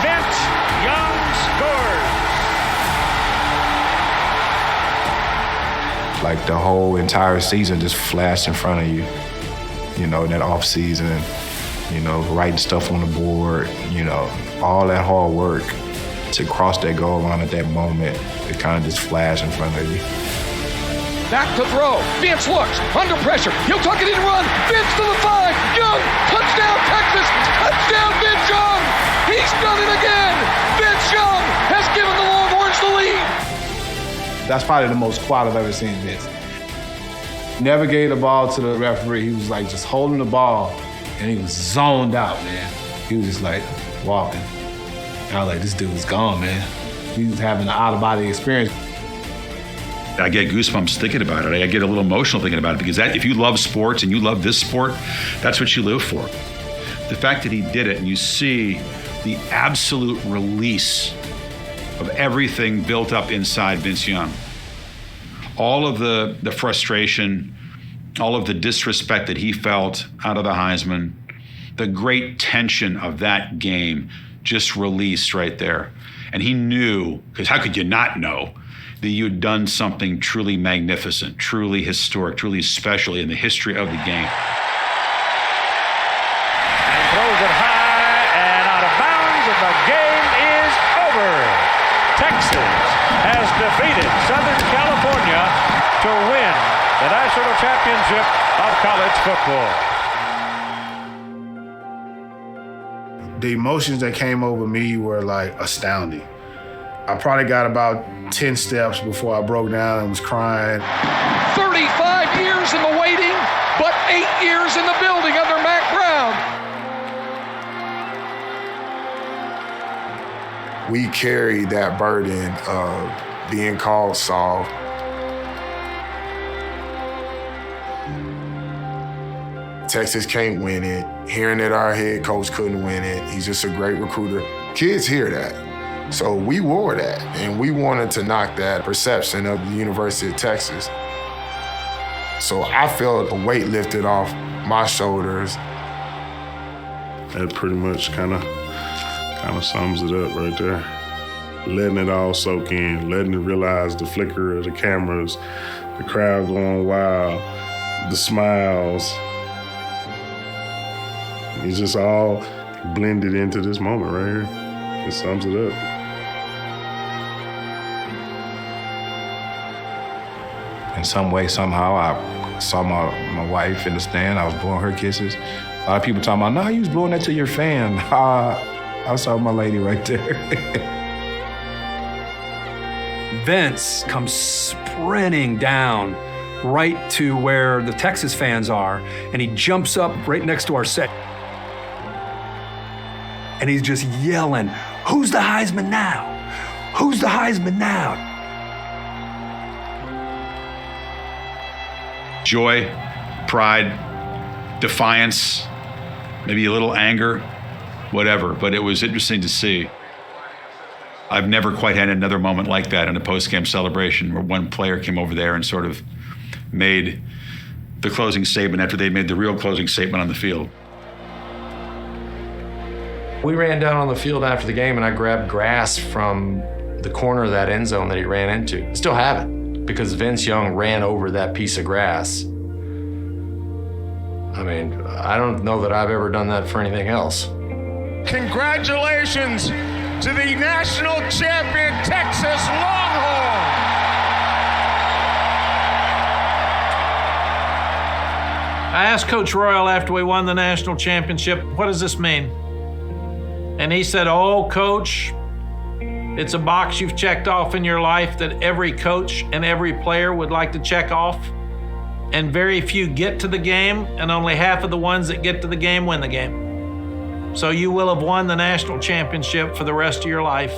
Vince Young scores. Like the whole entire season just flashed in front of you, in that off season, writing stuff on the board, all that hard work to cross that goal line at that moment, it kind of just flashed in front of you. Back to throw. Vince looks under pressure. He'll tuck it in and run. Vince to the 5. Young, touchdown Texas. Touchdown Vince Young. He's done it again. Vince Young has given the Longhorns the lead. That's probably the most quiet I've ever seen Vince. Never gave the ball to the referee. He was like just holding the ball, and he was zoned out, man. He was just like walking. And I was like, this dude is gone, man. He was having an out-of-body experience. I get goosebumps thinking about it. I get a little emotional thinking about it because if you love sports and you love this sport, that's what you live for. The fact that he did it and you see the absolute release of everything built up inside Vince Young. All of the frustration, all of the disrespect that he felt out of the Heisman, the great tension of that game just released right there. And he knew, because how could you not know, that you had done something truly magnificent, truly historic, truly special in the history of the game. And throws it high and out of bounds, and the game is over. Texas has defeated Southern California to win the national championship of college football. The emotions that came over me were like astounding. I probably got about 10 steps before I broke down and was crying. 35 years in the waiting, but 8 years in the building under Mack Brown. We carried that burden of being called Saul. Texas can't win it. Hearing that our head coach couldn't win it. He's just a great recruiter. Kids hear that. So we wore that, and we wanted to knock that perception of the University of Texas. So I felt a weight lifted off my shoulders. That pretty much kind of sums it up right there. Letting it all soak in, letting it realize the flicker of the cameras, the crowd going wild, the smiles. It's just all blended into this moment right here. It sums it up. In some way, somehow, I saw my wife in the stand. I was blowing her kisses. A lot of people talking about, no, you was blowing that to your fan. I saw my lady right there. Vince comes sprinting down right to where the Texas fans are, and he jumps up right next to our set. And he's just yelling, "Who's the Heisman now? Who's the Heisman now?" Joy, pride, defiance, maybe a little anger, whatever. But it was interesting to see. I've never quite had another moment like that in a post-game celebration where one player came over there and sort of made the closing statement after they made the real closing statement on the field. We ran down on the field after the game, and I grabbed grass from the corner of that end zone that he ran into. I still have it, because Vince Young ran over that piece of grass. I mean, I don't know that I've ever done that for anything else. Congratulations to the national champion Texas Longhorn. I asked Coach Royal after we won the national championship, what does this mean? And he said, oh, Coach, it's a box you've checked off in your life that every coach and every player would like to check off. And very few get to the game, and only half of the ones that get to the game win the game. So you will have won the national championship for the rest of your life.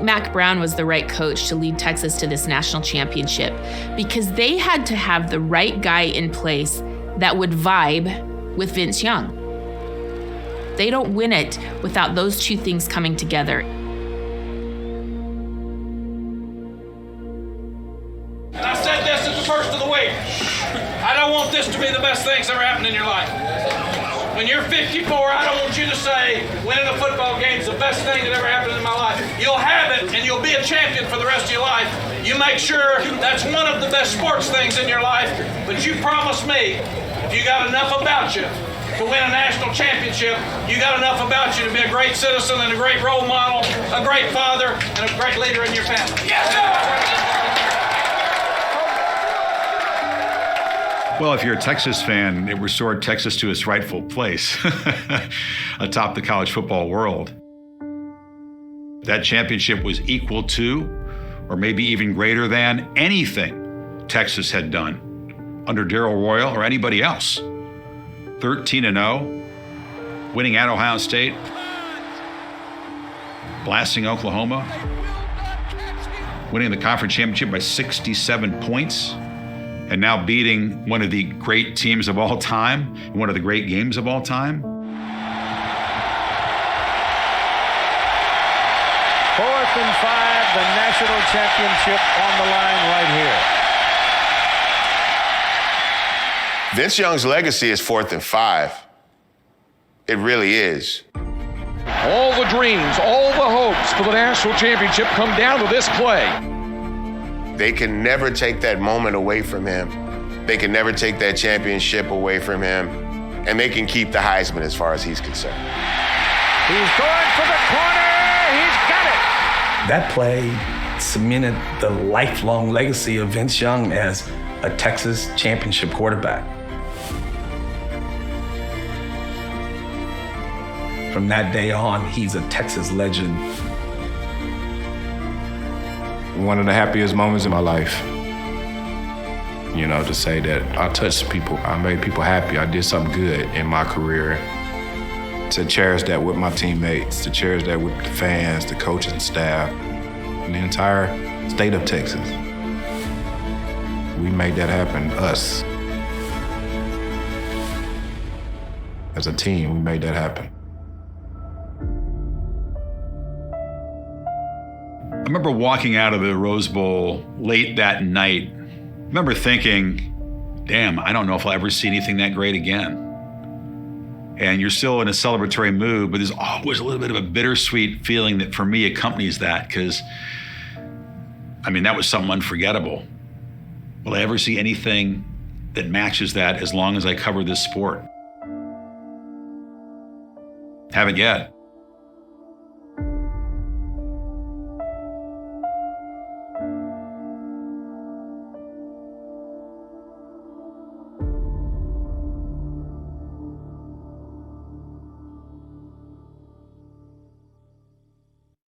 Mack Brown was the right coach to lead Texas to this national championship because they had to have the right guy in place that would vibe with Vince Young. They don't win it without those two things coming together. And I said this at the first of the week. I don't want this to be the best thing that's ever happened in your life. When you're 54, I don't want you to say winning a football game is the best thing that ever happened in my life. You'll have it, and you'll be a champion for the rest of your life. You make sure that's one of the best sports things in your life, but you promise me, if you got enough about you to win a national championship, you got enough about you to be a great citizen and a great role model, a great father, and a great leader in your family. Yes, sir! Well, if you're a Texas fan, it restored Texas to its rightful place atop the college football world. That championship was equal to, or maybe even greater than, anything Texas had done under Darrell Royal or anybody else. 13-0, winning at Ohio State, blasting Oklahoma, winning the conference championship by 67 points, and now beating one of the great teams of all time, and one of the great games of all time. 4th and 5, the national championship on the line right here. Vince Young's legacy is 4th and 5. It really is. All the dreams, all the hopes for the national championship come down to this play. They can never take that moment away from him. They can never take that championship away from him. And they can keep the Heisman as far as he's concerned. He's going for the corner. He's got it. That play cemented the lifelong legacy of Vince Young as a Texas championship quarterback. From that day on, he's a Texas legend. One of the happiest moments in my life. You know, to say that I touched people, I made people happy, I did something good in my career. To cherish that with my teammates, to cherish that with the fans, the coaches and staff, and the entire state of Texas. We made that happen, us. As a team, we made that happen. I remember walking out of the Rose Bowl late that night. I remember thinking, damn, I don't know if I'll ever see anything that great again. And you're still in a celebratory mood, but there's always a little bit of a bittersweet feeling that for me accompanies that, because, I mean, that was something unforgettable. Will I ever see anything that matches that as long as I cover this sport? Haven't yet.